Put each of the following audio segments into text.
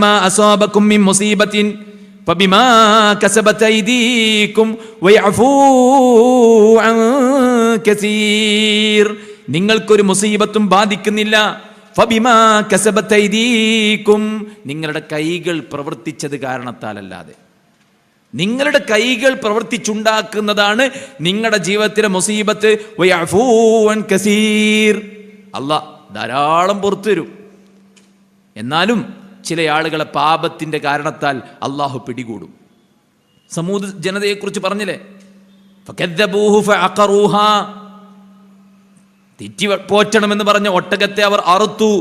മാ അസാബകും മിൻ മുസീബത്തിൻ ഫബിമാ കസബത് ഐദീകും വയഅഫൂ അൻ കസീർ. നിങ്ങൾക്കൊരു മുസീബത്തും ബാധിക്കുന്നില്ല. ഫബിമാ കസബത് ഐദീകും, നിങ്ങളുടെ കൈകൾ പ്രവർത്തിച്ചത് കാരണത്താലല്ലാതെ. നിങ്ങളുടെ കൈകൾ പ്രവർത്തിച്ചുണ്ടാക്കുന്നതാണ് നിങ്ങളുടെ ജീവിതത്തിലെ മുസീബത്ത്. വയഅഫൂ അൻ കസീർ, അല്ലാഹ് ധാരാളം പുറത്തു തരും. എന്നാലും ചില ആളുകളെ പാപത്തിന്റെ കാരണത്താൽ അള്ളാഹു പിടികൂടും. സമൂദ് ജനതയെക്കുറിച്ച് പറഞ്ഞില്ലേ, ഫകദ്ദബൂഹു ഫഅഖറൂഹാ, തെറ്റി പോറ്റണമെന്ന് പറഞ്ഞ ഒട്ടകത്തെ അവർ അറുത്തു.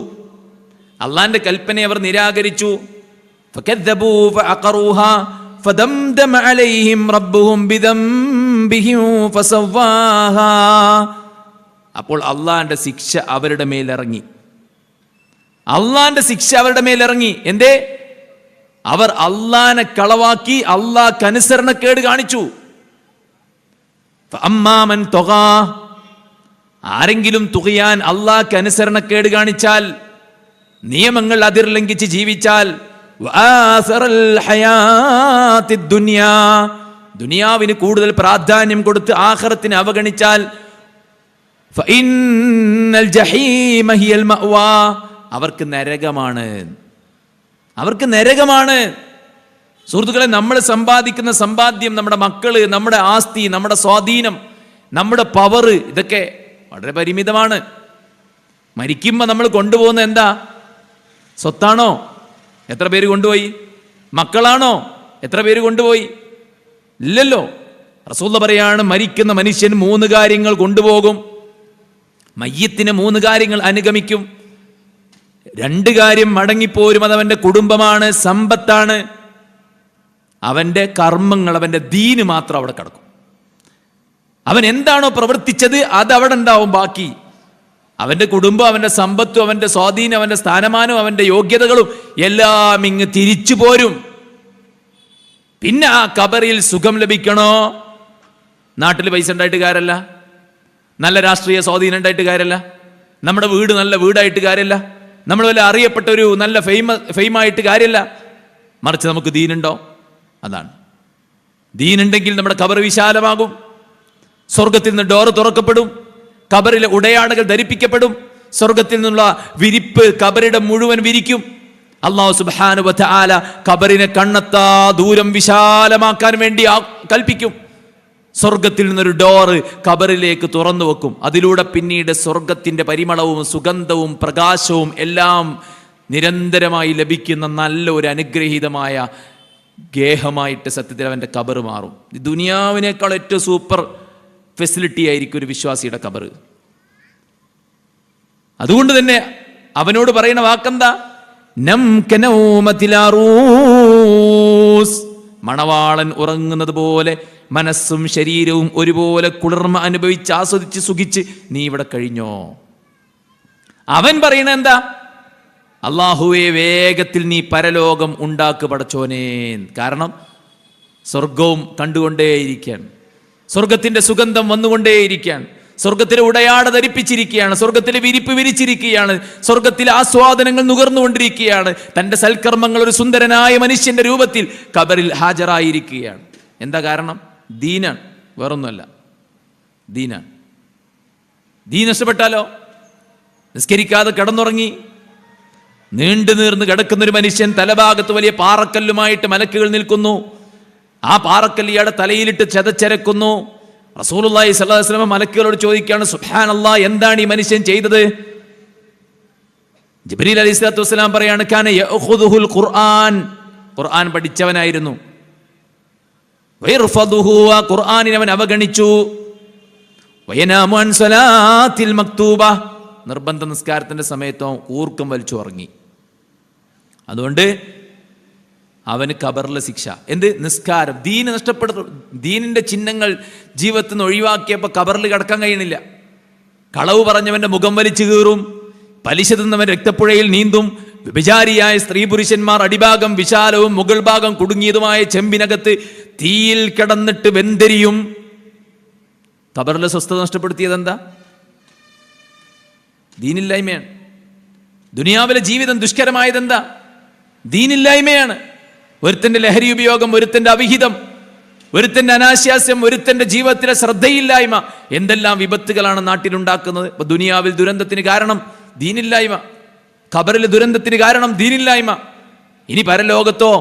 അള്ളാന്റെ കൽപ്പനയെ അവർ നിരാകരിച്ചു. ഫകദ്ദബൂ ഫഅഖറൂഹാ ഫദംദമ അലൈഹിം റബ്ബുഹും ബിദംബിഹിം ഫസവ്വാഹാ. അപ്പോൾ അള്ളാന്റെ ശിക്ഷ അവരുടെ മേലിറങ്ങി. അള്ളാന്റെ ശിക്ഷ അവരുടെ മേലിറങ്ങി. എന്തേ? അവർ അള്ളാനെ കളവാക്കി, അള്ളാഹ്ക്കനുസരണക്കേട് കാണിച്ചു. അമ്മാമൻ തൊഗാ, ആരെങ്കിലും തുകയാൻ അള്ളാഹ്ക്കനുസരണക്കേട് കാണിച്ചാൽ, നിയമങ്ങൾ അതിർലംഘിച്ച് ജീവിച്ചാൽ, ദുനിയാവിന് കൂടുതൽ പ്രാധാന്യം കൊടുത്ത് ആഖിറത്തിനെ അവഗണിച്ചാൽ, ഫഇന്നൽ ജഹീമ ഹിയൽ മഅ്വാ, അവർക്ക് നരകമാണ്. അവർക്ക് നരകമാണ്. സുഹൃത്തുക്കളെ, നമ്മൾ സമ്പാദിക്കുന്ന സമ്പാദ്യം, നമ്മുടെ മക്കള്, നമ്മുടെ ആസ്തി, നമ്മുടെ സ്വാധീനം, നമ്മുടെ പവർ, ഇതൊക്കെ വളരെ പരിമിതമാണ്. മരിക്കുമ്പോൾ നമ്മൾ കൊണ്ടുപോകുന്ന എന്താ? സ്വത്താണോ? എത്ര പേര് കൊണ്ടുപോയി? മക്കളാണോ? എത്ര പേര് കൊണ്ടുപോയി? ഇല്ലല്ലോ. റസൂൽ പറയാണ്, മരിക്കുന്ന മനുഷ്യൻ 3 കാര്യങ്ങൾ കൊണ്ടുപോകും. മയ്യത്തിന് 3 കാര്യങ്ങൾ അനുഗമിക്കും. 2 കാര്യം മടങ്ങിപ്പോരും. അതവന്റെ കുടുംബമാണ്, സമ്പത്താണ്. അവന്റെ കർമ്മങ്ങൾ, അവന്റെ ദീന് മാത്രം അവിടെ കിടക്കും. അവൻ എന്താണോ പ്രവർത്തിച്ചത് അത് അവിടെ ഉണ്ടാവും. ബാക്കി അവന്റെ കുടുംബം, അവന്റെ സമ്പത്തും, അവന്റെ സ്വാധീനം, അവന്റെ സ്ഥാനമാനവും, അവന്റെ യോഗ്യതകളും എല്ലാം ഇങ്ങ് തിരിച്ചു പോരും. പിന്നെ ആ ഖബറിൽ സുഖം ലഭിക്കണോ? നാട്ടിൽ പൈസ ഉണ്ടായിട്ട് കാര്യമല്ല, നല്ല രാഷ്ട്രീയ സ്വാധീനം ഉണ്ടായിട്ട് കാര്യമല്ല, നമ്മുടെ വീട് നല്ല വീടായിട്ട് കാര്യമല്ല, നമ്മൾ വല്ല അറിയപ്പെട്ട ഒരു നല്ല ഫെയിമായിട്ട് കാര്യമല്ല. മറിച്ച് നമുക്ക് ദീനുണ്ടോ? അതാണ്. ദീനുണ്ടെങ്കിൽ നമ്മുടെ ഖബർ വിശാലമാകും. സ്വർഗത്തിൽ നിന്ന് ഡോറ് തുറക്കപ്പെടും. ഖബറിലെ ഉടയാടകൾ ധരിപ്പിക്കപ്പെടും. സ്വർഗത്തിൽ നിന്നുള്ള വിരിപ്പ് ഖബറിടെ മുഴുവൻ വിരിക്കും. അല്ലാഹു സുബ്ഹാനഹു വ തആല ഖബറിനെ കണ്ണെത്താ ദൂരം വിശാലമാക്കാൻ വേണ്ടി കൽപ്പിക്കും. സ്വർഗത്തിൽ നിന്നൊരു ഡോറ് ഖബറിലേക്ക് തുറന്നു വെക്കും. അതിലൂടെ പിന്നീട് സ്വർഗത്തിന്റെ പരിമളവും സുഗന്ധവും പ്രകാശവും എല്ലാം നിരന്തരമായി ലഭിക്കുന്ന നല്ല ഒരു അനുഗ്രഹീതമായ ഗേഹമായിട്ട് സത്യത്തിൽ അവന്റെ ഖബർ മാറും. ദുനിയാവിനേക്കാൾ ഏറ്റവും സൂപ്പർ ഫെസിലിറ്റി ആയിരിക്കും ഒരു വിശ്വാസിയുടെ ഖബർ. അതുകൊണ്ട് തന്നെ അവനോട് പറയുന്ന വാക്കെന്താ? നം കനൗമതിലാറൂസ്, മണവാളൻ ഉറങ്ങുന്നത് പോലെ മനസ്സും ശരീരവും ഒരുപോലെ കുളിർമ അനുഭവിച്ച് ആസ്വദിച്ച് സുഖിച്ച് നീ ഇവിടെ കഴിഞ്ഞോ? അവൻ പറയണ എന്താ? അല്ലാഹുവേ, വേഗത്തിൽ നീ പരലോകം ഉണ്ടാക്ക് പടച്ചോനേ. കാരണം സ്വർഗവും കണ്ടുകൊണ്ടേയിരിക്കുകയാണ്, സ്വർഗത്തിന്റെ സുഗന്ധം വന്നുകൊണ്ടേയിരിക്കുകയാണ്, സ്വർഗത്തിലെ ഉടയാട ധരിപ്പിച്ചിരിക്കുകയാണ്, സ്വർഗത്തിലെ വിരിപ്പ് വിരിച്ചിരിക്കുകയാണ്, സ്വർഗത്തിലെ ആസ്വാദനങ്ങൾ നുകർന്നുകൊണ്ടിരിക്കുകയാണ്. തന്റെ സൽക്കർമ്മങ്ങൾ ഒരു സുന്ദരനായ മനുഷ്യന്റെ രൂപത്തിൽ ഖബറിൽ ഹാജരായിരിക്കുകയാണ്. എന്താ കാരണം? ദീനാണ്, വേറൊന്നുമല്ല. ദീനാണ്. ദീൻ നഷ്ടപ്പെട്ടാലോ? നിസ്കരിക്കാതെ കിടന്നുറങ്ങി നീണ്ടു നീർന്ന് കിടക്കുന്നൊരു മനുഷ്യൻ, തലഭാഗത്ത് വലിയ പാറക്കല്ലുമായിട്ട് മലക്കുകൾ നിൽക്കുന്നു. ആ പാറക്കല്ല് ഇയാളുടെ തലയിലിട്ട് ചതച്ചരക്കുന്നു. റസൂലുള്ളാഹി സ്വല്ലല്ലാഹു അലൈഹി വസല്ലം മലക്കുകളോട് ചോദിക്കുകയാണ്, സുബ്ഹാനല്ലാഹ്, എന്താണ് ഈ മനുഷ്യൻ ചെയ്തത്? ജിബ്രീൽ അലൈഹിസ്സലാത്തു വസ്സലാം പറയാണ്, കാന യഅഖുദുൽ ഖുർആൻ, ഖുർആൻ പഠിച്ചവനായിരുന്നു. വയർഫദുഹു, ആ ഖുർആനിനെ അവൻ അവഗണിച്ചു. വയനാമു അൻ സ്വലാത്തിൽ മക്തൂബ, നിർബന്ധ നിസ്കാരത്തിന്റെ സമയത്തോ ഊർക്കം വലിച്ചു ഉറങ്ങി. അതുകൊണ്ട് അവന് ഖബറിലെ ശിക്ഷ. എന്ത്? നിസ്കാരം. ദീന് നഷ്ടപ്പെടുന്നു. ദീനിന്റെ ചിഹ്നങ്ങൾ ജീവിതത്തിൽ നിന്ന് ഒഴിവാക്കിയപ്പോൾ ഖബറിൽ കിടക്കാൻ കഴിയണില്ല. കളവ് പറഞ്ഞവന്റെ മുഖം വലിച്ചു കീറും, പലിശ തിന്നവൻ രക്തപ്പുഴയിൽ നീന്തും, വ്യഭിചാരിയായ സ്ത്രീ പുരുഷന്മാർ അടിഭാഗം വിശാലവും മുകൾ ഭാഗം കുടുങ്ങിയതുമായ ചെമ്പിനകത്ത് തീയിൽ കിടന്നിട്ട് വെന്തെരിയും. ഖബറിലെ സ്വസ്ഥത നഷ്ടപ്പെടുത്തിയത് എന്താ? ദീനില്ലായ്മയാണ്. ദുനിയാവിലെ ജീവിതം ദുഷ്കരമായതെന്താ? ദീനില്ലായ്മയാണ്. ഒരുത്തന്റെ ലഹരി ഉപയോഗം, ഒരുത്തന്റെ അവിഹിതം, ഒരുത്തന്റെ അനാശാസ്യം, ഒരുത്തന്റെ ജീവിതത്തിലെ ശ്രദ്ധയില്ലായ്മ, എന്തെല്ലാം വിപത്തുകളാണ് നാട്ടിലുണ്ടാക്കുന്നത്. ഇപ്പൊ ദുനിയാവിൽ ദുരന്തത്തിന് കാരണം ദീനില്ലായ്മ, ഖബറിൽ ദുരന്തത്തിന് കാരണം ദീനില്ലായ്മ. ഇനി പരലോകത്തോ?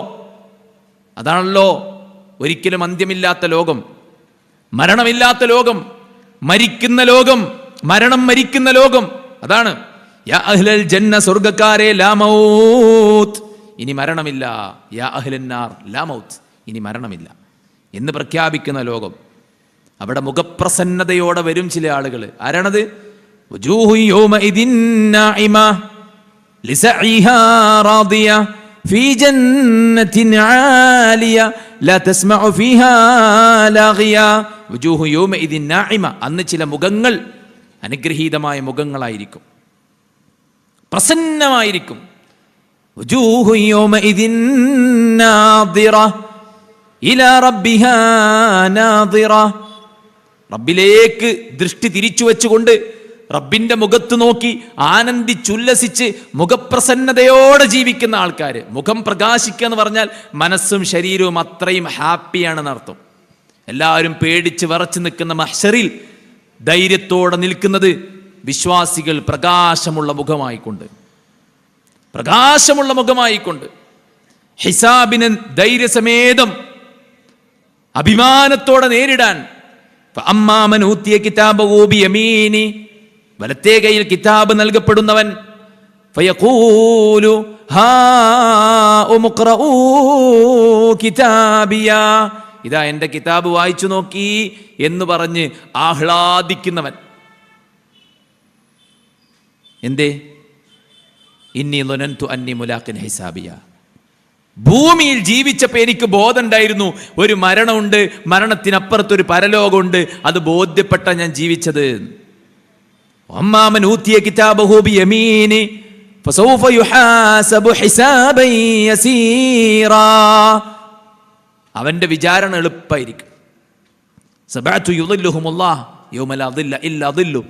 അതാണല്ലോ ഒരിക്കലും അന്ത്യമില്ലാത്ത ലോകം, മരണമില്ലാത്ത ലോകം, മരിക്കുന്ന ലോകം, മരണം മരിക്കുന്ന ലോകം. അതാണ് യാ അഹ്ലൽ ജന്ന, സ്വർഗ്ഗക്കാരെ ലാ മൗത്ത്, ഇനി മരണമില്ല. യാ അഹ്ലന്നാർ ലാ മൗത്ത്, ഇനി മരണമില്ല എന്ന് പ്രഖ്യാപിക്കുന്ന ലോകം. അവിടെ മുഖപ്രസന്നതയോടെ വരും ചില ആളുകൾ. ആരാണത്? വജൂഹു യൗമഇദിൻ നാഇമ ലിസഇഹാ റാദിയ ഫീ ജന്നത്തിൻ ആലിയ ലാ തസ്മഉ ഫീഹാ ലാഗിയ. വജൂഹു യൗമഇദിൻ നാഇമ, അന്ന് ചില മുഖങ്ങൾ അനുഗ്രഹീതമായ മുഖങ്ങളായിരിക്കും, പ്രസന്നമായിരിക്കും. വജൂഹു യൗമഇദിൻ നാദിറ ഇലാ റബ്ബിഹാ നാദിറ, റബ്ബിലേക്ക് ദൃഷ്ടി തിരിച്ചു വെച്ചുകൊണ്ട് റബ്ബിന്റെ മുഖത്ത് നോക്കി ആനന്ദിച്ചുല്ലസിച്ച് മുഖപ്രസന്നതയോടെ ജീവിക്കുന്ന ആൾക്കാർ. മുഖം പ്രകാശിക്കുക എന്ന് പറഞ്ഞാൽ മനസ്സും ശരീരവും അത്രയും ഹാപ്പിയാണെന്ന് അർത്ഥം. എല്ലാവരും പേടിച്ച് വിറച്ച് നിൽക്കുന്ന മഹ്ശറിൽ ധൈര്യത്തോടെ നിൽക്കുന്നത് വിശ്വാസികൾ പ്രകാശമുള്ള മുഖമായിക്കൊണ്ട്, പ്രകാശമുള്ള മുഖമായിക്കൊണ്ട് ഹിസാബിനെ ധൈര്യസമേതം അഭിമാനത്തോടെ നേരിടാൻ. അമ്മാമൻ ഊത്തിയ കിതാബഹു ബിയമീനി, വലത്തേ കയ്യിൽ കിതാബ് നൽകപ്പെടുന്നവൻ, ഫയഖൂലു ഹാഉം ഇഖ്റഊ കിതാബിയ, ഇതാ എൻ്റെ കിതാബ് വായിച്ചു നോക്കി എന്ന് പറഞ്ഞ് ആഹ്ലാദിക്കുന്നവൻ. എന്തേ? ഇന്നി ളനന്തു അന്നി മുലാഖിൻ ഹിസാബിയ, ഭൂമിയിൽ ജീവിച്ചപ്പോൾ എനിക്ക് ബോധമുണ്ടായിരുന്നു ഒരു മരണമുണ്ട്, മരണത്തിനപ്പുറത്തൊരു പരലോകമുണ്ട്, അത് ബോധ്യപ്പെട്ട ഞാൻ ജീവിച്ചത്. അമ്മാമൻ ഊതിയ കിതാബഹു ബിയമീനി ഫസൗഫ യുഹാസബു ഹിസാബൻ യസീറാ, അവന്റെ വിചാരണ എളുപ്പമായിരിക്കും. സബഅതു യുദില്ലുഹുമുല്ലാഹ് യൗമ ലാ ദില്ല ഇല്ലാ ദില്ലു,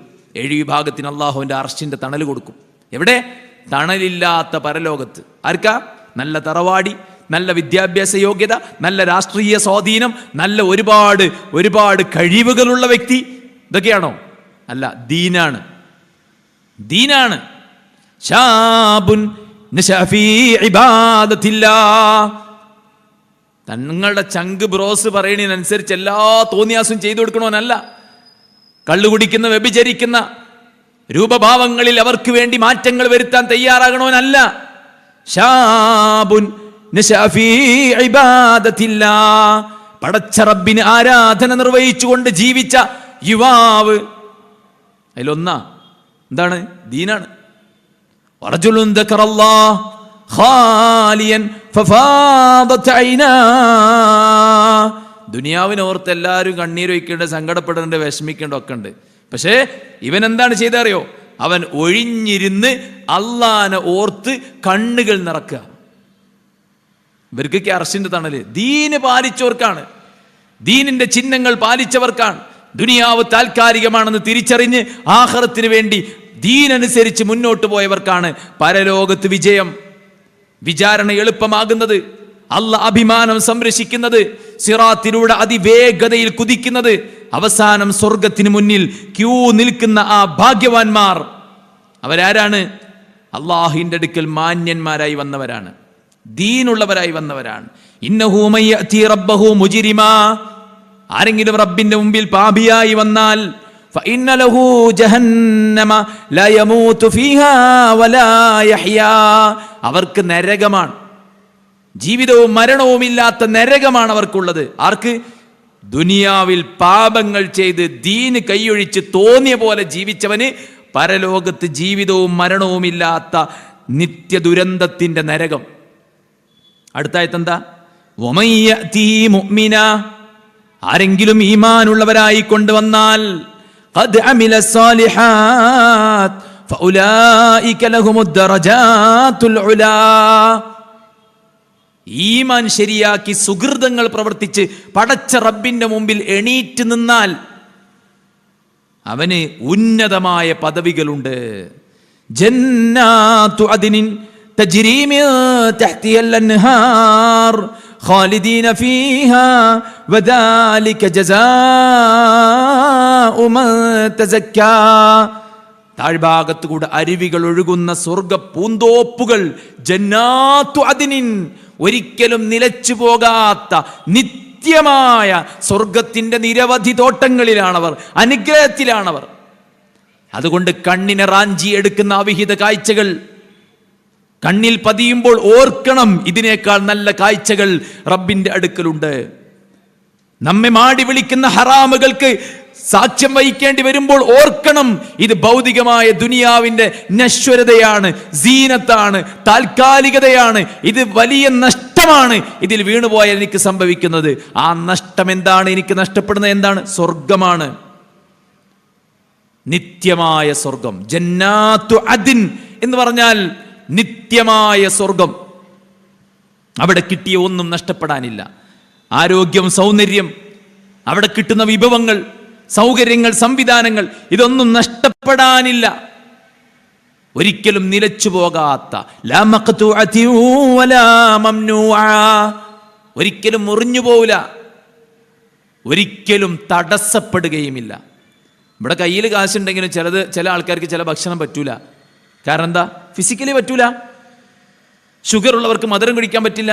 7 വിഭാഗത്തിന് അല്ലാഹുവിന്റെ അർശിന്റെ തണൽ കൊടുക്കും. എവിടെ? തണലില്ലാത്ത പരലോകത്ത്. ആർക്കാ? നല്ല തറവാടി, നല്ല വിദ്യാഭ്യാസ യോഗ്യത, നല്ല രാഷ്ട്രീയ സ്വാധീനം, നല്ല ഒരുപാട് കഴിവുകളുള്ള വ്യക്തി, ഇതൊക്കെയാണോ? അല്ല, ദീനാണ്. ദീനാണ്. ശാബുൻ നശഅ ഫീ ഇബാദത്തില്ലാഹ്, തങ്ങളുടെ ചങ്ക് ബ്രോസ് പറയണതിനനുസരിച്ച് എല്ലാ തോന്നിയാസും ചെയ്തു കൊടുക്കണമെന്നല്ല. കള്ളു കുടിക്കുന്ന, വ്യഭിചരിക്കുന്ന രൂപഭാവങ്ങളിൽ അവർക്ക് വേണ്ടി മാറ്റങ്ങൾ വരുത്താൻ തയ്യാറാകണമെന്നല്ല. ശാബുൻ നശഅ ഫീ ഇബാദത്തില്ലാഹ്, പടച്ച റബ്ബിന് ആരാധന നിർവഹിച്ചുകൊണ്ട് ജീവിച്ച യുവാവ്. അതിലൊന്നാ എന്താണ്? ദീനാണ്. വറജുലുൻ ദക്കറല്ലാഹ് ഖാലിയൻ ഫഫാദത് ഐനാ, ദുനിയാവിനെ ഓർത്ത് എല്ലാവരും കണ്ണീരൊഴിക്കേണ്ട, സങ്കടപ്പെടേണ്ട, വിഷമിക്കേണ്ട ഒക്കെ ഉണ്ട്. പക്ഷേ ഇവൻ എന്താണ് ചെയ്തറിയോ? അവൻ ഒഴിഞ്ഞിരുന്ന് അള്ളാനെ ഓർത്ത് കണ്ണുകൾ നിറക്കുക. ഇവർക്കൊക്കെ അർശിന്റെ തണല് ദീന് പാലിച്ചവർക്കാണ്, ദീനിന്റെ ചിഹ്നങ്ങൾ പാലിച്ചവർക്കാണ്. ദുനിയാവ് താൽക്കാലികമാണെന്ന് തിരിച്ചറിഞ്ഞ് ആഖിറത്തിന് വേണ്ടി ദീനനുസരിച്ച് മുന്നോട്ട് പോയവർക്കാണ് പരലോകത്ത് വിജയം. വിചാരണ എളുപ്പമാകുന്നത്, അല്ലാഹ് അഭിമാനം സംരക്ഷിക്കുന്നത്, സിറാത്തിലൂടെ അതിവേഗതയിൽ കുതിക്കുന്നത്, അവസാനം സ്വർഗത്തിന് മുന്നിൽ ക്യൂ നിൽക്കുന്ന ആ ഭാഗ്യവാന്മാർ അവരാരാണ്? അള്ളാഹുവിന്റെ അടുക്കൽ മാന്യന്മാരായി വന്നവരാണ്, ദീനുള്ളവരായി വന്നവരാണ്. ഇന്നഹു മയ്യഅതി റബ്ബഹു മുജ്രിമാ, ആരെങ്കിലും റബ്ബിന്റെ മുമ്പിൽ പാപിയായി വന്നാൽ ഫഇന്ന ലഹു ജഹന്നമ ലാ യമൂതു ഫീഹാ വലാ യഹ്യാ, അവർക്ക് നരകമാണ്, ജീവിതവും മരണവും ഇല്ലാത്ത നരകമാണ് അവർക്കുള്ളത്. ആർക്ക്? ദുനിയാവിൽ പാപങ്ങൾ ചെയ്ത് ദീന് കൈയൊഴിച്ച് തോന്നിയ പോലെ ജീവിച്ചവന് പരലോകത്ത് ജീവിതവും മരണവും ഇല്ലാത്ത നിത്യദുരന്തത്തിന്റെ നരകം. അടുത്തായത് എന്താ? വമൻ യഅതി മുഅ്മിന, ആരെങ്കിലും ഈമാനുള്ളവരായി കൊണ്ടുവന്നാൽ ഖദ് അമില സ്സാലിഹാത്ത് ഫഉലൈക ലഹുമുദ് ദറജാത്തുൽ ഉലാ, ഈമാൻ ശരിയാക്കി സുഹൃതങ്ങൾ പ്രവർത്തിച്ച് പടച്ച റബ്ബിന്റെ മുമ്പിൽ എണീറ്റ് നിന്നാൽ അവന് ഉന്നതമായ പദവികളുണ്ട്. ജന്നാത്തു അദ്നിൻ തജ്രി മിൻ തഹ്തിഹൽ അൻഹാർ ഖാലിദീന ഫീഹാ വദാലിക ജസാഉ മൻ തസക്കാ. താഴ്ഭാഗത്തുകൂടെ അരുവികൾ ഒഴുകുന്ന സ്വർഗ പൂന്തോപ്പുകൾ, ജന്നാത്തു അദ്നിൻ, ഒരിക്കലും നിലച്ചു പോകാത്ത നിത്യമായ സ്വർഗത്തിന്റെ നിരവധി തോട്ടങ്ങളിലാണവർ, അനുഗ്രഹത്തിലാണവർ. അതുകൊണ്ട് കണ്ണിനെ റാഞ്ചി എടുക്കുന്ന അവിഹിത കാഴ്ചകൾ കണ്ണിൽ പതിയുമ്പോൾ ഓർക്കണം, ഇതിനേക്കാൾ നല്ല കാഴ്ചകൾ റബ്ബിന്റെ അടുക്കലുണ്ട്. നമ്മെ മാടി വിളിക്കുന്ന ഹറാമുകൾക്ക് സാക്ഷ്യം വഹിക്കേണ്ടി വരുമ്പോൾ ഓർക്കണം, ഇത് ഭൗതികമായ ദുനിയാവിന്റെ നശ്വരതയാണ്, സീനത്താണ്, താൽക്കാലികതയാണ്, ഇത് വലിയ നഷ്ടമാണ്. ഇതിൽ വീണുപോയാൽ എനിക്ക് സംഭവിക്കുന്നത്, ആ നഷ്ടം എന്താണ്? എനിക്ക് നഷ്ടപ്പെടുന്നത് എന്താണ്? സ്വർഗമാണ്, നിത്യമായ സ്വർഗം. ജന്നാത്തു അദ്ൻ എന്ന് പറഞ്ഞാൽ നിത്യമായ സ്വർഗം. അവിടെ കിട്ടിയ ഒന്നും നഷ്ടപ്പെടാനില്ല. ആരോഗ്യം, സൗന്ദര്യം, അവിടെ കിട്ടുന്ന വിഭവങ്ങൾ, സൗകര്യങ്ങൾ, സംവിധാനങ്ങൾ, ഇതൊന്നും നഷ്ടപ്പെടാനില്ല. ഒരിക്കലും നിലച്ചു പോകാത്ത, ലാ മഖ്തൂഅതിൻ വലാ മംനൂഅ, ഒരിക്കലും മുറിഞ്ഞു പോവില്ല, ഒരിക്കലും തടസ്സപ്പെടുകയുമില്ല. ഇവിടെ കയ്യിൽ കാശുണ്ടെങ്കിലും ചില ആൾക്കാർക്ക് ചില ഭക്ഷണം പറ്റൂല. കാരണം എന്താ? ഫിസിക്കലി പറ്റൂല. ഷുഗർ ഉള്ളവർക്ക് മധുരം കഴിക്കാൻ പറ്റില്ല.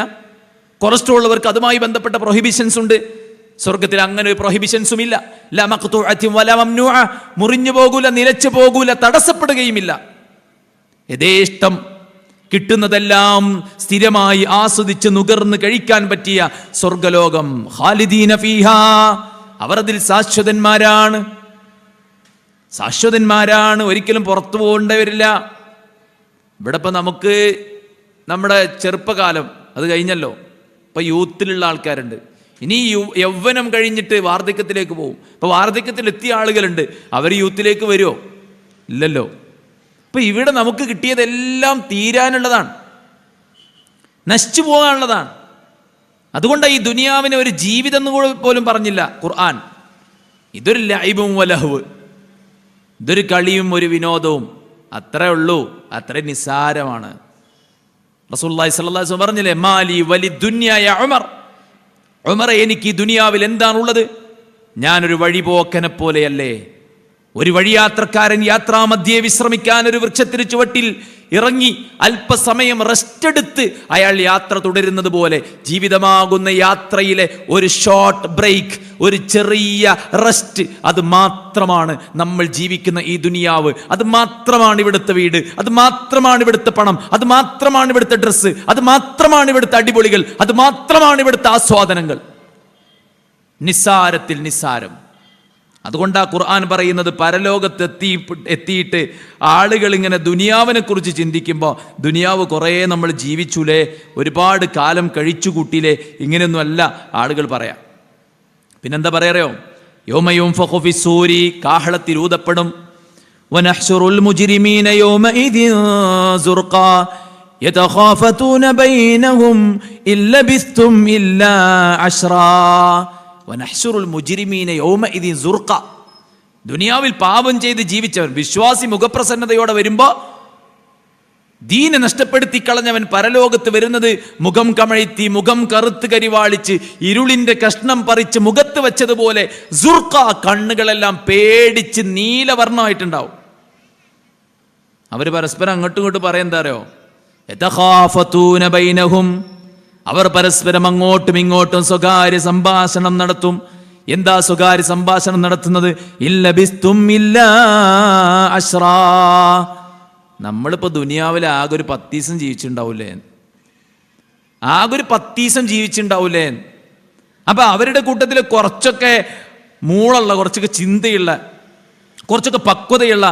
കൊളസ്ട്രോൾ ഉള്ളവർക്ക് അതുമായി ബന്ധപ്പെട്ട പ്രൊഹിബിഷൻസ് ഉണ്ട്. സ്വർഗത്തിൽ അങ്ങനെ ഒരു പ്രൊഹിബിഷൻസും ഇല്ല. ലാ മഖ്തൂഅതിൻ വലാ മംനൂഅ, മുറിഞ്ഞു പോകൂല, നിലച്ചു പോകൂല, തടസ്സപ്പെടുകയുമില്ല. യഥേഷ്ടം കിട്ടുന്നതെല്ലാം സ്ഥിരമായി ആസ്വദിച്ച് നുകർന്ന് കഴിക്കാൻ പറ്റിയ സ്വർഗലോകം. ഖാലിദീന ഫീഹാ, അവർ അതിൽ ശാശ്വതന്മാരാണ്, ശാശ്വതന്മാരാണ്, ഒരിക്കലും പുറത്തു പോകേണ്ടി വരില്ല. ഇവിടെ ഇപ്പം നമുക്ക് നമ്മുടെ ചെറുപ്പകാലം അത് കഴിഞ്ഞല്ലോ, ഇപ്പം യൂത്തിലുള്ള ആൾക്കാരുണ്ട്. ഇനി യൗവനം കഴിഞ്ഞിട്ട് വാർദ്ധക്യത്തിലേക്ക് പോകും. ഇപ്പം വാർദ്ധക്യത്തിലെത്തിയ ആളുകളുണ്ട്, അവർ യൂത്തിലേക്ക് വരുമോ? ഇല്ലല്ലോ. ഇപ്പം ഇവിടെ നമുക്ക് കിട്ടിയതെല്ലാം തീരാനുള്ളതാണ്, നശിച്ചു പോകാനുള്ളതാണ്. അതുകൊണ്ടാണ് ഈ ദുനിയാവിനെ ഒരു ജീവിതം എന്ന് പോലും പറഞ്ഞില്ല ഖുർആൻ. ഇതൊരു ലൈബും വലഹ്വ്, ഇതൊരു കളിയും ഒരു വിനോദവും, അത്രേ ഉള്ളൂ, അത്ര നിസ്സാരമാണ്. റസൂലുള്ളാഹി സ്വല്ലല്ലാഹു അലൈഹി വസല്ലം പറഞ്ഞില്ലേ, മാലി വലി ദുനിയ യാ ഉമർ, ഉമറെ എനിക്ക് ഈ ദുനിയാവിൽ എന്താണുള്ളത്? ഞാനൊരു വഴിപോക്കനെ പോലെയല്ലേ. ഒരു വഴിയാത്രക്കാരൻ യാത്രാമധ്യേ വിശ്രമിക്കാൻ ഒരു വൃക്ഷത്തിന് ചുവട്ടിൽ ഇറങ്ങി അല്പസമയം റെസ്റ്റ് എടുത്ത് അയാൾ യാത്ര തുടരുന്നത് പോലെ ജീവിതമാകുന്ന യാത്രയിലെ ഒരു ഷോർട്ട് ബ്രേക്ക്, ഒരു ചെറിയ റെസ്റ്റ്, അത് മാത്രമാണ് നമ്മൾ ജീവിക്കുന്ന ഈ ദുനിയാവ്. അത് മാത്രമാണ് ഇവിടുത്തെ വീട്, അത് മാത്രമാണ് ഇവിടുത്തെ പണം, അത് മാത്രമാണ് ഇവിടുത്തെ ഡ്രസ്സ്, അത് മാത്രമാണ് ഇവിടുത്തെ അടിപൊളികൾ, അത് മാത്രമാണ് ഇവിടുത്തെ ആസ്വാദനങ്ങൾ. നിസ്സാരത്തിൽ നിസ്സാരം. അതുകൊണ്ടാ ഖുർആൻ പറയുന്നത്, പരലോകത്ത് എത്തിയിട്ട് ആളുകൾ ഇങ്ങനെ ദുനിയാവിനെ കുറിച്ച് ചിന്തിക്കുമ്പോൾ, ദുനിയാവ് കുറേ നമ്മൾ ജീവിച്ചുലേ, ഒരുപാട് കാലം കഴിച്ചു കൂട്ടിയില്ലേ, ഇങ്ങനെയൊന്നും അല്ല ആളുകൾ പറയാം. പിന്നെന്താ പറയാറോ? യൗമ യുൻഫഖു ഫിസ്സൂരി, കാഹളത്തിൽ ഊതപ്പെടും. വനഹ്ശുറുൽ മുജ്രിമീന യൗമഇദിൻ സുർഖാ യതഖാഫതൂന ബൈനഹും ഇല്ലബിസ്തും ഇല്ലാ അശ്റാ. വനഹ്ശുറുൽ മുജ്രിമീന യൗമഇദിൻ സുർഖാ. ദുനിയാവിൽ പാപം ചെയ്ത് ജീവിച്ചവൻ, വിശ്വാസി മുഖപ്രസന്നതയോടെ വരുമ്പോ ദീനെ നഷ്ടപ്പെടുത്തി കളഞ്ഞവൻ പരലോകത്ത് വരുന്നത് മുഖം കമഴ്ത്തി, മുഖം കറുത്ത് കരിവാളിച്ച്, ഇരുളിന്റെ കഷ്ണം പറിച്ച് മുഖത്ത് വെച്ചതുപോലെ സുർഖ, കണ്ണുകളെല്ലാം പേടിച്ച് നീലവർണ്ണമായിട്ടുണ്ടാവും. അവർ പരസ്പരം അങ്ങോട്ടും ഇങ്ങോട്ടും പറയുന്നതാരോ, യതഖാഫതൂന ബൈനഹും, അവർ പരസ്പരം അങ്ങോട്ടും ഇങ്ങോട്ടും സ്വകാര്യ സംഭാഷണം നടത്തും. എന്താ സ്വകാര്യ സംഭാഷണം നടത്തുന്നത്? ഇല്ലബിസ്തും ഇല്ലാ അശ്റാ. നമ്മളിപ്പോൾ ദുനിയാവിൽ ആകെ ഒരു 10 ദിവസം ജീവിച്ചിട്ടുണ്ടാവൂലേ, ആകെ ഒരു 10 ദിവസം ജീവിച്ചിട്ടുണ്ടാവൂലേ. അപ്പൊ അവരുടെ കൂട്ടത്തിൽ കുറച്ചൊക്കെ മൂളുള്ള, കുറച്ചൊക്കെ ചിന്തയുള്ള, കുറച്ചൊക്കെ പക്വതയുള്ള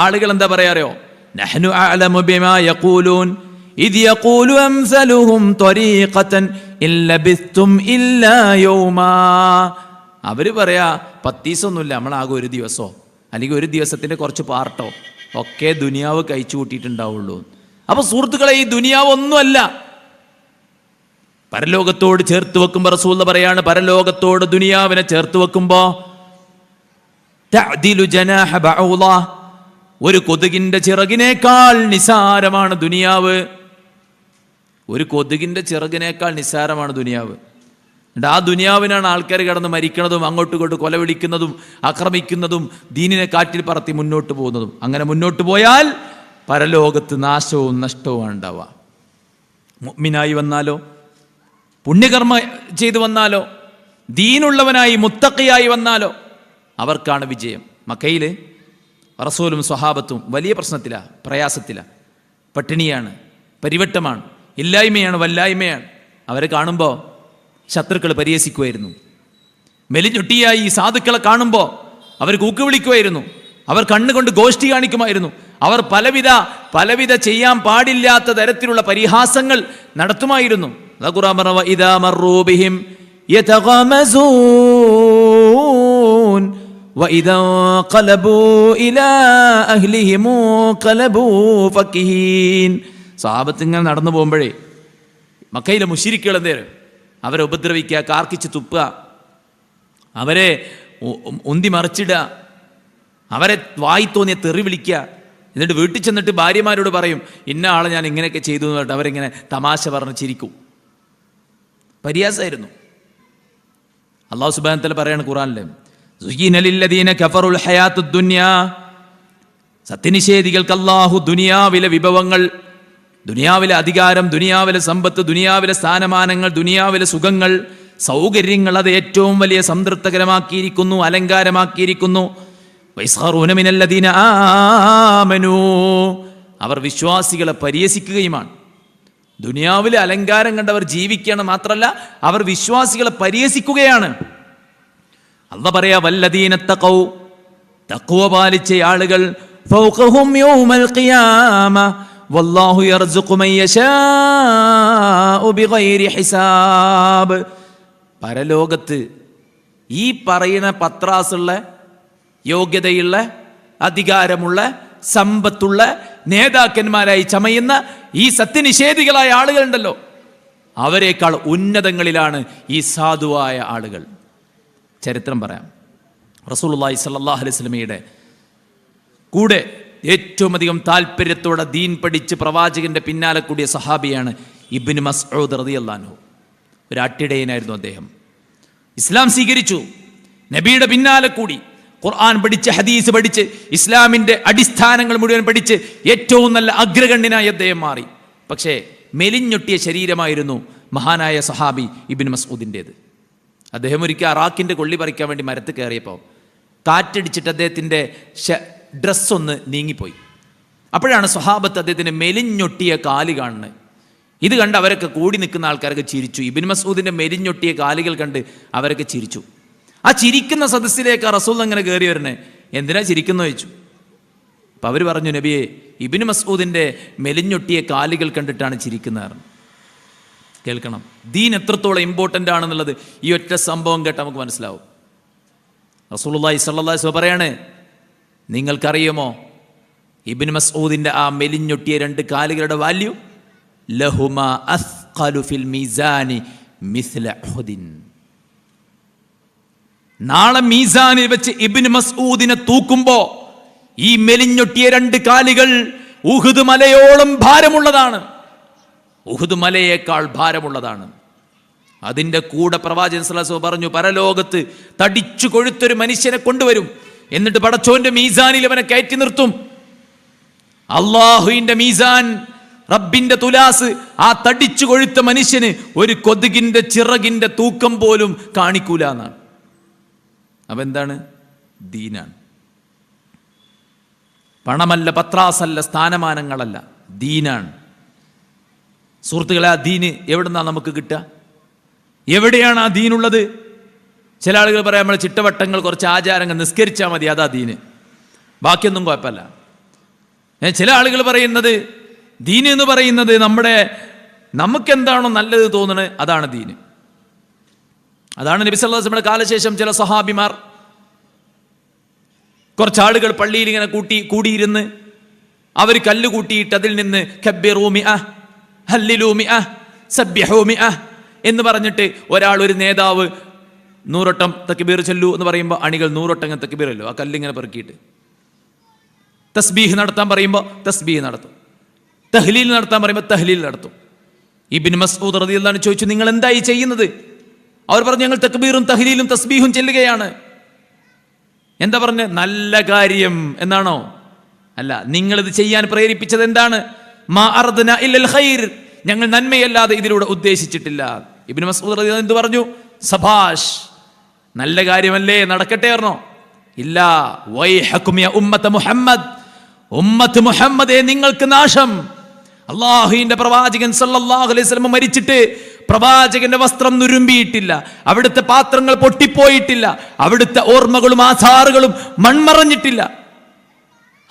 ആളുകൾ എന്താ പറയാറിയോ? നഹ്നു അഅലമു ബിമാ യഖൂലൂൻ ഇദ് യഖൂലു അംസലുഹും ത്വരീഖതൻ ഇല്ലബിസ്തും ഇല്ലാ യൗമാ. അവര് പറയാ 10 ദിവസമൊന്നുമില്ല, നമ്മളാകെ ഒരു ദിവസമോ അല്ലെങ്കിൽ ഒരു ദിവസത്തിന്റെ കുറച്ച് പാർട്ടോ ഒക്കെ ദുനിയാവ് കഴിച്ചു കൂട്ടിയിട്ടുണ്ടാവുള്ളൂ. അപ്പൊ സുഹൃത്തുക്കളെ, ഈ ദുനിയാവ് ഒന്നുമല്ല. പരലോകത്തോട് ചേർത്ത് വെക്കുമ്പോ റസൂൽ പറയാണ്, പരലോകത്തോട് ദുനിയാവിനെ ചേർത്ത് വെക്കുമ്പോ തഅദിലു ജനാഹ ബഅൂള, ഒരു കൊതുകിന്റെ ചിറകിനേക്കാൾ നിസാരമാണ് ദുനിയാവ്. ഒരു കൊതുകിൻ്റെ ചിറകിനേക്കാൾ നിസ്സാരമാണ് ദുനിയാവ്. എന്നിട്ട് ആ ദുനിയാവിനാണ് ആൾക്കാർ കിടന്ന് മരിക്കുന്നതും അങ്ങോട്ടും ഇങ്ങോട്ടും കൊല വിളിക്കുന്നതും ആക്രമിക്കുന്നതും ദീനിനെ കാറ്റിൽ പറത്തി മുന്നോട്ട് പോകുന്നതും. അങ്ങനെ മുന്നോട്ട് പോയാൽ പരലോകത്ത് നാശവും നഷ്ടവും ഉണ്ടാവുക. മുഅ്മിനായി വന്നാലോ, പുണ്യകർമ്മ ചെയ്തു വന്നാലോ, ദീനുള്ളവനായി മുത്തഖിയായി വന്നാലോ അവർക്കാണ് വിജയം. മക്കയിൽ റസൂലും സ്വഹാബത്തും വലിയ പ്രശ്നത്തിലാണ്, പ്രയാസത്തിലാണ്, പട്ടിണിയാണ്, പരിവട്ടമാണ്, ഇല്ലായ്മയാണ്, വല്ലായ്മയാണ്. അവരെ കാണുമ്പോൾ ശത്രുക്കൾ പരിഹസിക്കുമായിരുന്നു. മെലിഞ്ഞൊട്ടിയായി ഈ സാധുക്കളെ കാണുമ്പോൾ അവർ കൂക്ക് വിളിക്കുമായിരുന്നു. അവർ കണ്ണുകൊണ്ട് ഗോഷ്ഠി കാണിക്കുമായിരുന്നു. അവർ പലവിധ ചെയ്യാൻ പാടില്ലാത്ത തരത്തിലുള്ള പരിഹാസങ്ങൾ നടത്തുമായിരുന്നു. ഖുർആൻ പറഞ്ഞു, ഇദാ മർറൂ ബിഹിം യതഗമസൂൻ വഇദാ ഖലബൂ ഇലാ അഹ്ലിഹിം ഖലബൂ ഫകിഹീൻ. സ്വഹാബത്ത് ഇങ്ങനെ നടന്നു പോകുമ്പോഴേ മക്കയിലെ മുശ്രിക്കുകൾ എന്തേലും അവരെ ഉപദ്രവിക്കുക, കാർക്കിച്ച് തുപ്പുക, അവരെ ഉന്തി മറിച്ചിടുക, അവരെ വായി തോന്നിയ തെറി വിളിക്കുക. എന്നിട്ട് വീട്ടിൽ ചെന്നിട്ട് ഭാര്യമാരോട് പറയും, ഇന്ന ആളെ ഞാൻ ഇങ്ങനെയൊക്കെ ചെയ്തു എന്ന് പറഞ്ഞിട്ട് അവരിങ്ങനെ തമാശ പറഞ്ഞ് ചിരിക്കും. പരിയാസമായിരുന്നു. അല്ലാഹു സുബ്ഹാനഹു വ തആല പറയാണ് ഖുർആനിൽ, സുയ്യിന ലില്ലദീന കഫറുൽ ഹയാത്തുദ് ദുനിയാ, സത്യനിഷേധികൾക്ക് അല്ലാഹു ദുനിയാവിലെ വിഭവങ്ങൾ, ദുനിയാവിലെ അധികാരം, ദുനിയാവിലെ സമ്പത്ത്, ദുനിയാവിലെ സ്ഥാനമാനങ്ങൾ, ദുനിയാവിലെ സുഖങ്ങൾ, സൗകര്യങ്ങൾ അത് ഏറ്റവും വലിയ സംതൃപ്തകരമാക്കിയിരിക്കുന്നു, അലങ്കാരമാക്കിയിരിക്കുന്നു. വയസ്ഖറൂന മിനല്ലദീന ആമനൂ, അവർ വിശ്വാസികളെ പരിഹസിക്കുകയുമാണ്. ദുനിയാവിലെ അലങ്കാരം കണ്ടവർ ജീവിക്കണം മാത്രമല്ല, അവർ വിശ്വാസികളെ പരിഹസിക്കുകയാണ്. അല്ലാഹു പറയാ, വല്ലദീന തഖൗ, തഖ്വ പാലിച്ച ആളുകൾ, ഫൗഖഹും യൗമൽ ഖിയാമ വല്ലാഹു യർസുഖു മൻ യശാഉ ബിഗൈരി ഹിസാബ്. പരലോകത്ത് ഈ പറയുന്ന പത്രാസുള്ള, യോഗ്യതയുള്ള, അധികാരമുള്ള, സമ്പത്തുള്ള നേതാക്കന്മാരായി ചമയുന്ന ഈ സത്യനിഷേധികളായ ആളുകളുണ്ടല്ലോ, അവരെക്കാൾ ഉന്നതങ്ങളിലാണ് ഈ സാധുവായ ആളുകൾ. ചരിത്രം പറയാം. റസൂലുള്ളാഹി സ്വല്ലല്ലാഹു അലൈഹി വസല്ലമയുടെ കൂടെ ഏറ്റവും അധികം താല്പര്യത്തോടെ ദീൻ പഠിച്ച് പ്രവാചകന്റെ പിന്നാലെ കൂടിയ സഹാബിയാണ് ഇബ്നു മസ്ഊദ് റളിയല്ലാഹു അൻഹു. ഒരു അട്ടിടയനായിരുന്നു അദ്ദേഹം. ഇസ്ലാം സ്വീകരിച്ചു, നബിയുടെ പിന്നാലെ കൂടി ഖുർആൻ പഠിച്ച്, ഹദീസ് പഠിച്ച്, ഇസ്ലാമിൻ്റെ അടിസ്ഥാനങ്ങൾ മുഴുവൻ പഠിച്ച് ഏറ്റവും നല്ല അഗ്രഗണ്യനായി അദ്ദേഹം മാറി. പക്ഷേ മെലിഞ്ഞൊട്ടിയ ശരീരമായിരുന്നു മഹാനായ സഹാബി ഇബ്നു മസ്ഊദിൻ്റേത്. അദ്ദേഹം ഒരിക്കൽ അറാഖിൻ്റെ കൊള്ളി പറിക്കാൻ വേണ്ടി മരത്ത് കയറിയപ്പോൾ കാറ്റടിച്ചിട്ട് അദ്ദേഹത്തിൻ്റെ ഡ്രസ്സൊന്ന് നീങ്ങിപ്പോയി. അപ്പോഴാണ് സ്വഹാബത്ത് അദ്ദേഹത്തിൻ്റെ മെലിഞ്ഞൊട്ടിയ കാല് കാണുന്നത്. ഇത് കണ്ട് അവരൊക്കെ കൂടി നിൽക്കുന്ന ആൾക്കാരൊക്കെ ചിരിച്ചു. ഇബ്നു മസ്ഊദിൻ്റെ മെലിഞ്ഞൊട്ടിയ കാലുകൾ കണ്ട് അവരൊക്കെ ചിരിച്ചു. ആ ചിരിക്കുന്ന സദസ്സിലേക്ക് റസൂൽ അങ്ങനെ കയറി വരണേ, എന്തിനാ ചിരിക്കുന്നു ചോദിച്ചു. അപ്പം അവർ പറഞ്ഞു, നബിയെ, ഇബ്നു മസ്ഊദിൻ്റെ മെലിഞ്ഞൊട്ടിയ കാലുകൾ കണ്ടിട്ടാണ് ചിരിക്കുന്നത്. കേൾക്കണം, ദീൻ എത്രത്തോളം ഇമ്പോർട്ടൻ്റ് ആണെന്നുള്ളത് ഈ ഒറ്റ സംഭവം കേട്ട് നമുക്ക് മനസ്സിലാവും. റസൂലുള്ളാഹി സ്വല്ലല്ലാഹു അലൈഹി വസല്ലം പറയാണ്, നിങ്ങൾക്കറിയുമോ ഇബ്നു മസ്ഊദിൻ്റെ ആ മെലിഞ്ഞൊട്ടിയ രണ്ട് കാലുകളുടെ വാല്യൂ? ലഹുമാ അസ്ഖലു ഫിൽ മീസാനി മിസ്ല ഉഹുദിൻ. നാളെ മീസാനിൽ വെച്ച് ഇബ്നു മസ്ഊദിനെ തൂക്കുമ്പോ ഈ മെലിഞ്ഞൊട്ടിയ രണ്ട് കാലുകൾ ഉഹുദ് മലയോളം ഭാരമുള്ളതാണ്. ഉഹുദ് മലയേക്കാൾ ഭാരമുള്ളതാണ്. അതിൻ്റെ കൂടെ പ്രവാചകൻ സ്വല്ലല്ലാഹു അലൈഹി വസല്ലം പറഞ്ഞു, പരലോകത്ത് തടിച്ചു കൊഴുത്തൊരു മനുഷ്യനെ കൊണ്ടുവരും, എന്നിട്ട് പടച്ചോന്റെ മീസാനിൽ അവനെ കയറ്റി നിർത്തും. അള്ളാഹുവിന്റെ മീസാൻ, റബ്ബിന്റെ തുലാസ്, ആ തടിച്ചു കൊഴുത്ത മനുഷ്യന് ഒരു കൊതുകിന്റെ ചിറകിന്റെ തൂക്കം പോലും കാണിക്കൂല എന്നാണ്. അപ്പൊ എന്താണ്? ദീനാണ്. പണമല്ല, പത്രാസല്ല, സ്ഥാനമാനങ്ങളല്ല, ദീനാണ്. സുഹൃത്തുക്കളെ, ആ ദീന് എവിടുന്നാണ് നമുക്ക് കിട്ടുക? എവിടെയാണ് ആ ദീനുള്ളത്? ചില ആളുകൾ പറയാം, നമ്മൾ ചിട്ടവട്ടങ്ങൾ, കുറച്ച് ആചാരങ്ങൾ നിസ്കരിച്ചാൽ മതി, അതാ ദീന്, ബാക്കിയൊന്നും കുഴപ്പമില്ല. ചില ആളുകൾ പറയുന്നത് ദീന് എന്ന് പറയുന്നത് നമുക്കെന്താണോ നല്ലത് തോന്നുന്നത് അതാണ് ദീന്. അതാണ് നബി സല്ലല്ലാഹു അലൈഹി വസല്ലമയുടെ കാലശേഷം ചില സഹാബിമാർ, കുറച്ചാളുകൾ പള്ളിയിൽ ഇങ്ങനെ കൂടിയിരുന്ന് അവർ കല്ല് കൂട്ടിയിട്ട് അതിൽ നിന്ന് കബ്ബിറൂ മിഅ, ഹല്ലിലൂ മിഅ, സബ്ബിഹൂ മിഅ എന്ന് പറഞ്ഞിട്ട് ഒരാൾ, ഒരു നേതാവ് 100 വട്ടം തക്ബീർ ചൊല്ലൂ എന്ന് പറയുമ്പോൾ അണികൾ 100 വട്ടം തക്ബീർ ചൊല്ലൂ. ആ കല്ലിങ്ങനെ പെറുക്കിയിട്ട് തസ്ബീഹ് നടത്താൻ പറയുമ്പോൾ തസ്ബീഹ് നടത്തും, തഹ്ലീൽ നടത്താൻ പറയുമ്പോൾ തഹ്ലീൽ നടത്തും. ഇബ്നു മസ്ഊദ് റളിയല്ലാഹു അൻഹു ചോദിച്ചു, നിങ്ങൾ എന്തായി ചെയ്യുന്നത്? അവർ പറഞ്ഞു, ഞങ്ങൾ തക്ബീറും തഹ്ലീലും തസ്ബീഹും ചെല്ലുകയാണ്. എന്താ പറഞ്ഞ? നല്ല കാര്യം എന്നാണോ? അല്ല, നിങ്ങളിത് ചെയ്യാൻ പ്രേരിപ്പിച്ചത് എന്താണ്? മാ അർദ്ന ഇല്ലൽ ഖൈർ, ഞങ്ങൾ നന്മയല്ലാതെ ഇതിലൂടെ ഉദ്ദേശിച്ചിട്ടില്ല. ഇബ്നു മസ്ഊദ് റളിയല്ലാഹു അൻഹു എന്ത് പറഞ്ഞു? സബാഷ്, നല്ല കാര്യമല്ലേ, നടക്കട്ടെ പറഞ്ഞോ? ഇല്ല. വൈഹകും യാ ഉമ്മത മുഹമ്മദ്, ഉമ്മത്ത് മുഹമ്മദേ നിങ്ങൾക്ക് നാശം. അല്ലാഹുവിന്റെ പ്രവാചകൻ സല്ലല്ലാഹു അലൈഹി വസല്ലം മരിച്ചിട്ട് പ്രവാചകന്റെ വസ്ത്രം നുരുമ്പിയിട്ടില്ല, അവിടുത്തെ പാത്രങ്ങൾ പൊട്ടിപ്പോയിട്ടില്ല, അവിടുത്തെ ഓർമ്മകളും ആധാറുകളും മൺമറഞ്ഞിട്ടില്ല.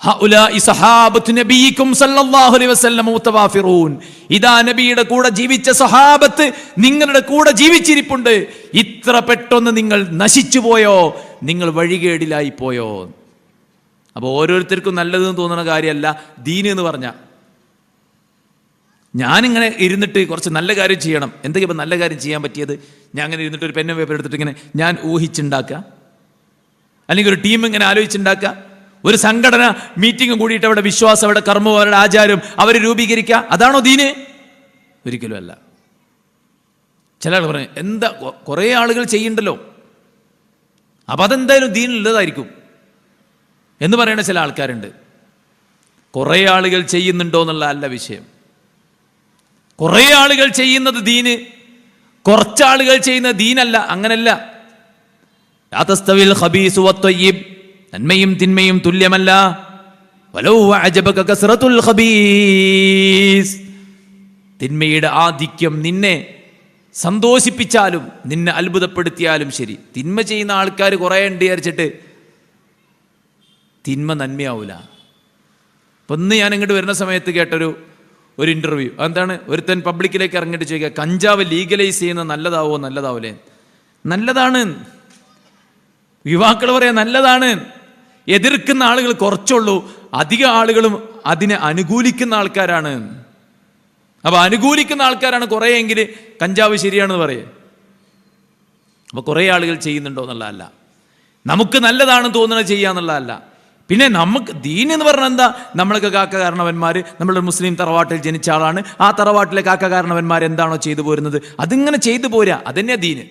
ഹഉലാഇ സഹാബത്തു നബിയിക്കും സല്ലല്ലാഹു അലൈഹി വസല്ലം മുതവാഫിറൂൻ, ഇദാ നബിയുടെ കൂടെ ജീവിച്ച സഹാബത്ത് നിങ്ങളുടെ കൂടെ ജീവിച്ചിരിപ്പുണ്ട്. ഇത്ര പെട്ടെന്ന് നിങ്ങൾ നശിച്ചു പോയോ? നിങ്ങൾ വഴികേടിലായി പോയോ? അപ്പോൾ ഓരോരുത്തർക്കും നല്ലതെന്ന് തോന്നുന്ന കാര്യമല്ല ദീന് എന്ന് പറഞ്ഞാൽ. ഞാനിങ്ങനെ ഇരുന്നിട്ട് കുറച്ച് നല്ല കാര്യം ചെയ്യണം. എന്തൊക്കെയാ ഇപ്പം നല്ല കാര്യം ചെയ്യാൻ പറ്റിയത്? ഞാൻ അങ്ങനെ ഇരുന്നിട്ട് ഒരു പെന്നും പേപ്പർ എടുത്തിട്ട് ഇങ്ങനെ ഞാൻ ഊഹിച്ചുണ്ടാക്കുക, അല്ലെങ്കിൽ ഒരു ടീം ഇങ്ങനെ ആലോചിച്ചുണ്ടാക്കുക, ഒരു സംഘടന മീറ്റിംഗ് കൂടിയിട്ട് അവിടെ വിശ്വാസം, അവിടെ കർമ്മം, അവരുടെ ആചാരം അവർ രൂപീകരിക്കുക, അതാണോ ദീന്? ഒരിക്കലും അല്ല. ചില ആൾ പറയും, എന്താ കുറേ ആളുകൾ ചെയ്യുന്നുണ്ടല്ലോ, അപ്പം അതെന്തായാലും ദീനുള്ളതായിരിക്കും എന്ന് പറയുന്ന ചില ആൾക്കാരുണ്ട്. കുറേ ആളുകൾ ചെയ്യുന്നുണ്ടോ എന്നുള്ള അല്ല വിഷയം. കുറേ ആളുകൾ ചെയ്യുന്നത് ദീന്, കുറച്ചാളുകൾ ചെയ്യുന്നത് ദീനല്ല. അങ്ങനല്ല. ലാ തസ്തവിൽ ഖബീസു വത്വയ്യിബ്, നന്മയും തിന്മയും തുല്യമല്ല. വലൗ അഅജബക കസ്റത്തുൽ ഖബീസ്, തിന്മയുടെ ആധിക്യം നിന്നെ സന്തോഷിപ്പിച്ചാലും നിന്നെ അത്ഭുതപ്പെടുത്തിയാലും ശരി, തിന്മ ചെയ്യുന്ന ആൾക്കാർ കുറേ ഉണ്ട് വിചാരിച്ചിട്ട് തിന്മ നന്മയാവൂല. അപ്പം ഇന്ന് ഞാൻ ഇങ്ങോട്ട് വരുന്ന സമയത്ത് കേട്ടൊരു ഇൻ്റർവ്യൂ, എന്താണ്, ഒരുത്തൻ പബ്ലിക്കിലേക്ക് ഇറങ്ങിയിട്ട് ചോദിക്കുക, കഞ്ചാവ് ലീഗലൈസ് ചെയ്യുന്നത് നല്ലതാവോ? നല്ലതാവൂലേ? നല്ലതാണ്. യുവാക്കൾ പറയാം നല്ലതാണ്. എതിർക്കുന്ന ആളുകൾ കുറച്ചുള്ളൂ, അധിക ആളുകളും അതിനെ അനുകൂലിക്കുന്ന ആൾക്കാരാണ്. അപ്പൊ അനുകൂലിക്കുന്ന ആൾക്കാരാണ് കുറേയെങ്കിൽ കഞ്ചാവ് ശരിയാണെന്ന് പറയേ. അപ്പൊ കുറേ ആളുകൾ ചെയ്യുന്നുണ്ടോ എന്നുള്ളതല്ല, നമുക്ക് നല്ലതാണെന്ന് തോന്നുന്നത് ചെയ്യാന്നുള്ളതല്ല. പിന്നെ നമുക്ക് ദീൻ എന്ന് പറഞ്ഞാൽ എന്താ? നമ്മളൊക്കെ കാക്ക കാരണവന്മാർ, നമ്മുടെ മുസ്ലിം തറവാട്ടിൽ ജനിച്ച ആളാണ്, ആ തറവാട്ടിലെ കാക്ക കാരണവന്മാർ എന്താണോ ചെയ്തു പോരുന്നത് അതിങ്ങനെ ചെയ്തു പോരാ, അതന്നെയാ ദീന്.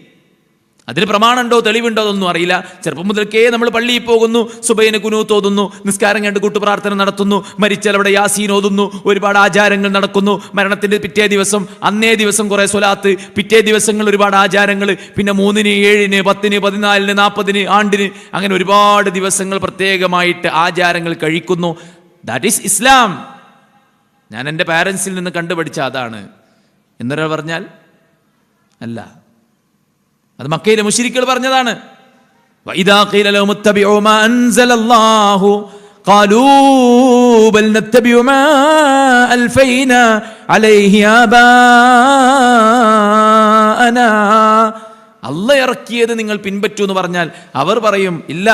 അതിന് പ്രമാണമുണ്ടോ തെളിവുണ്ടോ അതൊന്നും അറിയില്ല. ചെറുപ്പം മുതൽക്കേ നമ്മൾ പള്ളിയിൽ പോകുന്നു, സുബൈന് കുനൂത്ത് ഓതുന്നു, നിസ്കാരം കണ്ട് കൂട്ടുപ്രാർത്ഥന നടത്തുന്നു, മരിച്ചാൽ അവിടെ യാസീൻ ഓതുന്നു, ഒരുപാട് ആചാരങ്ങൾ നടക്കുന്നു. മരണത്തിന്റെ പിറ്റേ ദിവസം, അന്നേ ദിവസം കുറെ സ്വലാത്ത്, പിറ്റേ ദിവസങ്ങൾ ഒരുപാട് ആചാരങ്ങൾ, പിന്നെ 3-ന്, 7-ന്, 10-ന്, 14-ന്, 40-ന്, ആണ്ടിന്, അങ്ങനെ ഒരുപാട് ദിവസങ്ങൾ പ്രത്യേകമായിട്ട് ആചാരങ്ങൾ കഴിക്കുന്നു. ദാറ്റ് ഈസ് ഇസ്ലാം. ഞാൻ എൻ്റെ പാരൻസിൽ നിന്ന് കണ്ടുപഠിച്ച അതാണ് എന്നൊരാൾ പറഞ്ഞാൽ അല്ല, അത് മക്കയിലെ മുശ്രിക്കുകൾ പറഞ്ഞതാണ്. വഇദാ ഖീല ലഹും ഇത്തബിഉ മാ അൻസലല്ലാഹു ഖാലൂ ബൽ നത്തബിഉ മാ അൽഫൈനാ അലൈഹി ആബാഅനാ, അല്ലാഹ് ഇറക്കിയത് നിങ്ങൾ പിൻപറ്റൂ എന്ന് പറഞ്ഞാൽ അവർ പറയും ഇല്ല,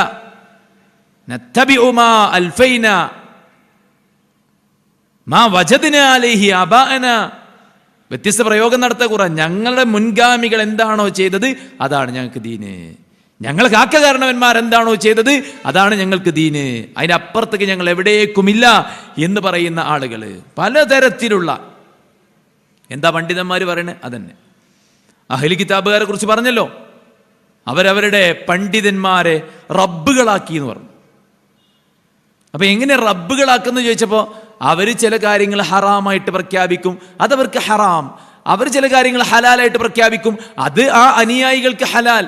നത്തബിഉ മാ അൽഫൈനാ മാ വജദ്നാ അലൈഹി ആബാഅനാ. വ്യത്യസ്ത പ്രയോഗം നടത്താൻ കൂറ. ഞങ്ങളുടെ മുൻഗാമികൾ എന്താണോ ചെയ്തത് അതാണ് ഞങ്ങൾക്ക് ദീന്, ഞങ്ങൾ കാക്ക കാരണവന്മാർ എന്താണോ ചെയ്തത് അതാണ് ഞങ്ങൾക്ക് ദീന്, അതിനപ്പുറത്തേക്ക് ഞങ്ങൾ എവിടേക്കുമില്ല എന്ന് പറയുന്ന ആളുകൾ പലതരത്തിലുള്ള. എന്താ പണ്ഡിതന്മാർ പറയണേ? അതന്നെ അഹ്ലി കിതാബുകാരെ കുറിച്ച് പറഞ്ഞല്ലോ, അവരവരുടെ പണ്ഡിതന്മാരെ റബ്ബുകളാക്കി എന്ന് പറഞ്ഞു. അപ്പൊ എങ്ങനെ റബ്ബുകളാക്കുന്നു ചോദിച്ചപ്പോൾ അവർ ചില കാര്യങ്ങൾ ഹറാമായിട്ട് പ്രഖ്യാപിക്കും, അതവർക്ക് ഹറാം. അവർ ചില കാര്യങ്ങൾ ഹലാലായിട്ട് പ്രഖ്യാപിക്കും, അത് ആ അനുയായികൾക്ക് ഹലാൽ.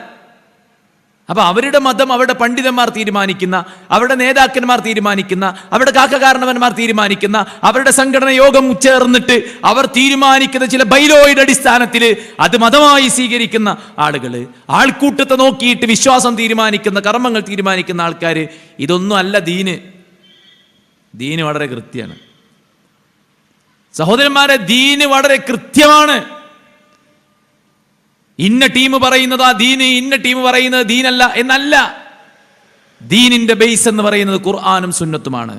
അപ്പൊ അവരുടെ മതം അവരുടെ പണ്ഡിതന്മാർ തീരുമാനിക്കുന്ന, അവരുടെ നേതാക്കന്മാർ തീരുമാനിക്കുന്ന, അവരുടെ കാക്കകാരണവന്മാർ തീരുമാനിക്കുന്ന, അവരുടെ സംഘടന യോഗം ചേർന്നിട്ട് അവർ തീരുമാനിക്കുന്ന ചില ബൈലോയുടെ അടിസ്ഥാനത്തിൽ അത് മതമായി സ്വീകരിക്കുന്ന ആളുകൾ, ആൾക്കൂട്ടത്തെ നോക്കിയിട്ട് വിശ്വാസം തീരുമാനിക്കുന്ന, കർമ്മങ്ങൾ തീരുമാനിക്കുന്ന ആൾക്കാർ. ഇതൊന്നും അല്ല ദീന്. ദീന് വളരെ കൃത്യമാണ് സഹോദരന്മാരെ, ദീന് വളരെ കൃത്യമാണ്. ഇന്ന ടീം പറയുന്നത് ആ ദീന്, ഇന്ന ടീം പറയുന്നത് ദീനല്ല എന്നല്ല. ദീനിന്റെ ബേസ് എന്ന് പറയുന്നത് ഖുർആനും സുന്നത്തുമാണ്.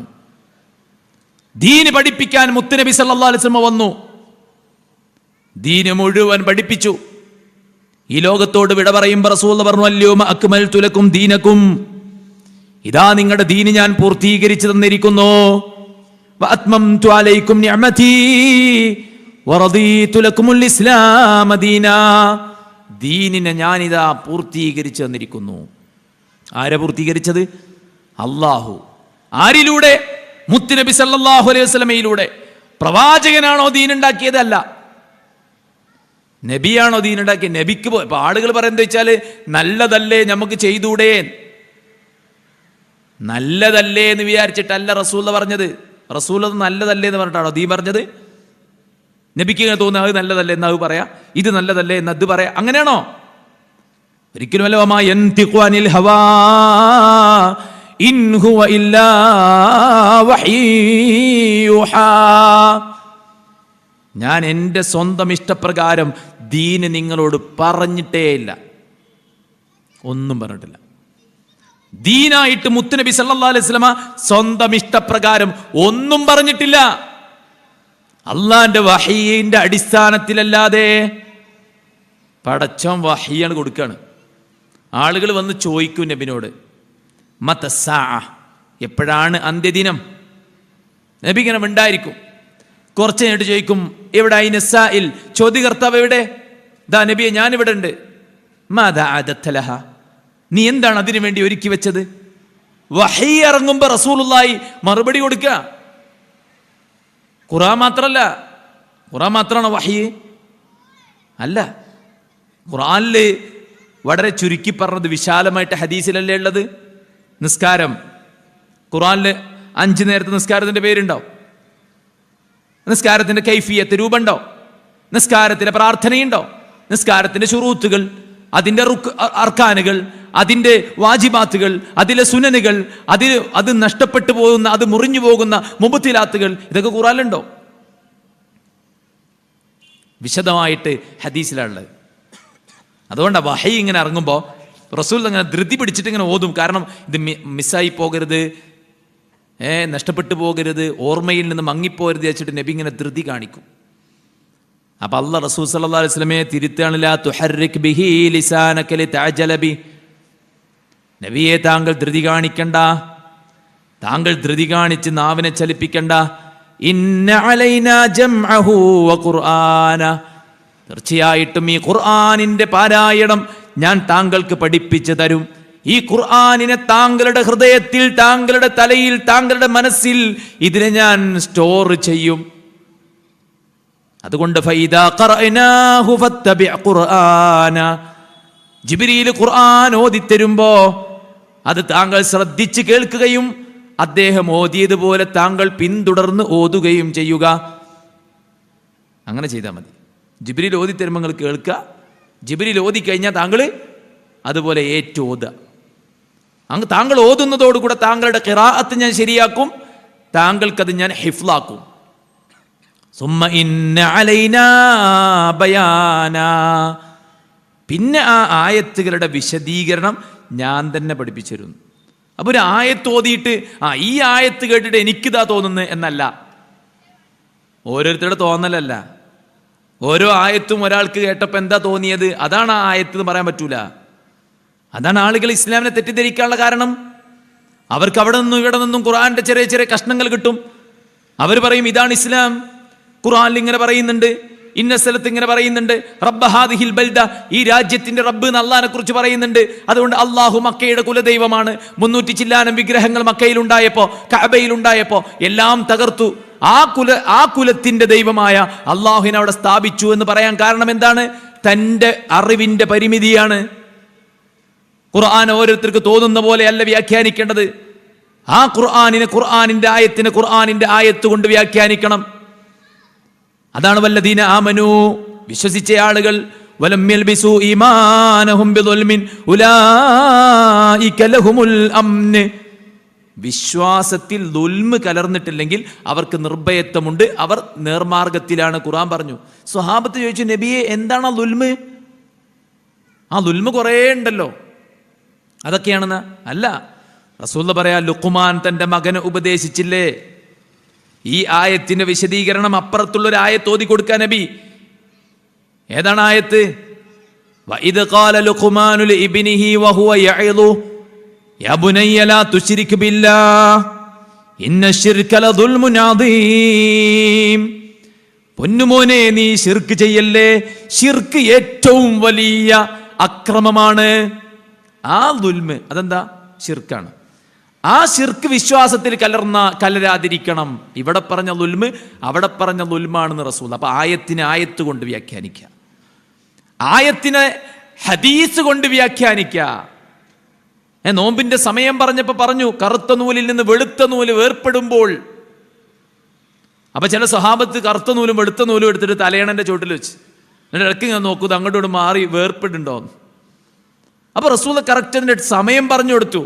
ദീന് പഠിപ്പിക്കാൻ മുത്തുനബി സല്ലല്ലാഹു അലൈഹി വസല്ലം വന്നു, ദീന് മുഴുവൻ പഠിപ്പിച്ചു. ഈ ലോകത്തോട് വിട പറയുമ്പോൾ റസൂൽ പറഞ്ഞു, അൽയൗമ അക്മൽതു ലക്കും ദീനക്കും, ഇതാ നിങ്ങളുടെ ദീന് ഞാൻ പൂർത്തീകരിച്ചു തന്നിരിക്കുന്നു. വഅത്മംതു അലൈക്കും നിഅമതി വറദീതു ലക്കുമുൽ ഇസ്ലാമ ദീനാ, ദീനിനെ ഞാനിതാ പൂർത്തീകരിച്ചു തന്നിരിക്കുന്നു. ആരെ പൂർത്തീകരിച്ചത്? അല്ലാഹു. ആരിലൂടെ? മുത്തുനബി സല്ലല്ലാഹു അലൈഹി വസല്ലമയിലൂടെ. പ്രവാചകനാണോ ദീനുണ്ടാക്കിയത്? അല്ല. നബിയാണോ ദീനുണ്ടാക്കിയത്? നബിക്ക് ഇപ്പൊ ആളുകൾ പറയുന്നത് വെച്ചാൽ നല്ലതല്ലേ നമുക്ക് ചെയ്തൂടെ, നല്ലതല്ലേ എന്ന് വിചാരിച്ചിട്ടല്ല റസൂൽ പറഞ്ഞത്. റസൂൽ അത് നല്ലതല്ലേ എന്ന് പറഞ്ഞിട്ടാണോ ദീൻ പറഞ്ഞത്? നബിക്ക് ഇങ്ങനെ തോന്നുന്നത് അത് നല്ലതല്ലേ എന്ന് അത് പറയാ, ഇത് നല്ലതല്ലേ എന്ന് അത് പറയാ, അങ്ങനെയാണോ? ഒരിക്കലും അല്ല. വമാ യൻതിഖു അനിൽ ഹവാ ഇൻ ഹുവ ഇല്ലാ വഹ്യൂഹാ. ഞാൻ എൻ്റെ സ്വന്തം ഇഷ്ടപ്രകാരം ദീന് നിങ്ങളോട് പറഞ്ഞിട്ടേ ഇല്ല, ഒന്നും പറഞ്ഞിട്ടില്ല. ദീനായിട്ട് മുത്തുനബി സല്ലല്ലാഹു അലൈഹി വസല്ലമ സ്വന്തം ഇഷ്ടപ്രകാരം ഒന്നും പറഞ്ഞിട്ടില്ല. അള്ളാന്റെ വഹീന്റെ അടിസ്ഥാനത്തിലല്ലാതെ. പടച്ചോൻ വഹീയാണ് കൊടുക്കാണ്. ആളുകൾ വന്ന് ചോദിക്കും നബിനോട്, മതസ്സാ, എപ്പോഴാണ് അന്ത്യദിനം? നബി ഇങ്ങനെ ഉണ്ടായിരിക്കും. കുറച്ച് കഴിഞ്ഞിട്ട് ചോദിക്കും, എവിടെ ഐനസായിൽ, ചോദ്യകർത്താവ് എവിടെ? ദാ നബിയെ, ഞാനിവിടെ ഉണ്ട്. മാദാ അദത്തലഹ, നീ എന്താണ് അതിനു വേണ്ടി ഒരുക്കി വെച്ചത്? വഹീ ഇറങ്ങുമ്പോ റസൂലുള്ളാഹി മറുപടി കൊടുക്കുക. ഖുർആൻ മാത്രമല്ല. ഖുർആൻ മാത്രമാണോ വഹീ? അല്ല. ഖുർആനില് വളരെ ചുരുക്കി പറഞ്ഞത് വിശാലമായിട്ട് ഹദീസിലല്ലേ ഉള്ളത്. നിസ്കാരം, ഖുർആനില് 5 നേരത്തെ നിസ്കാരത്തിന്റെ പേരുണ്ടോ? നിസ്കാരത്തിന്റെ കൈഫിയത്ത്, രൂപമുണ്ടോ? നിസ്കാരത്തിലെ പ്രാർത്ഥനയുണ്ടോ? നിസ്കാരത്തിന്റെ ശുറൂത്തുകൾ, അതിൻ്റെ അർക്കാനുകൾ, അതിൻ്റെ വാജിബാത്തുകൾ, അതിലെ സുനനുകൾ, അത് നഷ്ടപ്പെട്ടു പോകുന്ന, അത് മുറിഞ്ഞു പോകുന്ന മുബത്തിലാത്തുകൾ, ഇതൊക്കെ ഖുർആനിലുണ്ടോ? വിശദമായിട്ട് ഹദീസിലുള്ളത്. അതുകൊണ്ടാണ് വഹി ഇങ്ങനെ ഇറങ്ങുമ്പോൾ റസൂൽ അങ്ങനെ ധൃതി പിടിച്ചിട്ട് ഇങ്ങനെ ഓതും. കാരണം ഇത് മിസ്സായി പോകരുത്, നഷ്ടപ്പെട്ടു പോകരുത്, ഓർമ്മയിൽ നിന്ന് മങ്ങിപ്പോകരുത് വെച്ചിട്ട് നബി ഇങ്ങനെ ധൃതി കാണിക്കും. അപ്പൊ അല്ലാഹ് റസൂൽ സല്ലല്ലാഹു അലൈഹി വസല്ലമയെ തിരുത്താണ്, ലാ തുഹർരിക് ബിഹി ലിസാനക ലിതഅജല ബി, നബിയെ താങ്കൾ ധൃതി കാണിക്കണ്ട, താങ്കൾ ധൃതി കാണിച്ച് നാവിനെ ചലിപ്പിക്കണ്ട. ഇന്ന അലൈനാ ജംഅഹു വ ഖുർആന, തീർച്ചയായിട്ടും ഈ ഖുർആനിന്റെ പാരായണം ഞാൻ താങ്കൾക്ക് പഠിപ്പിച്ചു തരും. ഈ ഖുർആനിനെ താങ്കളുടെ ഹൃദയത്തിൽ, താങ്കളുടെ തലയിൽ, താങ്കളുടെ മനസ്സിൽ ഇതിനെ ഞാൻ സ്റ്റോർ ചെയ്യും. അതുകൊണ്ട് ഫൈദാ ഖറഅനാഹു ഫത്തബിഅ ഖുർആന, ജിബ്രീൽ ഖുർആൻ ഓതിത്തരുമ്പോ അത് താങ്കൾ ശ്രദ്ധിച്ച് കേൾക്കുകയും അദ്ദേഹം ഓതിയതുപോലെ താങ്കൾ പിന്തുടർന്ന് ഓതുകയും ചെയ്യുക. അങ്ങനെ ചെയ്താൽ മതി. ജിബ്രീൽ ഓതിത്തരുമ്പോൾ നിങ്ങൾ കേൾക്കുക, ജിബ്രീൽ ഓതിക്കഴിഞ്ഞാൽ താങ്കൾ അതുപോലെ ഓതുക. അങ്ങ് താങ്കൾ ഓതുന്നതോടുകൂടെ താങ്കളുടെ ഖിറാഅത്ത് ഞാൻ ശരിയാക്കും, താങ്കൾക്കത് ഞാൻ ഹിഫ്ലാക്കും. സുമ്മ ഇന്ന അലൈനാ ബയാനാ, പിന്നെ ആ ആയത്തുകളുടെ വിശദീകരണം ഞാൻ തന്നെ പഠിപ്പിച്ചു തരുന്നു. അപ്പൊ ഒരു ആയത്ത് ഓതിയിട്ട് ഈ ആയത്ത് കേട്ടിട്ട് എനിക്കിതാ തോന്നുന്നത് എന്നല്ല, ഓരോരുത്തരുടെ തോന്നലല്ല. ഓരോ ആയത്തും ഒരാൾക്ക് കേട്ടപ്പോൾ എന്താ തോന്നിയത്, അതാണ് ആ ആയത്ത് എന്ന് പറയാൻ പറ്റൂല. അതാണ് ആളുകൾ ഇസ്ലാമിനെ തെറ്റിദ്ധരിക്കാനുള്ള കാരണം. അവർക്ക് അവിടെ നിന്നും ഇവിടെ നിന്നും ഖുർആന്റെ ചെറിയ ചെറിയ കഷ്ണങ്ങൾ കിട്ടും. അവർ പറയും ഇതാണ് ഇസ്ലാം, ഖുർആനിൽ ഇങ്ങനെ പറയുന്നുണ്ട്, ഇന്ന സ്ഥലത്ത് ഇങ്ങനെ പറയുന്നുണ്ട്, റബ്ബ ഹാദിഹിൽ ബൽദ, ഈ രാജ്യത്തിന്റെ റബ്ബ് അല്ലാഹനെ കുറിച്ച് പറയുന്നുണ്ട്. അതുകൊണ്ട് അള്ളാഹു മക്കയുടെ കുലദൈവമാണ്. 300 ചില്ലാനം വിഗ്രഹങ്ങൾ മക്കയിൽ ഉണ്ടായപ്പോ, കഅബയിൽ ഉണ്ടായപ്പോ എല്ലാം തകർത്തു. ആ കുലത്തിന്റെ ദൈവമായ അള്ളാഹുവിനെ അവിടെ സ്ഥാപിച്ചു എന്ന് പറയാൻ കാരണം എന്താണ്? തൻ്റെ അറിവിന്റെ പരിമിതിയാണ്. ഖുർആൻ ഓരോരുത്തർക്ക് തോന്നുന്ന പോലെയല്ല വ്യാഖ്യാനിക്കേണ്ടത്. ആ ഖുർആനിനെ, ഖുർആനിന്റെ ആയത്തിനെ ഖുർആനിന്റെ ആയത്ത് കൊണ്ട് വ്യാഖ്യാനിക്കണം. അതാണ് വല്ലദീന ആമനു, വിശ്വസിച്ച ആളുകൾ, വലം യൽബിസു ഈമാനഹും ബിദുൽമിൻ ഉലൈക ലഹുമുൽ അംൻ, വിശ്വാസത്തിൽ ദുൽമ് കലർന്നിട്ടില്ലെങ്കിൽ അവർക്ക് നിർഭയത്വമുണ്ട്, അവർ നേർമാർഗത്തിലാണ്. ഖുർആൻ പറഞ്ഞു. സ്വഹാബത്ത് ചോദിച്ചു, നബിയെ എന്താണ് ആ ദുൽമ്? ആ ദുൽമ് കുറേ ഉണ്ടല്ലോ, അതൊക്കെയാണെന്ന് അല്ല. റസൂൽ പറയാ, ലുഖ്മാൻ തൻ്റെ മകനെ ഉപദേശിച്ചില്ലേ? ഈ ആയത്തിന്റെ വിശദീകരണം അപ്പുറത്തുള്ളൊരു ആയത്ത് ഓതി കൊടുക്കാൻ നബി. ഏതാണ് ആയത്ത്? വഇദ് ഖാല ലുഖ്മാനു ലിഇബ്നിഹി വഹുവ യഇദു യാ ബുനയ്യ ലാ തുശ്രിക് ബില്ലാഹ് ഇന്ന ശിർക ലദുൽമുൻ അദീം. പൊന്നുമോനെ നീ ശിർക്ക് ചെയ്യല്ലേ, ശിർക്ക് ഏറ്റവും വലിയ അക്രമമാണ്. ആ ദുൽമ് അതെന്താ? ശിർക്കാണ്. ആ ശിർക്ക് വിശ്വാസത്തിൽ കലരാതിരിക്കണം. ഇവിടെ പറഞ്ഞ ദുൽമ് അവിടെ പറഞ്ഞ ദുൽമാണെന്ന് റസൂൽ. അപ്പൊ ആയത്തിനെ ആയത്ത് കൊണ്ട് വ്യാഖ്യാനിക്കുക, ആയത്തിനെ ഹദീസ് കൊണ്ട് വ്യാഖ്യാനിക്കുക. നോമ്പിന്റെ സമയം പറഞ്ഞപ്പോ പറഞ്ഞു കറുത്ത നൂലിൽ നിന്ന് വെളുത്ത നൂല് വേർപ്പെടുമ്പോൾ. അപ്പൊ ചില സ്വഹാബത്ത് കറുത്ത നൂലും വെളുത്ത നൂലും എടുത്തിട്ട് തലയണന്റെ ചോട്ടിൽ വെച്ച് എന്നിട്ട് ഇടയ്ക്ക് ഞാൻ നോക്കൂ അങ്ങോട്ടോട് മാറി വേർപ്പെടുണ്ടോ. അപ്പൊ റസൂൽ കറക്റ്റ് അതിന്റെ സമയം പറഞ്ഞു കൊടുത്തു.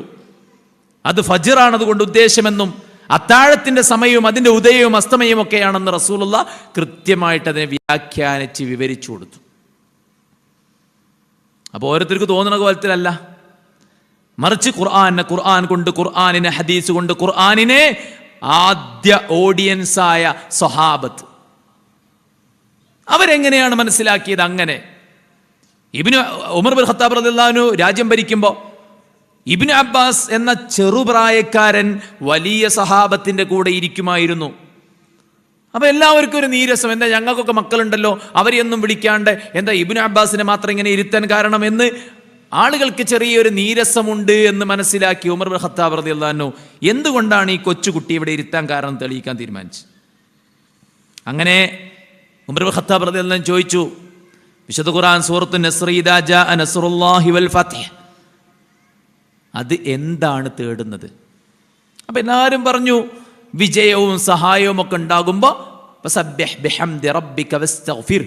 അത് ഫജ്റാണ് അതുകൊണ്ട് ഉദ്ദേശമെന്നും അത്താഴത്തിന്റെ സമയവും അതിന്റെ ഉദയവും അസ്തമയവും ഒക്കെയാണെന്ന് റസൂലുള്ള കൃത്യമായിട്ട് അതിനെ വ്യാഖ്യാനിച്ച് വിവരിച്ചു കൊടുത്തു. അപ്പൊ ഓരോരുത്തർക്ക് തോന്നുന്ന കോലത്തിലല്ല, മറിച്ച് ഖുർആൻ കൊണ്ട്, ഖുർആനിനെ ഹദീസ് കൊണ്ട്, ഖുർആനിനെ ആദ്യ ഓഡിയൻസായ സ്വഹാബത്ത് അവരെങ്ങനെയാണ് മനസ്സിലാക്കിയത്? അങ്ങനെ ഇബ്നു ഉമർ ബിൻ ഖത്താബ് റളിയല്ലാഹു അൻഹു രാജ്യം ഭരിക്കുമ്പോൾ ഇബ്നു അബ്ബാസ് എന്ന ചെറുപ്രായക്കാരൻ വലിയ സഹാബത്തിന്റെ കൂടെ ഇരിക്കുമായിരുന്നു. അപ്പൊ എല്ലാവർക്കും ഒരു നീരസം, എന്താ ഞങ്ങൾക്കൊക്കെ മക്കളുണ്ടല്ലോ, അവരെയൊന്നും വിളിക്കാണ്ട് എന്താ ഇബ്നു അബ്ബാസിനെ മാത്രം ഇങ്ങനെ ഇരുത്താൻ കാരണം എന്ന് ആളുകൾക്ക് ചെറിയൊരു നീരസമുണ്ട് എന്ന് മനസ്സിലാക്കി ഉമർ ബിൻ ഖത്താബ് റളിയല്ലാഹു അൻഹു എന്തുകൊണ്ടാണ് ഈ കൊച്ചുകുട്ടി ഇവിടെ ഇരുത്താൻ കാരണം തെളിയിക്കാൻ തീരുമാനിച്ചു. അങ്ങനെ ഉമർ ബിൻ ഖത്താബ് റളിയല്ലാഹു അൻഹു ചോദിച്ചു, വിശുദ്ധ ഖുർആൻ സൂറത്തുൻ നസ്ർ ഇദാ ജാഅ നസ്റുല്ലാഹി വൽ ഫത്ഹ്, അത് എന്താണ് തേടുന്നത്? അപ്പൊ എല്ലാവരും പറഞ്ഞു വിജയവും സഹായവും ഒക്കെ ഉണ്ടാകുമ്പോൾ ഫസബ്ബിഹ് ബിഹംദി റബ്ബിക വസ്തഗ്ഫിർ,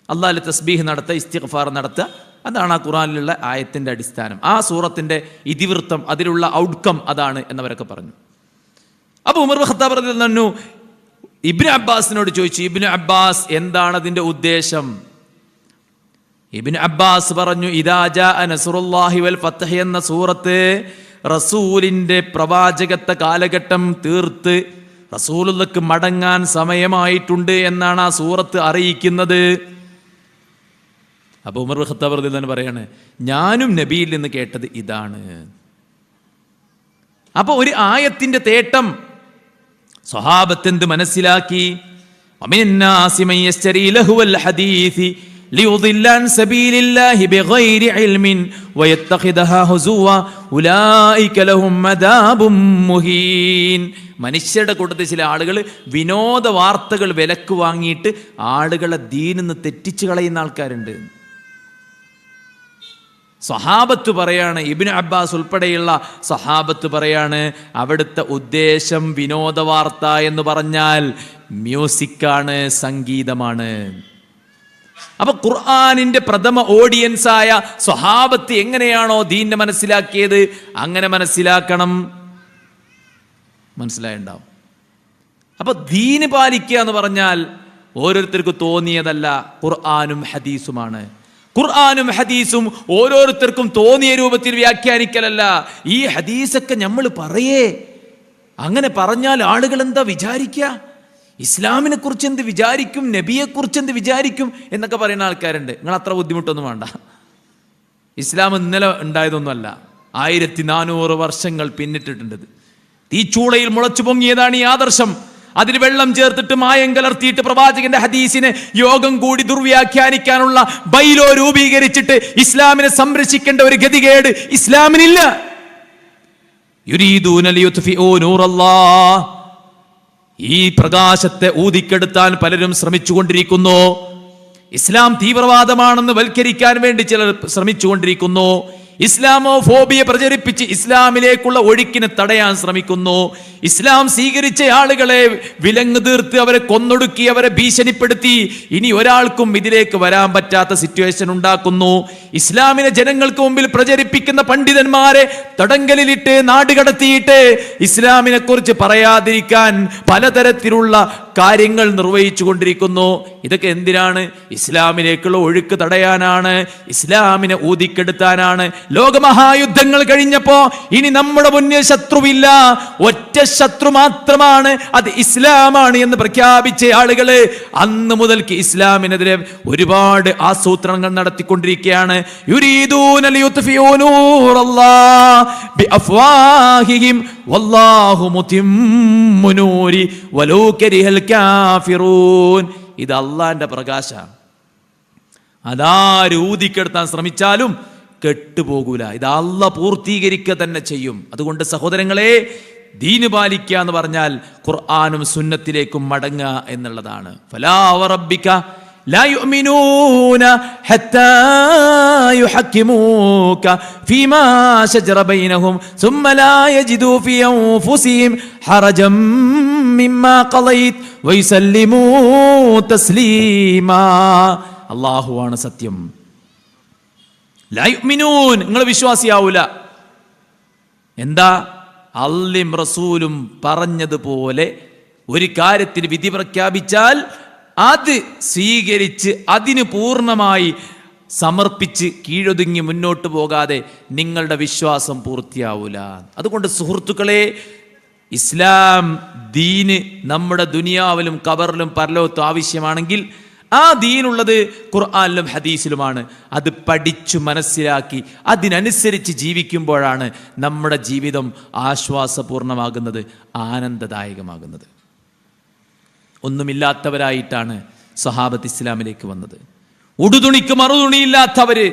അല്ലാഹുവിന്റെ തസ്ബീഹ് നടത്തുക, ഇസ്തിഗ്ഫാർ നടത്തുക. അതാണ് ആ ഖുർആനിലുള്ള ആയത്തിന്റെ അടിസ്ഥാനം, ആ സൂറത്തിന്റെ ഇതിവൃത്തം, അതിലുള്ള ഔട്ട്കം അതാണ് എന്നവരൊക്കെ പറഞ്ഞു. അപ്പൊ ഉമർ ബിൻ ഖത്താബ് റളിയല്ലാഹു അൻഹു ഇബ്നു അബ്ബാസിനോട് ചോദിച്ചു, ഇബ്നു അബ്ബാസ് എന്താണ് അതിന്റെ ഉദ്ദേശം? ഇബ്നു അബ്ബാസ് പറഞ്ഞു, ഇദാ ജാഅ നസ്റുല്ലാഹി വൽ ഫത്ഹ് എന്ന സൂറത്ത് റസൂലിന്റെ പ്രവാചകത്വ കാലഘട്ടം തീർത്ത് റസൂലുള്ളാഹിക്ക് മടങ്ങാൻ സമയമായിട്ടുണ്ട് എന്നാണ് ആ സൂറത്ത് അറിയിക്കുന്നത്. അപ്പൊ ഉമർ ബിൻ ഖത്താബ് റളിയല്ലാഹു അൻഹു പറയാണ്, ഞാനും നബിയിൽ നിന്ന് കേട്ടത് ഇതാണ്. അപ്പൊ ഒരു ആയത്തിന്റെ തേട്ടം സ്വഹാബത്ത് എന്ത് മനസ്സിലാക്കി? വമിന്നാസി മൻ യശ്തരി ലഹുവൽ ഹദീസ് ലിയുദില്ല അൻ സബീലില്ലാഹി ബിഗൈരി ഇൽമിൻ വയത്തഖിദഹാ ഹുസുവ ഉലൈക ലഹും അദാബും മുഹീൻ. മനുഷ്യരുടെ കൂട്ടത്തിൽ ചില ആളുകൾ വിനോദ വാർത്തകൾ വിലക്ക് വാങ്ങിയിട്ട് ആളുകളെ ദീനിൽ നിന്ന് തെറ്റിച്ചു കളയുന്ന ആൾക്കാരുണ്ട്. സ്വഹാബത്ത് പറയാണ്, ഇബ്നു അബ്ബാസ് ഉൾപ്പെടെയുള്ള സ്വഹാബത്ത് പറയാണ്, അവിടുത്തെ ഉദ്ദേശം വിനോദ വാർത്ത എന്ന് പറഞ്ഞാൽ മ്യൂസിക്കാണ്, സംഗീതമാണ്. അപ്പൊ ഖുർആനിന്റെ പ്രഥമ ഓഡിയൻസായ സ്വഹാബത്ത് എങ്ങനെയാണോ ദീനിനെ മനസ്സിലാക്കിയത് അങ്ങനെ മനസ്സിലാക്കണം. മനസ്സിലായിണ്ടാവും. അപ്പൊ ദീന് പാലിക്കുക എന്ന് പറഞ്ഞാൽ ഓരോരുത്തർക്ക് തോന്നിയതല്ല, ഖുർആനും ഹദീസുമാണ്. ഖുർആനും ഹദീസും ഓരോരുത്തർക്കും തോന്നിയ രൂപത്തിൽ വ്യാഖ്യാനിക്കലല്ല. ഈ ഹദീസൊക്കെ നമ്മൾ പറയേ, അങ്ങനെ പറഞ്ഞാൽ ആളുകൾ എന്താ വിചാരിക്കുക, ഇസ്ലാമിനെ കുറിച്ച് എന്ത് വിചാരിക്കും, നബിയെ കുറിച്ച് എന്ത് വിചാരിക്കും എന്നൊക്കെ പറയുന്ന ആൾക്കാരുണ്ട്. നിങ്ങൾ അത്ര ബുദ്ധിമുട്ടൊന്നും വേണ്ട. ഇസ്ലാം ഇന്നലെ ഉണ്ടായതൊന്നുമല്ല, 1400 വർഷങ്ങൾ പിന്നിട്ടിട്ടുണ്ട്. തീച്ചൂളയിൽ മുളച്ചു പൊങ്ങിയതാണ് ഈ ആദർശം. അതിൽ വെള്ളം ചേർത്തിട്ട് മായം കലർത്തിയിട്ട് പ്രവാചകന്റെ ഹദീസിനെ യോഗം കൂടി ദുർവ്യാഖ്യാനിക്കാനുള്ള ബൈലോ രൂപീകരിച്ചിട്ട് ഇസ്ലാമിനെ സംരക്ഷിക്കേണ്ട ഒരു ഗതികേട് ഇസ്ലാമിനില്ല. യുരീദൂന ലിയുത്ഫിഊ നൂറല്ലാഹ്, ഈ പ്രകാശത്തെ ഊതിക്കെടുത്താൻ പലരും ശ്രമിച്ചുകൊണ്ടിരിക്കുന്നു. ഇസ്ലാം തീവ്രവാദമാണെന്ന് വൽക്കരിക്കാൻ വേണ്ടി ചിലർ ശ്രമിച്ചുകൊണ്ടിരിക്കുന്നു. ഇസ്ലാമോ ഫോബിയ പ്രചരിപ്പിച്ച് ഇസ്ലാമിലേക്കുള്ള ഒഴുക്കിനെ തടയാൻ ശ്രമിക്കുന്നു. ഇസ്ലാം സ്വീകരിച്ച ആളുകളെ വിലങ്ങ് തീർത്ത് അവരെ കൊന്നൊടുക്കി, അവരെ ഭീഷണിപ്പെടുത്തി ഇനി ഒരാൾക്കും ഇതിലേക്ക് വരാൻ പറ്റാത്ത സിറ്റുവേഷൻ ഉണ്ടാക്കുന്നു. ഇസ്ലാമിനെ ജനങ്ങൾക്ക് മുമ്പിൽ പ്രചരിപ്പിക്കുന്ന പണ്ഡിതന്മാരെ തടങ്കലിലിട്ട് നാടുകടത്തിയിട്ട് ഇസ്ലാമിനെ കുറിച്ച് പറയാതിരിക്കാൻ പലതരത്തിലുള്ള കാര്യങ്ങൾ നിർവഹിച്ചു കൊണ്ടിരിക്കുന്നു. ഇതൊക്കെ എന്തിനാണ്? ഇസ്ലാമിലേക്കുള്ള ഒഴുക്ക് തടയാനാണ്, ഇസ്ലാമിനെ ഊതിക്കെടുത്താനാണ്. ലോകമഹായുദ്ധങ്ങൾ കഴിഞ്ഞപ്പോ ഇനി നമ്മുടെ മുന്നിൽ ശത്രുവില്ല, ഒറ്റ ശത്രു മാത്രമാണ്, അത് ഇസ്ലാമാണ് എന്ന് പ്രഖ്യാപിച്ച ആളുകള് അന്ന് മുതൽക്ക് ഇസ്ലാമിനെതിരെ ഒരുപാട് ആസൂത്രണങ്ങൾ നടത്തിക്കൊണ്ടിരിക്കുകയാണ്. യുരീദൂന ലിയുത്ഫിഊ നൂറല്ലാഹി ബിഅഫ്വാഹിഹിം വല്ലാഹു മുതിമ്മു നൂരി വലൗ കരിഹൽ കാഫിറൂൻ. ഇത് അള്ളാന്റെ പ്രകാശമാണ്. അതാര് ഊതിക്കെടുത്താൻ ശ്രമിച്ചാലും കെട്ടുപോകൂല. ഇത് അള്ളാഹ് പൂർത്തീകരിക്കുക തന്നെ ചെയ്യും. അതുകൊണ്ട് സഹോദരങ്ങളെ, ദീന് പാലിക്കുക എന്ന് പറഞ്ഞാൽ ഖുർആനും സുന്നത്തിലേക്കും മടങ്ങുക എന്നുള്ളതാണ്. ഫലാ വറബ്ബിക ലാ യുഅ്മിനൂന ഹത്താ യുഹക്കിമൂക ഫീമാ ശജറ ബൈനഹും സുമ്മ ലാ യജിദൂ ഫീ അൻഫുസിഹിം ഹറജം മിമ്മാ ഖളൈത വയുസല്ലിമൂ തസ്ലീമാ. അല്ലാഹുവാണ് സത്യം. ലാ യുഅ്മിനൂൻ, നിങ്ങൾ വിശ്വാസിയാവൂല. എന്താ? അള്ളയും റസൂലും പറഞ്ഞതുപോലെ ഒരു കാര്യത്തിന് വിധി പ്രഖ്യാപിച്ചാൽ അത് സ്വീകരിച്ച് അതിന് പൂർണ്ണമായി സമർപ്പിച്ച് കീഴൊതുങ്ങി മുന്നോട്ട് പോകാതെ നിങ്ങളുടെ വിശ്വാസം പൂർത്തിയാവൂല. അതുകൊണ്ട് സുഹൃത്തുക്കളെ, ഇസ്ലാം ദീന് നമ്മുടെ ദുനിയാവിലും ഖബറിലും പരലോകത്തും ആവശ്യമാണെങ്കിൽ ആ ദീനുള്ളത് ഖുർആനിലും ഹദീസിലുമാണ്. അത് പഠിച്ചു മനസ്സിലാക്കി അതിനനുസരിച്ച് ജീവിക്കുമ്പോഴാണ് നമ്മുടെ ജീവിതം ആശ്വാസപൂർണമാകുന്നത്, ആനന്ദദായകമാകുന്നത്. ഒന്നുമില്ലാത്തവരായിട്ടാണ് സഹാബത്ത് ഇസ്ലാമിലേക്ക് വന്നത്. ഉടുതുണിക്ക് മറുതുണിയില്ലാത്തവര്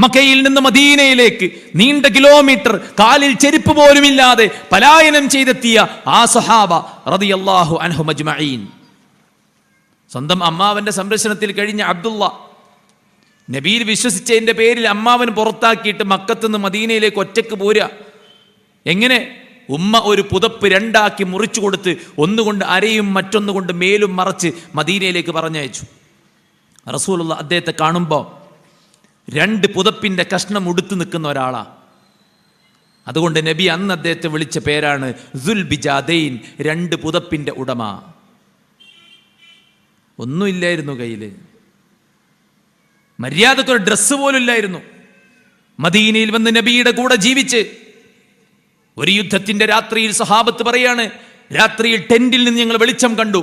മക്കയിൽ നിന്ന് മദീനയിലേക്ക് നീണ്ട കിലോമീറ്റർ കാലിൽ ചെരുപ്പ് പോലുമില്ലാതെ പലായനം ചെയ്തെത്തിയ ആ സഹാബ റളിയല്ലാഹു അൻഹും അജ്മഈൻ. സ്വന്തം അമ്മാവന്റെ സംരക്ഷണത്തിൽ കഴിഞ്ഞ അബ്ദുള്ള നബിയിൽ വിശ്വസിച്ചതിന്റെ പേരിൽ അമ്മാവൻ പുറത്താക്കിയിട്ട് മക്കത്തുനിന്ന് മദീനയിലേക്ക് ഒറ്റക്ക് പോരുക. എങ്ങനെ? ഉമ്മ ഒരു പുതപ്പ് രണ്ടാക്കി മുറിച്ചു കൊടുത്ത് ഒന്നുകൊണ്ട് അരയും മറ്റൊന്നുകൊണ്ട് മേലും മറച്ച് മദീനയിലേക്ക് പറഞ്ഞയച്ചു. റസൂലുള്ള അദ്ദേഹത്തെ കാണുമ്പോൾ രണ്ട് പുതപ്പിന്റെ കഷ്ണം ഉടുത്തു നിൽക്കുന്ന ഒരാളാ. അതുകൊണ്ട് നബി അന്ന് അദ്ദേഹത്തെ വിളിച്ച പേരാണ് ദുൽബിജാദൈൻ, രണ്ട് പുതപ്പിന്റെ ഉടമ. ഒന്നുമില്ലായിരുന്നു കയ്യില്, മര്യാദക്കൊരു ഡ്രസ്സ് പോലും ഇല്ലായിരുന്നു. മദീനയിൽ വന്ന് നബിയുടെ കൂടെ ജീവിച്ച് ഒരു യുദ്ധത്തിന്റെ രാത്രിയിൽ സഹാബത്ത് പറയാണ്, രാത്രിയിൽ ടെന്റിൽ നിന്ന് ഞങ്ങൾ വെളിച്ചം കണ്ടു.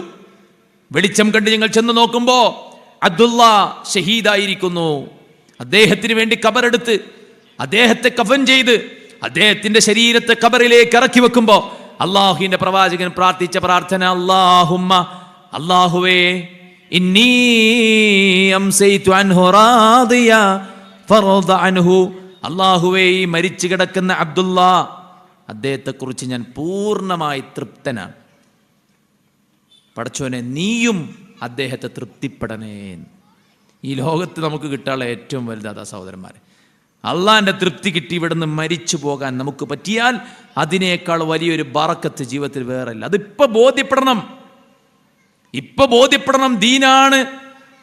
വെളിച്ചം കണ്ട് ഞങ്ങൾ ചെന്ന് നോക്കുമ്പോ അബ്ദുള്ള ഷഹീദായിരിക്കുന്നു. അദ്ദേഹത്തിന് വേണ്ടി കബറെടുത്ത് അദ്ദേഹത്തെ കഫൻ ചെയ്ത് അദ്ദേഹത്തിന്റെ ശരീരത്തെ കബറിലേക്ക് ഇറക്കി വെക്കുമ്പോ അള്ളാഹുവിന്റെ പ്രവാചകൻ പ്രാർത്ഥിച്ച പ്രാർത്ഥന, അല്ലാഹുമ്മ, അല്ലാഹുവേ, ഇന്നി അംസൈതു അൻഹു റാദിയ ഫർദ അൻഹു. അല്ലാഹുവേ, ഈ മരിച്ചു കിടക്കുന്ന അബ്ദുള്ള, അദ്ദേഹത്തെക്കുറിച്ച് ഞാൻ പൂർണ്ണമായി തൃപ്തനാണ്. പടച്ചോനെ, നീയും അദ്ദേഹത്തെ തൃപ്തിപ്പെടണേ. ഈ ലോകത്ത് നമുക്ക് കിട്ടാനുള്ള ഏറ്റവും വലുതാ സഹോദരന്മാരെ, അള്ളാന്റെ തൃപ്തി കിട്ടി ഇവിടുന്ന് മരിച്ചു പോകാൻ നമുക്ക് പറ്റിയാൽ അതിനേക്കാൾ വലിയൊരു ബറക്കത്ത് ജീവിതത്തിൽ വേറെയില്ല. അതിപ്പോ ബോധ്യപ്പെടണം, ഇപ്പൊ ബോധ്യപ്പെടണം. ദീനാണ്,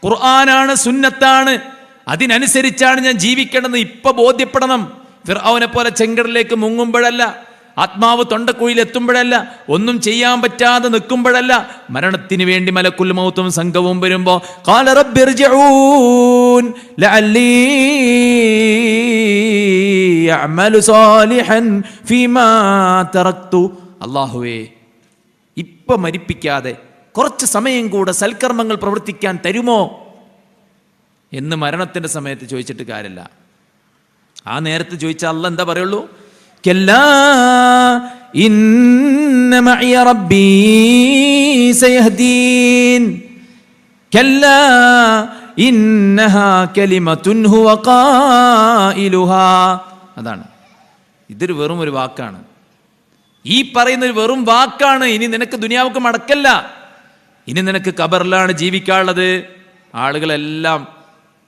ഖുർആനാണ്, സുന്നത്താണ്, അതിനനുസരിച്ചാണ് ഞാൻ ജീവിക്കേണ്ടത്. ഇപ്പൊ ബോധ്യപ്പെടണം. ഫിർഔനെ പോലെ ചെങ്കടലിലേക്ക് മുങ്ങുമ്പോഴല്ല, ആത്മാവ് തൊണ്ടക്കുഴിയിൽ എത്തുമ്പോഴല്ല, ഒന്നും ചെയ്യാൻ പറ്റാതെ നിൽക്കുമ്പോഴല്ല, മരണത്തിന് വേണ്ടി മലക്കുൽ മൗത്തും സംഘവും വരുമ്പോ ഖാല റബ്ബിർജിഊൻ ലഅല്ലി അഅമലു സാലിഹൻ ഫീമാ തറക്തു. അല്ലാഹുവേ, ഇപ്പൊ മരിപ്പിക്കാതെ കുറച്ച് സമയം കൂടെ സൽക്കർമ്മങ്ങൾ പ്രവർത്തിക്കാൻ തരുമോ എന്ന് മരണത്തിന്റെ സമയത്ത് ചോദിച്ചിട്ട് കാര്യമില്ല. ആ നേരത്ത് ചോദിച്ചാൽ അല്ലാഹ് എന്താ പറയുള്ളൂ? കല്ലാ ഇന്ന മഇയ റബ്ബീ സയഹ്ദീൻ കല്ലാ ഇന്നഹാ കലിമത്തുൻ ഹുവ ഖായിലുഹാ. അതാണ്, ഇതൊരു വെറും ഒരു വാക്കാണ്. ഈ പറയുന്ന ഒരു വെറും വാക്കാണ്. ഇനി നിനക്ക് ദുനിയാവുക്ക് മടക്കല്ല, ഇനി നിനക്ക് ഖബറിലാണ് ജീവിക്കാനുള്ളത്. ആളുകളെല്ലാം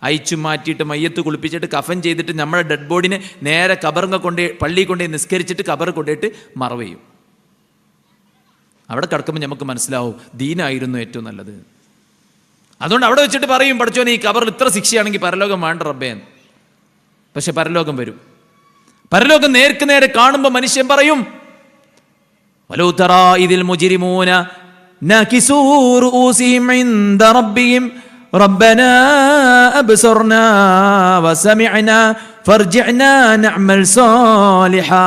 അയച്ചു മാറ്റിയിട്ട് മയ്യത്ത് കുളിപ്പിച്ചിട്ട് കഫൻ ചെയ്തിട്ട് നമ്മുടെ ഡെഡ് ബോഡിനെ നേരെ ഖബറിനെ കൊണ്ടേ പള്ളിയിൽ കൊണ്ടേ നിസ്കരിച്ചിട്ട് ഖബറിൽ കൊണ്ടുപോയിട്ട് മറവ് ചെയ്യും. അവിടെ കിടക്കുമ്പോൾ നമുക്ക് മനസ്സിലാവും ദീനായിരുന്നു ഏറ്റവും നല്ലത്. അതുകൊണ്ട് അവിടെ വെച്ചിട്ട് പറയും, പഠിച്ചോനെ, ഈ ഖബറിൽ ഇത്ര ശിക്ഷയാണെങ്കിൽ പരലോകം വേണ്ട റബ്ബേ. പക്ഷെ പരലോകം വരും. പരലോകം നേർക്ക് നേരെ കാണുമ്പോൾ മനുഷ്യൻ പറയും, വലൗ തറാ ഇദിൽ മുജ്രിമൂന നാകിസൂ റൂസിഹിം ഇൻദ റബ്ബിഹിം റബ്ബനാ അബ്സർനാ വസമിഅനാ ഫർജിഅനാ നഅമൽ സാലിഹാ.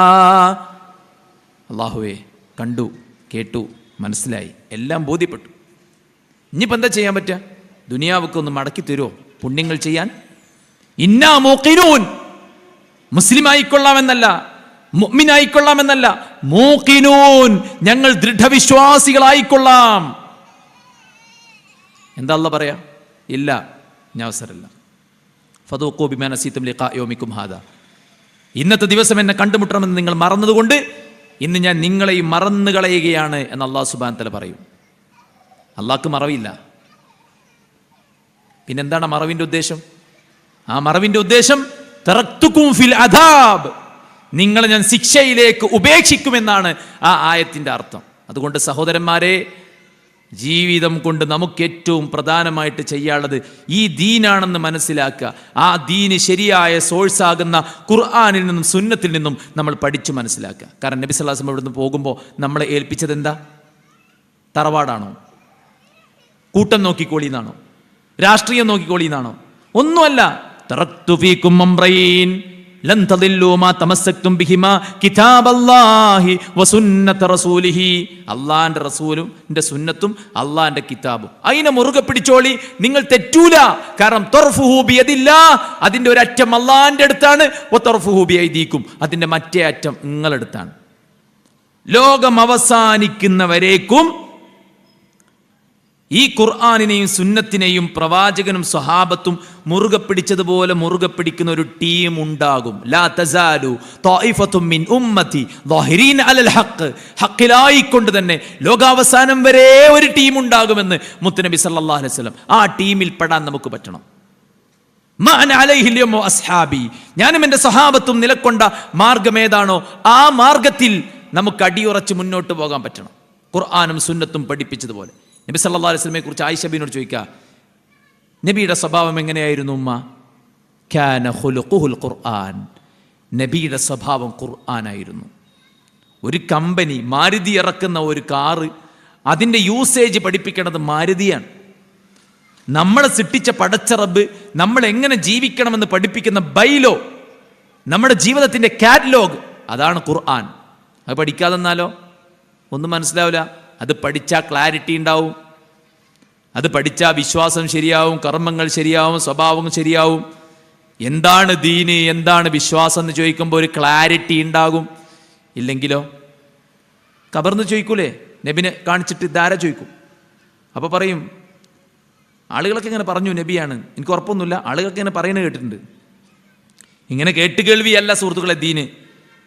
അല്ലാഹുവേ, കണ്ടു, കേട്ടു, മനസ്സിലായി, എല്ലാം ബോധ്യപ്പെട്ടു. ഇനിയിപ്പോൾ എന്താ ചെയ്യാൻ പറ്റുക? ദുനിയാവൊക്കെ ഒന്ന് മടക്കി തരുമോ പുണ്യങ്ങൾ ചെയ്യാൻ? ഇന്നാ മൂഖിനൂൻ, മുസ്ലിം ആയിക്കൊള്ളാമെന്നല്ല, മുഅ്മിനായിക്കൊള്ളാം എന്നല്ല, മൂഖിനൂൻ, ഞങ്ങൾ ദൃഢവിശ്വാസികളായിക്കൊള്ളാം. എന്താ അല്ലാഹ് പറയാ? ഇല്ല, ഞാൻ അവസരമില്ല. ഫദൂഖൂ ബിമാ നസീതും ലിഖാ യൗമിക്കും ഹാദാ, ഇന്നത്തെ ദിവസം എന്നെ കണ്ടുമുട്ടണമെന്ന് നിങ്ങൾ മറന്നതുകൊണ്ട് ഇന്ന് ഞാൻ നിങ്ങളെയും മറന്നു കളയുകയാണ് എന്ന് അല്ലാഹു സുബ്ഹാനഹു വതആല പറയും. അല്ലാഹ്ക്ക് മറവില്ല. പിന്നെന്താണ് മറവിൻ്റെ ഉദ്ദേശം? ആ മറവിൻ്റെ ഉദ്ദേശം തറക്തുകും ഫിൽ അദാബ്, നിങ്ങളെ ഞാൻ ശിക്ഷയിലേക്ക് ഉപേക്ഷിക്കുമെന്നാണ് ആ ആയത്തിൻ്റെ അർത്ഥം. അതുകൊണ്ട് സഹോദരന്മാരെ, ജീവിതം കൊണ്ട് നമുക്ക് ഏറ്റവും പ്രധാനമായിട്ട് ചെയ്യാനുള്ളത് ഈ ദീനാണെന്ന് മനസ്സിലാക്കുക. ആ ദീന് ശരിയായ സോഴ്സാകുന്ന ഖുർആനിൽ നിന്നും സുന്നത്തിൽ നിന്നും നമ്മൾ പഠിച്ചു മനസ്സിലാക്കുക. കാരണം നബി സല്ലല്ലാഹു അലൈഹി വസല്ലം ഇവിടുന്ന് പോകുമ്പോൾ നമ്മളെ ഏൽപ്പിച്ചത് എന്താ? തറവാടാണോ? കൂട്ടം നോക്കിക്കോളിന്നാണോ? രാഷ്ട്രീയം നോക്കിക്കോളിന്നാണോ? ഒന്നുമല്ല. തറക്തു ഫീകും അംറൈൻ ലൻ തദില്ലു മാ തമസ്സക്തും ബിഹിമാ കിതാബല്ലാഹി വസുന്നത റസൂലിഹി, അല്ലാഹുവിന്റെ റസൂലും ന്റെ സുന്നത്തും അല്ലാഹുവിന്റെ കിതാബും അതിനെ മുറുകെ പിടിച്ചോളി, നിങ്ങൾ തെറ്റൂല. കാരണം തർഫുഹു ബിയദില്ലാഹ്, അതിന്റെ ഒരു അറ്റം അല്ലാഹുവിന്റെ അടുത്താണ്, വതർഫുഹു ബിയദീകും, അതിന്റെ മറ്റേ അറ്റം നിങ്ങളെടുത്താണ്. ലോകം അവസാനിക്കുന്നവരേക്കും ഈ ഖുർആനിനെയും സുന്നത്തിനെയും പ്രവാചകനും സ്വഹാബത്തും മുറുകെ പിടിച്ചതുപോലെ മുറുകെ പിടിക്കുന്ന ഒരു ടീം ഉണ്ടാകും. ലാ തസാലു ത്വായിഫത്തും മിൻ ഉമ്മത്തി ളാഹിരീന അലൽ ഹഖ്, ഹഖിലായിക്കൊണ്ട് തന്നെ ലോകാവസാനം വരെ ഒരു ടീം ഉണ്ടാകുമെന്ന് മുത്തുനബി സല്ലല്ലാഹു അലൈഹി വസല്ലം. ആ ടീമിൽ പെടാൻ നമുക്ക് പറ്റണം. മാന അലൈഹിൽ യൗമ അസ്ഹാബി, ഞാനും എൻ്റെ സഹാബത്തും നിലക്കൊണ്ട മാർഗം ഏതാണോ ആ മാർഗത്തിൽ നമുക്ക് അടിയുറച്ച് മുന്നോട്ട് പോകാൻ പറ്റണം, ഖുർആനും സുന്നത്തും പഠിപ്പിച്ചതുപോലെ. നബി സല്ലല്ലാഹു അലൈഹി വസല്ലമയെ കുറിച്ച് ആയിഷ ബീവിയോട് ചോദിക്കുക, നബിയുടെ സ്വഭാവം എങ്ങനെയായിരുന്നു ഉമ്മ? കാന ഖുലുഖുൽ ഖുർആൻ, നബിയുടെ സ്വഭാവം ഖുർആനായിരുന്നു. ഒരു കമ്പനി മാരുതി ഇറക്കുന്ന ഒരു കാറ്, അതിൻ്റെ യൂസേജ് പഠിപ്പിക്കേണ്ടത് മാരുതിയാണ്. നമ്മളെ സൃഷ്ടിച്ച പടച്ച റബ്ബ് നമ്മൾ എങ്ങനെ ജീവിക്കണമെന്ന് പഠിപ്പിക്കുന്ന ബൈലോ, നമ്മുടെ ജീവിതത്തിൻ്റെ കാറ്റലോഗ്, അതാണ് ഖുർആൻ. അത് പഠിക്കാതെന്നാലോ ഒന്നും മനസ്സിലാവില്ല. അത് പഠിച്ചാൽ ക്ലാരിറ്റി ഉണ്ടാവും, അത് പഠിച്ചാൽ വിശ്വാസം ശരിയാവും, കർമ്മങ്ങൾ ശരിയാവും, സ്വഭാവം ശരിയാവും. എന്താണ് ദീന്, എന്താണ് വിശ്വാസം എന്ന് ചോദിക്കുമ്പോൾ ഒരു ക്ലാരിറ്റി ഉണ്ടാകും. ഇല്ലെങ്കിലോ കബർന്ന് ചോദിക്കൂലേ, നബിനെ കാണിച്ചിട്ട് ഇതാരാ ചോദിക്കും. അപ്പോൾ പറയും, ആളുകളൊക്കെ ഇങ്ങനെ പറഞ്ഞു നബിയാണ്, എനിക്ക് ഉറപ്പൊന്നുമില്ല, ആളുകളൊക്കെ ഇങ്ങനെ പറയുന്നത് കേട്ടിട്ടുണ്ട്. ഇങ്ങനെ കേട്ടുകേൾവിയല്ല സുഹൃത്തുക്കളെ ദീന്,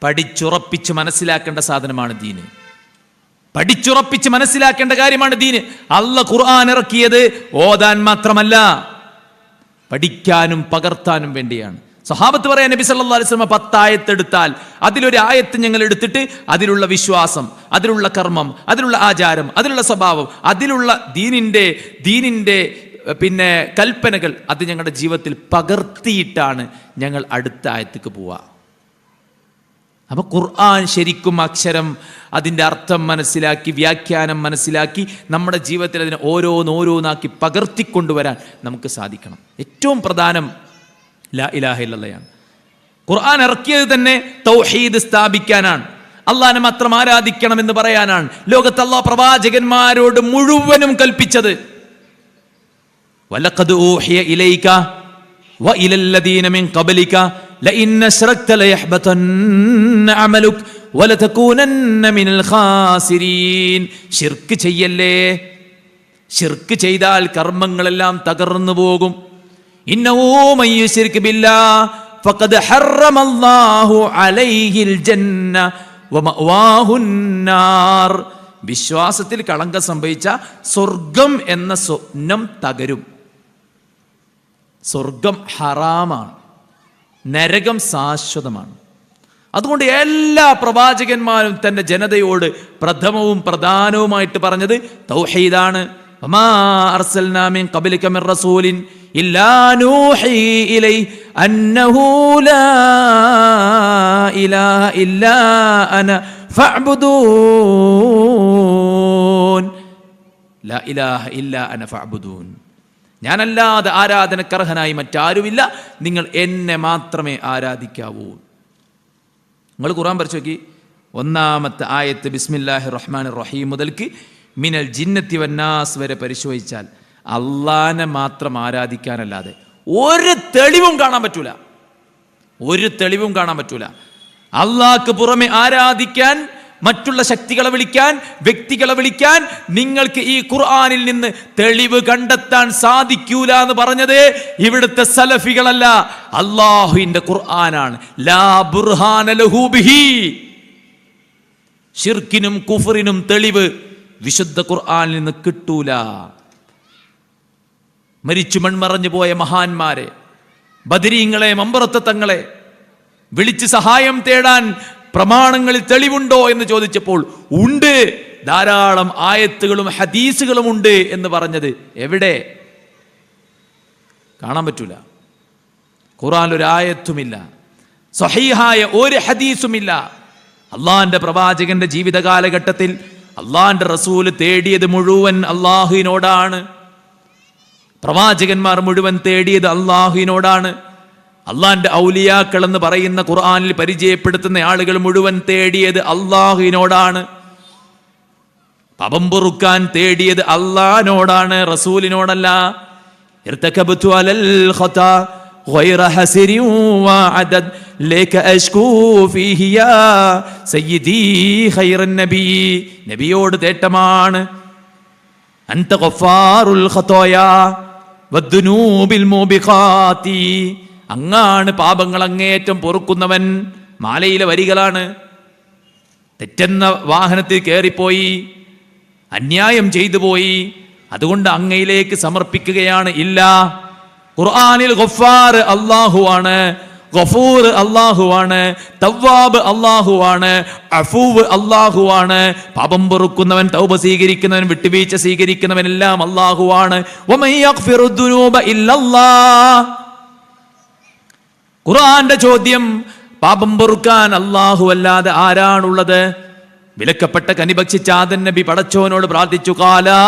പഠിച്ചുറപ്പിച്ച് മനസ്സിലാക്കേണ്ട സാധനമാണ് ദീന്. പഠിച്ചുറപ്പിച്ച് മനസ്സിലാക്കേണ്ട കാര്യമാണ് ദീന്. അല്ലാഹ് ഖുർആൻ ഇറക്കിയത് ഓതാൻ മാത്രമല്ല, പഠിക്കാനും പകർത്താനും വേണ്ടിയാണ്. സഹാബത്ത് പറയാൻ നബി സല്ലല്ലാഹു അലൈഹി വസല്ലം 10 ആയത്ത് എടുത്താൽ അതിലൊരു ആയത്ത് ഞങ്ങൾ എടുത്തിട്ട് അതിലുള്ള വിശ്വാസം, അതിലുള്ള കർമ്മം, അതിലുള്ള ആചാരം, അതിലുള്ള സ്വഭാവം, അതിലുള്ള ദീനിൻ്റെ പിന്നെ കൽപ്പനകൾ അത് ഞങ്ങളുടെ ജീവിതത്തിൽ പകർത്തിയിട്ടാണ് ഞങ്ങൾ അടുത്ത ആയത്തേക്ക് പോവുക. അപ്പോൾ ഖുർആൻ ശരിക്കും അക്ഷരം, അതിൻ്റെ അർത്ഥം മനസ്സിലാക്കി, വ്യാഖ്യാനം മനസ്സിലാക്കി നമ്മുടെ ജീവിതത്തിൽ അതിനെ ഓരോന്നാക്കി പകർത്തിക്കൊണ്ടുവരാൻ നമുക്ക് സാധിക്കണം. ഏറ്റവും പ്രധാനം ലാ ഇലാഹ ഇല്ലല്ലാഹ്. ഖുർആൻ ഇറക്കിയത് തന്നെ തൗഹീദ് സ്ഥാപിക്കാനാണ്, അള്ളാഹനെ മാത്രം ആരാധിക്കണമെന്ന് പറയാനാണ്. ലോകത്ത് അല്ലാഹ് പ്രവാചകന്മാരോട് മുഴുവനും കൽപ്പിച്ചത് വലഖദ് ഊഹിയ ഇലൈക വഇലൽ ലദീന മിൻ ഖബ്ലിക ലഇൻ അശ്റക്ത ലയഹ്ബതന്ന അമലുക വലതകൂനന്ന മിനൽ ഖാസിരീൻ. ശിർക്ക് ചെയ്യല്ലേ, ശിർക്ക് ചെയ്താൽ കർമ്മങ്ങളെല്ലാം തകർന്നു പോകും. ഇന്നഹു മൻ യുശ്രിക് ബില്ലാഹ് ഫഖദ് ഹറമല്ലാഹു അലൈഹിൽ ജന്ന വമഅവാഹുൻ നാർ. വിശ്വാസത്തിൽ കളങ്കം സംഭവിച്ച സ്വർഗം എന്ന സ്വപ്നം തകരും. സ്വർഗം ഹറാമാണ്, നരകം ശാശ്വതമാണ്. അതുകൊണ്ട് എല്ലാ പ്രവാചകന്മാരും തന്റെ ജനതയോട് പ്രഥമവും പ്രധാനവുമായിട്ട് പറഞ്ഞത് തൗഹീദാണ്. വമാ അർസൽനാ മിൻ ഖബ്ലിക മിർ റസൂലിൻ ഇല്ലാ നൂഹി ഇലൈഹി അന്നഹു ലാ ഇലാഹ ഇല്ലാ അന ഫഅ്ബുദൂൻ. ലാ ഇലാഹ ഇല്ലാ അന ഫഅ്ബുദൂൻ. ഞാനല്ലാതെ ആരാധനക്കർഹനായി മറ്റാരുമില്ല, നിങ്ങൾ എന്നെ മാത്രമേ ആരാധിക്കാവൂ. നിങ്ങൾ ഖുർആൻ പഠിച്ചു നോക്കി, ഒന്നാമത്തെ ആയത്ത് ബിസ്മില്ലാഹിർ റഹ്മാനിർ റഹീം മുതൽക്ക് മിനൽ ജിന്നത്തി വന്നാസ് വരെ പരിശോധിച്ചാൽ അള്ളാനെ മാത്രം ആരാധിക്കാനല്ലാതെ ഒരു തെളിവും കാണാൻ പറ്റൂല, ഒരു തെളിവും കാണാൻ പറ്റൂല. അള്ളാഹ്ക്ക് പുറമെ ആരാധിക്കാൻ, മറ്റുള്ള ശക്തികളെ വിളിക്കാൻ, വ്യക്തികളെ വിളിക്കാൻ നിങ്ങൾക്ക് ഈ ഖുർആനിൽ നിന്ന് തെളിവ് കണ്ടെത്താൻ സാധിക്കൂല എന്ന് പറഞ്ഞത് ഇവിടുത്തെ സലഫികളല്ല, അള്ളാഹുവിന്റെ ഖുർആനാണ്. ലാ ബുർഹാന ലഹു ബിഹി. ശിർക്കിനും കുഫറിനും തെളിവ് വിശുദ്ധ ഖുർആനിൽ നിന്ന് കിട്ടൂല. മരിച്ചു മൺമറഞ്ഞു പോയ മഹാന്മാരെ, ബദരീങ്ങളെ, മമ്പറത്തെ തങ്ങളെ വിളിച്ച് സഹായം തേടാൻ പ്രമാണങ്ങളിൽ തെളിവുണ്ടോ എന്ന് ചോദിച്ചപ്പോൾ ഉണ്ട്, ധാരാളം ആയത്തുകളും ഹദീസുകളും ഉണ്ട് എന്ന് പറഞ്ഞത് എവിടെ? കാണാൻ പറ്റൂല. ഖുർആനിൽ ഒരു ആയത്തുമില്ല, സ്വഹീഹായ ഒരു ഹദീസുമില്ല. അള്ളാഹിന്റെ പ്രവാചകന്റെ ജീവിത കാലഘട്ടത്തിൽ അള്ളാഹിന്റെ റസൂല് തേടിയത് മുഴുവൻ അള്ളാഹുവിനോടാണ്. പ്രവാചകന്മാർ മുഴുവൻ തേടിയത് അള്ളാഹുവിനോടാണ്. അള്ളാഹിന്റെ ഔലിയാക്കൾ എന്ന് പറയുന്ന ഖുർആനിൽ പരിചയപ്പെടുത്തുന്ന ആളുകൾ മുഴുവൻ തേടിയത് അള്ളാഹുവിനോടാണ്. പാപം പൊറുക്കാൻ തേടിയത് അള്ളാഹിനോടാണ്, റസൂലിനോടല്ല. ഇർതകബ്തു അലൽ ഖതാ ഗൈറ ഹസിരി വഅദദ് ലക അശ്കൂ ഫീഹി യാ സയ്യിദി ഖൈറൻ നബി. നബിയോട് തേട്ടമാണ്. അൻത ഗഫാറുൽ ഖതായാ വദ്ദുനൂബിൽ മുബിഖാതി. അങ്ങാണ് പാപങ്ങൾ അങ്ങേറ്റം പൊറുക്കുന്നവൻ. മാലയിലെ വരികളാണ്. തെറ്റെന്ന വാഹനത്തിൽ കയറിപ്പോയി, അന്യായം ചെയ്തു പോയി, അതുകൊണ്ട് അങ്ങയിലേക്ക് സമർപ്പിക്കുകയാണ്. ഇല്ല, ഖുർആനിൽ ഗഫാർ അല്ലാഹുവാണ്, ഗഫൂർ അല്ലാഹുവാണ്, തവ്വാബ് അല്ലാഹുവാണ്, അഫൂവ് അല്ലാഹുവാണ്. പാപം പൊറുക്കുന്നവൻ, തൗബ സ്വീകരിക്കുന്നവൻ, വിട്ടുവീഴ്ച സ്വീകരിക്കുന്നവൻ എല്ലാം അല്ലാഹുവാണ്. വമൻ യഗ്ഫിറു ദുനൂബ ഇല്ലല്ലാഹ്. ഖുർആന്റെ ചോദ്യം, പാപം പൊറുക്കാൻ അല്ലാഹു അല്ലാതെ ആരാണുള്ളത്? വിലക്കപ്പെട്ട കനി ഭക്ഷിച്ച ആദം നബി പടച്ചോനോട് പ്രാർത്ഥിച്ചു, ഖാലാ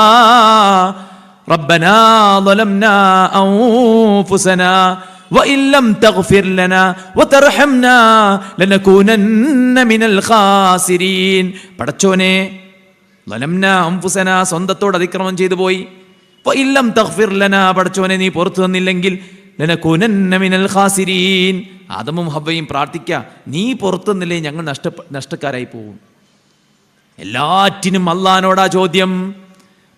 റബ്ബനാ ളലംനാ അൻഫുസനാ വഇൻ ലം തഗ്ഫിർ ലനാ വതർഹംനാ ലനകൂനന്ന മിനൽ ഖാസിരീൻ. പടച്ചോനെ, ളലംനാ അൻഫുസനാ, സ്വന്തത്തോട് അതിക്രമം ചെയ്തു പോയി. വഇൻ ലം തഗ്ഫിർ ലനാ, പടച്ചോനെ നീ പുറത്തു തന്നില്ലെങ്കിൽ ലനകൂനന്ന മിനൽ ഖാസിരീൻ. ആദമും ഹവ്വയും പ്രാർത്ഥിക്കുക, നീ പുറത്തു തന്നില്ലേ ഞങ്ങൾ നഷ്ടക്കാരായി പോകും. എല്ലാറ്റിനും അള്ളാഹിനോടാ ചോദ്യം.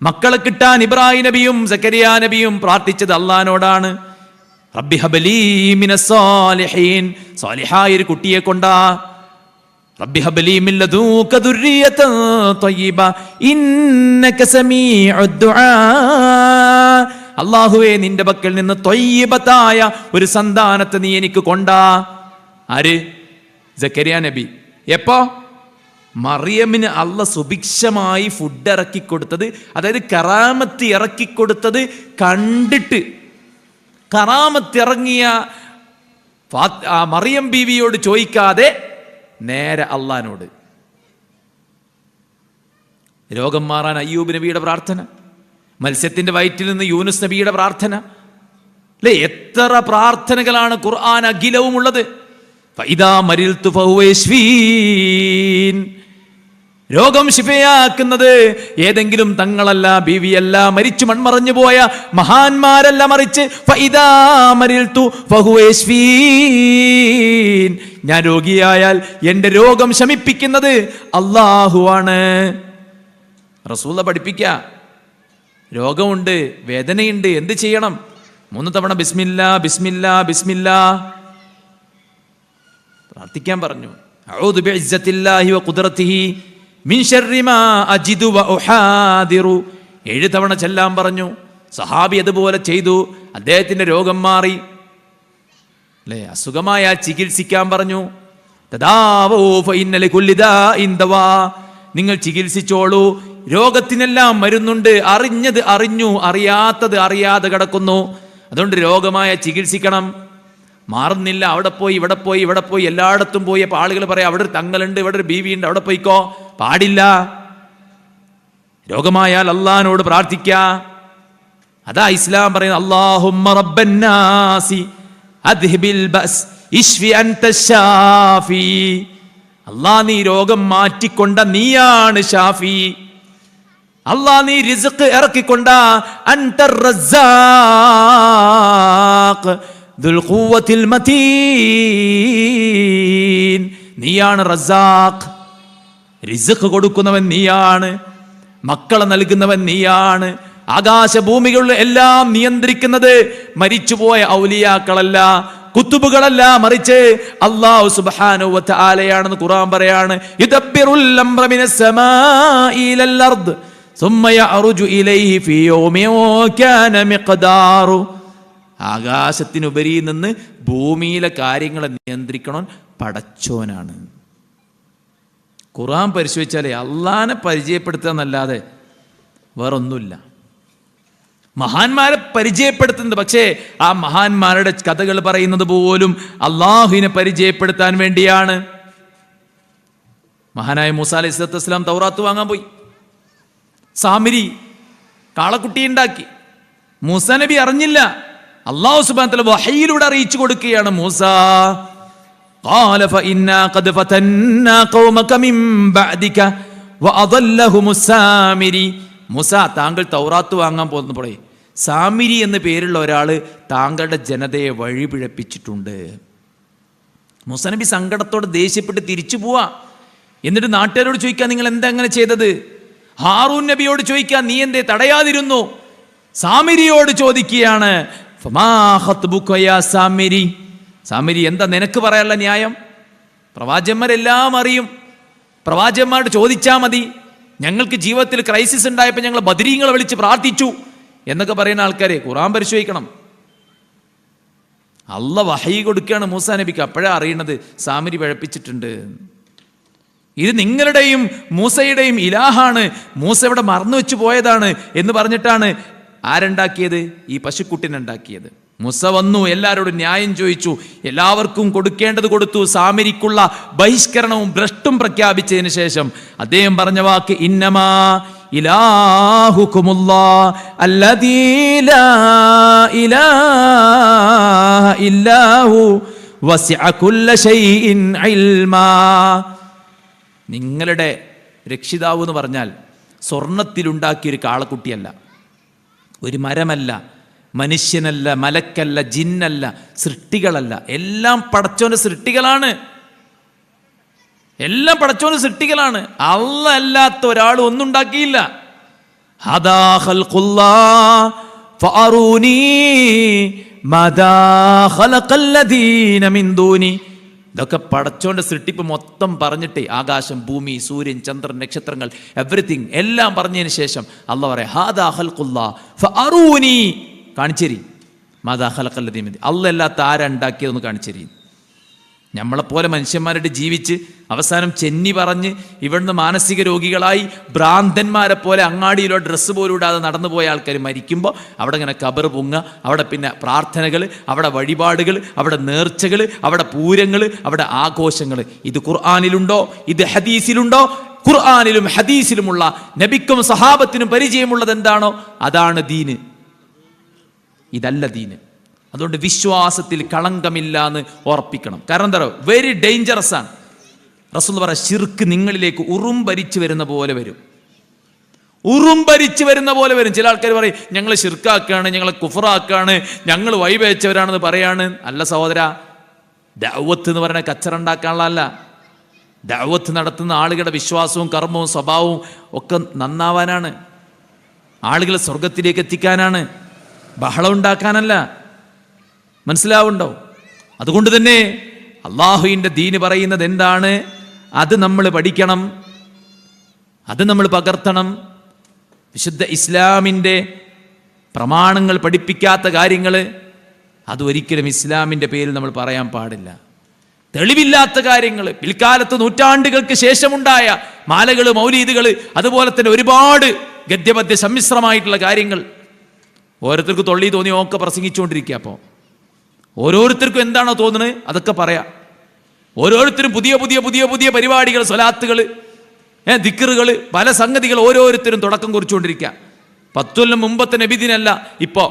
മക്കളെ കിട്ടാൻ ഇബ്രാഹിം നബിയും സക്കരിയ നബിയും പ്രാർത്ഥിച്ചത് അള്ളാഹിനോടാണ്. റബ്ബി ഹബ്ലി മിനസ് സാലിഹീൻ, സാലിഹായ ഒരു കുട്ടിയെ കൊണ്ടാ. റബ്ബി ഹബ്ലി മിൻ ലദുക ദുർരിയതൻ ത്വയ്യിബ ഇന്നക സമീഉദ് ദുആ. അല്ലാഹുവേ, നിന്റെ പക്കൽ നിന്ന് ത്വയ്യിബത്തായ ഒരു സന്താനത്തെ നീ എനിക്ക് കൊണ്ടാ. ആര്? സക്കരിയ നബി. എപ്പോ? മറിയമിന് അള്ളാഹ് സുഭിക്ഷമായി ഫുഡ് ഇറക്കിക്കൊടുത്തത്, അതായത് കറാമത്ത് ഇറക്കിക്കൊടുത്തത് കണ്ടിട്ട്, കറാമത്ത് ഇറങ്ങിയ മറിയം ബീവിയോട് ചോദിക്കാതെ നേരെ അള്ളാഹിനോട്. രോഗം മാറാൻ അയ്യൂബ് നബിയുടെ പ്രാർത്ഥന, മത്സ്യത്തിന്റെ വയറ്റിൽ നിന്ന് യൂനുസ് നബിയുടെ പ്രാർത്ഥന, അല്ലേ? എത്ര പ്രാർത്ഥനകളാണ് ഖുർആൻ അഖിലവും ഉള്ളത്. ഫഇദാ മരിൽതു ഫഹുവ യശ്ഫീൻ. രോഗം ശിഫയാക്കുന്നത് ഏതെങ്കിലും തങ്ങളല്ല, ബീവിയല്ല, മരിച്ചു മൺമറഞ്ഞു പോയ മഹാന്മാരല്ല, മറിച്ച് ഫഇദാ മരിൽതു ഫഹുവ യശ്ഫീൻ. ഞാൻ രോഗിയായാൽ എൻ്റെ രോഗം ശമിപ്പിക്കുന്നത് അല്ലാഹുവാണ്. റസൂല പഠിപ്പിക്ക, രോഗമുണ്ട്, വേദനയുണ്ട്, എന്ത് ചെയ്യണം? 3 തവണ ബിസ്മില്ലാ ബിസ്മില്ലാ ബിസ്മില്ലാ പ്രാർത്ഥിക്കാൻ പറഞ്ഞു. അഊദു ബിഇസ്സത്തില്ലാഹി വഖുദ്റതിഹി മിൻ ശർരി മാ അജിദു വഉഹാദിറു 7 തവണ ചെല്ലാൻ പറഞ്ഞു. സഹാബി അതുപോലെ ചെയ്തു, അദ്ദേഹത്തിന്റെ രോഗം മാറി. അല്ലേ? അസുഖമായ ചികിത്സിക്കാൻ പറഞ്ഞു. തദാവൂ ഫഇന്ന ലികുല്ലി ദാഇൻ ദവാ. നിങ്ങൾ ചികിത്സിച്ചോളൂ, രോഗത്തിനെല്ലാം മരുന്നുണ്ട്. അറിഞ്ഞത് അറിഞ്ഞു, അറിയാത്തത് അറിയാതെ കിടക്കുന്നു. അതുകൊണ്ട് രോഗമായ ചികിത്സിക്കണം. മാറുന്നില്ല, അവിടെ പോയി ഇവിടെ പോയി ഇവിടെ പോയി എല്ലായിടത്തും പോയി. അപ്പോൾ ആളുകൾ പറയാം, അവിടെ ഒരു തങ്ങളുണ്ട്, ഇവിടെ ഒരു ബീവി ഉണ്ട്, അവിടെ പോയിക്കോ. പാടില്ല. രോഗമായാൽ അള്ളാഹിനോട് പ്രാർത്ഥിക്കുക. അതാ ഇസ്ലാം പറയുന്നത്, അല്ലാഹുമ്മ റബ്ബന്നാസി അദ്ഹിബിൽ ബഅസ് ഇശ്ഫി അൻത ശാഫി. അല്ലാഹ്, നീ രോഗം മാറ്റിക്കൊണ്ട നീയാണ് ഷാഫി. അല്ലാഹ്, നീ റിസ്ക് ഇറക്കിക്കൊണ്ട അൻതർ റസ്സാഖ് ദുൽ ഖുവ്വത്തിൽ മതീൻ. നീയാണ് റസാഖ്, റിസ്ഖ് കൊടുക്കുന്നവൻ നീയാണ്, മക്കളെ നൽകുന്നവൻ നീയാണ്. ആകാശഭൂമികളിൽ എല്ലാം നിയന്ത്രിക്കുന്നത് മരിച്ചുപോയ ഔലിയാക്കളല്ല, കുത്തുബുകളല്ല, മറിച്ച് അല്ലാഹു സുബ്ഹാനഹു വ തആലയാണെന്ന് ഖുർആൻ പറയാണ്. യുദബ്ബിറുൽ അംറ മിനസ് സമാഇ ഇലൽ അർദ് സുമ്മ യഅറുജു ഇലൈഹി ഫീ യൗമിൻ കാന മിഖ്ദാറു. ആകാശത്തിനുപരി നിന്ന് ഭൂമിയിലെ കാര്യങ്ങളെ നിയന്ത്രിക്കണോൻ പടച്ചോനാണ്. ഖുർആൻ പരിശോധിച്ചാലേ അള്ളാനെ പരിചയപ്പെടുത്തുക എന്നല്ലാതെ വേറൊന്നുമില്ല. മഹാന്മാരെ പരിചയപ്പെടുത്തുന്നത്, പക്ഷേ ആ മഹാന്മാരുടെ കഥകൾ പറയുന്നത് പോലും അള്ളാഹുവിനെ പരിചയപ്പെടുത്താൻ വേണ്ടിയാണ്. മഹാനായ മൂസാ അലൈഹി സ്വലാത്തു വസ്സലാം തൗറാത്ത് വാങ്ങാൻ പോയി. സാമിരി കാളക്കുട്ടി ഉണ്ടാക്കി. മൂസാ നബി അറിഞ്ഞില്ല. അല്ലാഹു സുബ്ഹാനഹു വ തആല വഹയിലൂടെ അറിയിച്ചു കൊടുക്കുകയാണ്. മൂസാ ഖാല ഫഇന്നാ ഖദ് ഫതന്നാ ഖൗമക മിൻ ബഅദിക വഅദല്ലഹുമുസ് സാമിരി. മൂസാ, താങ്കൾ തൗറാത്ത് വാങ്ങാൻ പോകുന്നപ്പോൾ സാമിരി എന്ന പേരുള്ള ഒരാൾ താങ്കളുടെ ജനതയെ വഴിപിഴപ്പിച്ചിട്ടുണ്ട്. മൂസാ നബി സങ്കടത്തോടെ ദേഷ്യപ്പെട്ട് തിരിച്ചു പോവാ. എന്നിട്ട് നാട്ടുകാരോട് ചോദിക്കാൻ, നിങ്ങൾ എന്താ അങ്ങനെ ചെയ്തത്? ഹാറൂൻ നബിയോട് ചോദിക്കാൻ, നീ എന്തേ തടയാതിരുന്നു? സാമിരിയോട് ചോദിക്കുകയാണ്, ഫമാ ഖത്ബുക യാ സാമിരി. സാമിരി, എന്താ നിനക്ക് പറയാനുള്ള ന്യായം? പ്രവാചകന്മാരെല്ലാം അറിയും, പ്രവാചകന്മാരോട് ചോദിച്ചാൽ മതി. ഞങ്ങൾക്ക് ജീവിതത്തിൽ ക്രൈസിസ് ഉണ്ടായപ്പോൾ ഞങ്ങൾ ബദരീങ്ങളെ വിളിച്ച് പ്രാർത്ഥിച്ചു എന്നൊക്കെ പറയുന്ന ആൾക്കാരെ ഖുർആൻ പരിശോധിക്കണം. അള്ളാഹ് വഹയി കൊടുക്കുകയാണ് മൂസാ നബിക്ക്. അപ്പോഴാണ് അറിയണത് സാമിരി പഴപ്പിച്ചിട്ടുണ്ട്. ഇത് നിങ്ങളുടെയും മൂസയുടെയും ഇലാഹാണ്, മൂസ ഇവിടെ മറന്നു വെച്ച് പോയതാണ് എന്ന് പറഞ്ഞിട്ടാണ് ആരുണ്ടാക്കിയത്? ഈ പശുക്കുട്ടിനുണ്ടാക്കിയത്. മൂസ വന്നു, എല്ലാവരോടും ന്യായം ചോദിച്ചു, എല്ലാവർക്കും കൊടുക്കേണ്ടത് കൊടുത്തു. സാമിരിക്കുള്ള ബഹിഷ്കരണവും ഭ്രഷ്ടും പ്രഖ്യാപിച്ചതിന് ശേഷം അദ്ദേഹം പറഞ്ഞ വാക്ക്, ഇന്നമാ ഇലാഹുകുമുല്ലാഹ് അല്ലദീ ലാ ഇലാഹ ഇല്ലാഹു വസിഅ കുല്ല ശൈഇൻ ഇൽമാ. നിങ്ങളുടെ രക്ഷിതാവ് എന്ന് പറഞ്ഞാൽ സ്വർണത്തിലുണ്ടാക്കിയൊരു കാളക്കുട്ടിയല്ല, ഒരു മരമല്ല, മനുഷ്യനല്ല, മലക്കല്ല, ജിന്നല്ല, സൃഷ്ടികളല്ല. എല്ലാം പടച്ചോന്റെ സൃഷ്ടികളാണ്. എല്ലാം പടച്ചോന്റെ സൃഷ്ടികളാണ്. അല്ലാഹ് അല്ലാത്ത ഒരാൾ ഒന്നും ഉണ്ടാക്കിയില്ല. ഹദാ ഖൽഖുല്ലാഹ് ഫഅറൂനി മദാ ഖലഖല്ലദീന മിൻ ദൂനി. ഇതൊക്കെ പടച്ചോന്റെ സൃഷ്ടിപ്പ് മൊത്തം പറഞ്ഞിട്ടേ, ആകാശം, ഭൂമി, സൂര്യൻ, ചന്ദ്രൻ, നക്ഷത്രങ്ങൾ, എവറിത്തിങ് എല്ലാം പറഞ്ഞതിന് ശേഷം അല്ലാഹ് പറയാം, ഹാദാ ഖൽഖുല്ലാഹ് ഫഅറൂനി, കാണിച്ചേരി മാദാ ഖലഖല്ലദീന. അല്ലാഹ് അല്ലാത്ത ആരുണ്ടാക്കിയതെന്ന് കാണിച്ചേരി. നമ്മളെപ്പോലെ മനുഷ്യന്മാരായിട്ട് ജീവിച്ച് അവസാനം ചെന്നി പറഞ്ഞ് ഇവിടുന്ന് മാനസിക രോഗികളായി ഭ്രാന്തന്മാരെ പോലെ അങ്ങാടിയിലോ ഡ്രസ്സ് പോലും ഇടാതെ നടന്നു പോയ ആൾക്കാർ മരിക്കുമ്പോൾ അവിടെ ഇങ്ങനെ കബർ പൊങ്ങുക, അവിടെ പിന്നെ പ്രാർത്ഥനകൾ, അവിടെ വഴിപാടുകൾ, അവിടെ നേർച്ചകൾ, അവിടെ പൂരങ്ങൾ, അവിടെ ആഘോഷങ്ങൾ. ഇത് ഖുർആനിലുണ്ടോ? ഇത് ഹദീസിലുണ്ടോ? ഖുർആനിലും ഹദീസിലുമുള്ള നബിക്കും സഹാബത്തിനും പരിചയമുള്ളത് എന്താണോ അതാണ് ദീന്. ഇതല്ല ദീന്. അതുകൊണ്ട് വിശ്വാസത്തിൽ കളങ്കമില്ല എന്ന് ഉറപ്പിക്കണം. കാരണം എന്താ പറയുക, വെരി ഡേഞ്ചറസ് ആണ്. റസൂൽ പറ, ശിർക്ക് നിങ്ങളിലേക്ക് ഉറുമ്പരിച്ചു വരുന്ന പോലെ വരും. ഉറുമ്പരിച്ചു വരുന്ന പോലെ വരും. ചില ആൾക്കാർ പറയും, ഞങ്ങൾ ശിർക്കാക്കാണ്, ഞങ്ങളെ കുഫറാക്കാണ്, ഞങ്ങൾ വൈവേച്ചവരാണെന്ന് പറയാണ്. അല്ല സഹോദര, ദഅവത്ത് എന്ന് പറയുന്ന കച്ചറുണ്ടാക്കാനുള്ളതല്ല. ദഅവത്ത് നടത്തുന്ന ആളുകളുടെ വിശ്വാസവും കർമ്മവും സ്വഭാവവും ഒക്കെ നന്നാവാനാണ്, ആളുകളെ സ്വർഗത്തിലേക്ക് എത്തിക്കാനാണ്, ബഹളം ഉണ്ടാക്കാനല്ല. മനസ്സിലാവുണ്ടോ? അതുകൊണ്ട് തന്നെ അള്ളാഹുവിൻ്റെ ദീന് പറയുന്നത് എന്താണ്, അത് നമ്മൾ പഠിക്കണം, അത് നമ്മൾ പകർത്തണം. വിശുദ്ധ ഇസ്ലാമിൻ്റെ പ്രമാണങ്ങൾ പഠിപ്പിക്കാത്ത കാര്യങ്ങൾ അതൊരിക്കലും ഇസ്ലാമിൻ്റെ പേരിൽ നമ്മൾ പറയാൻ പാടില്ല. തെളിവില്ലാത്ത കാര്യങ്ങൾ, പിൽക്കാലത്ത് നൂറ്റാണ്ടുകൾക്ക് ശേഷമുണ്ടായ മാലകൾ, മൗലീദുകൾ, അതുപോലെ തന്നെ ഒരുപാട് ഗദ്യപദ്യ സമ്മിശ്രമായിട്ടുള്ള കാര്യങ്ങൾ ഓരോരുത്തർക്ക് തൊള്ളി തോന്നി ഒക്കെ പ്രസംഗിച്ചുകൊണ്ടിരിക്കുക. അപ്പോൾ ഓരോരുത്തർക്കും എന്താണോ തോന്നുന്നത് അതൊക്കെ പറയാം. ഓരോരുത്തരും പുതിയ പുതിയ പുതിയ പുതിയ പരിപാടികൾ, സ്വലാത്തുകൾ, ദിക്റുകൾ, പല സംഗതികൾ ഓരോരുത്തരും തുടക്കം കുറിച്ചുകൊണ്ടിരിക്കുക. 10 കൊല്ലം മുമ്പത്തെ നബിദിനല്ല ഇപ്പോൾ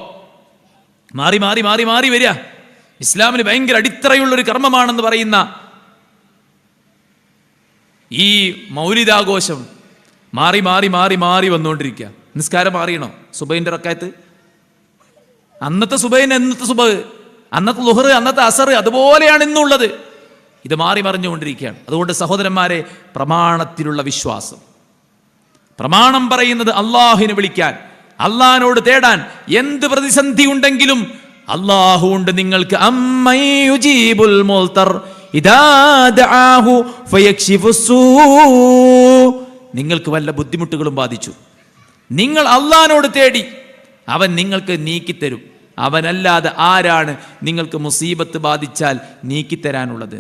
മാറി മാറി മാറി മാറി വരിക. ഇസ്ലാമിന് ഭയങ്കര അടിത്തറയുള്ളൊരു കർമ്മമാണെന്ന് പറയുന്ന ഈ മൗലിദാഘോഷം മാറി മാറി മാറി മാറി വന്നുകൊണ്ടിരിക്കുക. നിസ്കാരം മാറിയണോ? സുബൈൻ്റെ റക്കായത്ത്, അന്നത്തെ സുബൈന്, എന്നത്തെ സുബഹ്, അന്നത്തെ ലുഹർ, അന്നത്തെ അസർ അതുപോലെയാണ് ഇന്നുള്ളത്. ഇത് മാറി മറിഞ്ഞുകൊണ്ടിരിക്കുകയാണ്. അതുകൊണ്ട് സഹോദരന്മാരെ, പ്രമാണത്തിലുള്ള വിശ്വാസം, പ്രമാണം പറയുന്നത് അള്ളാഹുവിനെ വിളിക്കാൻ, അള്ളാഹിനോട് തേടാൻ, എന്ത് പ്രതിസന്ധി ഉണ്ടെങ്കിലും അള്ളാഹു ഉണ്ട് നിങ്ങൾക്ക്. അമ്മയുജീബുൽ മുൽത്തർ ഇദാ ദആഹു ഫയക്ഷിഫുസ്സൂ. നിങ്ങൾക്ക് വല്ല ബുദ്ധിമുട്ടുകളും ബാധിച്ചു, നിങ്ങൾ അള്ളാഹിനോട് തേടി, അവൻ നിങ്ങൾക്ക് നീക്കിത്തരും. അവനല്ലാതെ ആരാണ് നിങ്ങൾക്ക് മുസീബത്ത് ബാധിച്ചാൽ നീക്കിത്തരാനുള്ളത്?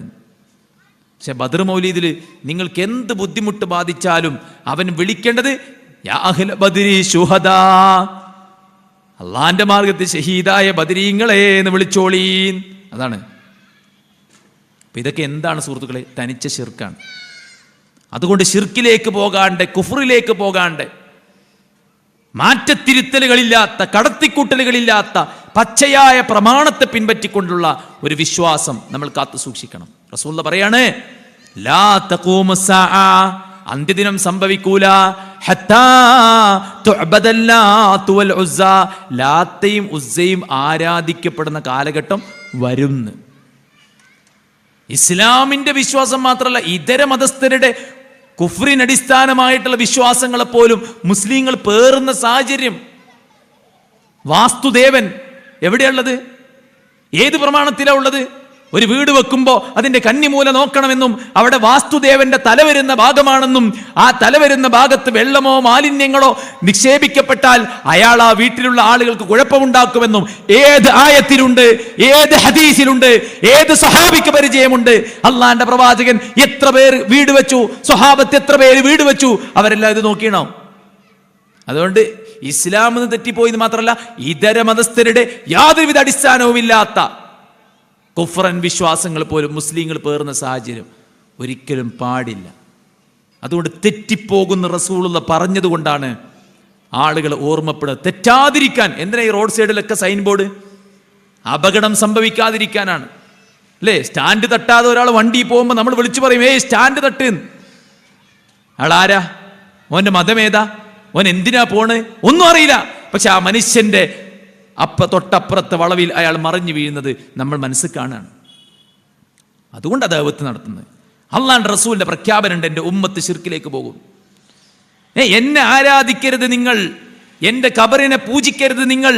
പക്ഷെ ബദർ മൗലീദിൽ നിങ്ങൾക്ക് എന്ത് ബുദ്ധിമുട്ട് ബാധിച്ചാലും അവൻ വിളിക്കേണ്ടത് യാ അഹ്ല ബദരി ശുഹദാ, അള്ളാന്റെ മാർഗത്തിൽ ഷഹീദായ ബദരീങ്ങളെ എന്ന് വിളിച്ചോളീൻ. അതാണ്. അപ്പൊ ഇതൊക്കെ എന്താണ് സുഹൃത്തുക്കളെ? തനിച്ച ശിർക്കാണ്. അതുകൊണ്ട് ശിർക്കിലേക്ക് പോകാണ്ട്, കുഫറിലേക്ക് പോകാണ്ട്, മാറ്റത്തിരുത്തലുകളില്ലാത്ത, കടത്തിക്കൂട്ടലുകളില്ലാത്ത പച്ചയായ പ്രമാണത്തെ പിൻപറ്റിക്കൊണ്ടുള്ള ഒരു വിശ്വാസം നമ്മൾ കാത്തു സൂക്ഷിക്കണം. റസൂലുള്ളാഹി പറയാണ്, ലാ തഖൂമു സ്സാഅ, അന്ത്യദിനം സംഭവിക്കൂല, ഹത്താ തുഅബദല്ലാത്തു വൽ ഉസ്സ, ലാത്തയും ഉസ്സയും ആരാധിക്കപ്പെടുന്ന കാലഘട്ടം വരുന്നു. ഇസ്ലാമിന്റെ വിശ്വാസം മാത്രമല്ല, ഇതര മതസ്ഥരുടെ കുഫ്രിന് അടിസ്ഥാനമായിട്ടുള്ള വിശ്വാസങ്ങളെ പോലും മുസ്ലിങ്ങൾ പേറുന്ന സാഹചര്യം. വാസ്തുദേവൻ എവിടെയുള്ളത്? ഏത് പ്രമാണത്തിലാണ് ഉള്ളത്? ഒരു വീട് വെക്കുമ്പോൾ അതിന്റെ കന്നിമൂല നോക്കണമെന്നും അവിടെ വാസ്തുദേവന്റെ തല വരുന്ന ഭാഗമാണെന്നും ആ തല വരുന്ന ഭാഗത്ത് വെള്ളമോ മാലിന്യങ്ങളോ നിക്ഷേപിക്കപ്പെട്ടാൽ അയാൾ ആ വീട്ടിലുള്ള ആളുകൾക്ക് കുഴപ്പമുണ്ടാക്കുമെന്നും ഏത് ആയത്തിലുണ്ട്, ഏത് ഹദീസിലുണ്ട്, ഏത് സ്വഹാബിക്ക് പരിചയമുണ്ട്? അള്ളാന്റെ പ്രവാചകൻ എത്ര പേർ വീട് വെച്ചു, സ്വഹാബത്ത് എത്ര പേര് വീട് വെച്ചു, അവരെല്ലാം ഇത് നോക്കിയണോ? അതുകൊണ്ട് ഇസ്ലാമിന് തെറ്റിപ്പോയി മാത്രമല്ല, ഇതര മതസ്ഥരുടെ യാതൊരുവിധ അടിസ്ഥാനവുമില്ലാത്ത കുഫ്രൻ വിശ്വാസങ്ങൾ പോലും മുസ്ലിങ്ങൾ പേറുന്ന സാഹചര്യം ഒരിക്കലും പാടില്ല. അതുകൊണ്ട് തെറ്റിപ്പോകുന്ന റസൂലുള്ളാഹി പറഞ്ഞതുകൊണ്ടാണ് ആളുകൾ ഓർമ്മപ്പെടുന്നത്. തെറ്റാതിരിക്കാൻ. എന്തിനാ ഈ റോഡ് സൈഡിലൊക്കെ സൈൻ ബോർഡ്? അപകടം സംഭവിക്കാതിരിക്കാനാണ്, അല്ലേ? സ്റ്റാൻഡ് തട്ടാതെ ഒരാൾ വണ്ടി പോകുമ്പോൾ നമ്മൾ വിളിച്ചു പറയും, ഏയ് സ്റ്റാൻഡ് തട്ട്. അയാളാരാ? ഓന്റെ മതമേതാ? ഓൻ എന്തിനാ പോണ്? ഒന്നും അറിയില്ല. പക്ഷെ ആ മനുഷ്യന്റെ തൊട്ടപ്പുറത്തെ വളവിൽ അയാൾ മറിഞ്ഞു വീഴുന്നത് നമ്മൾ മനസ്സിൽ കാണാണ്. അതുകൊണ്ട് ദഅവത്ത് നടത്തുന്നത്. അള്ളാഹുവിന്റെ റസൂലിന്റെ പ്രഖ്യാപനം, എൻ്റെ ഉമ്മത്ത് ശിർക്കിലേക്ക് പോകും. എന്നെ ആരാധിക്കരുത് നിങ്ങൾ, എൻ്റെ ഖബറിനെ പൂജിക്കരുത് നിങ്ങൾ,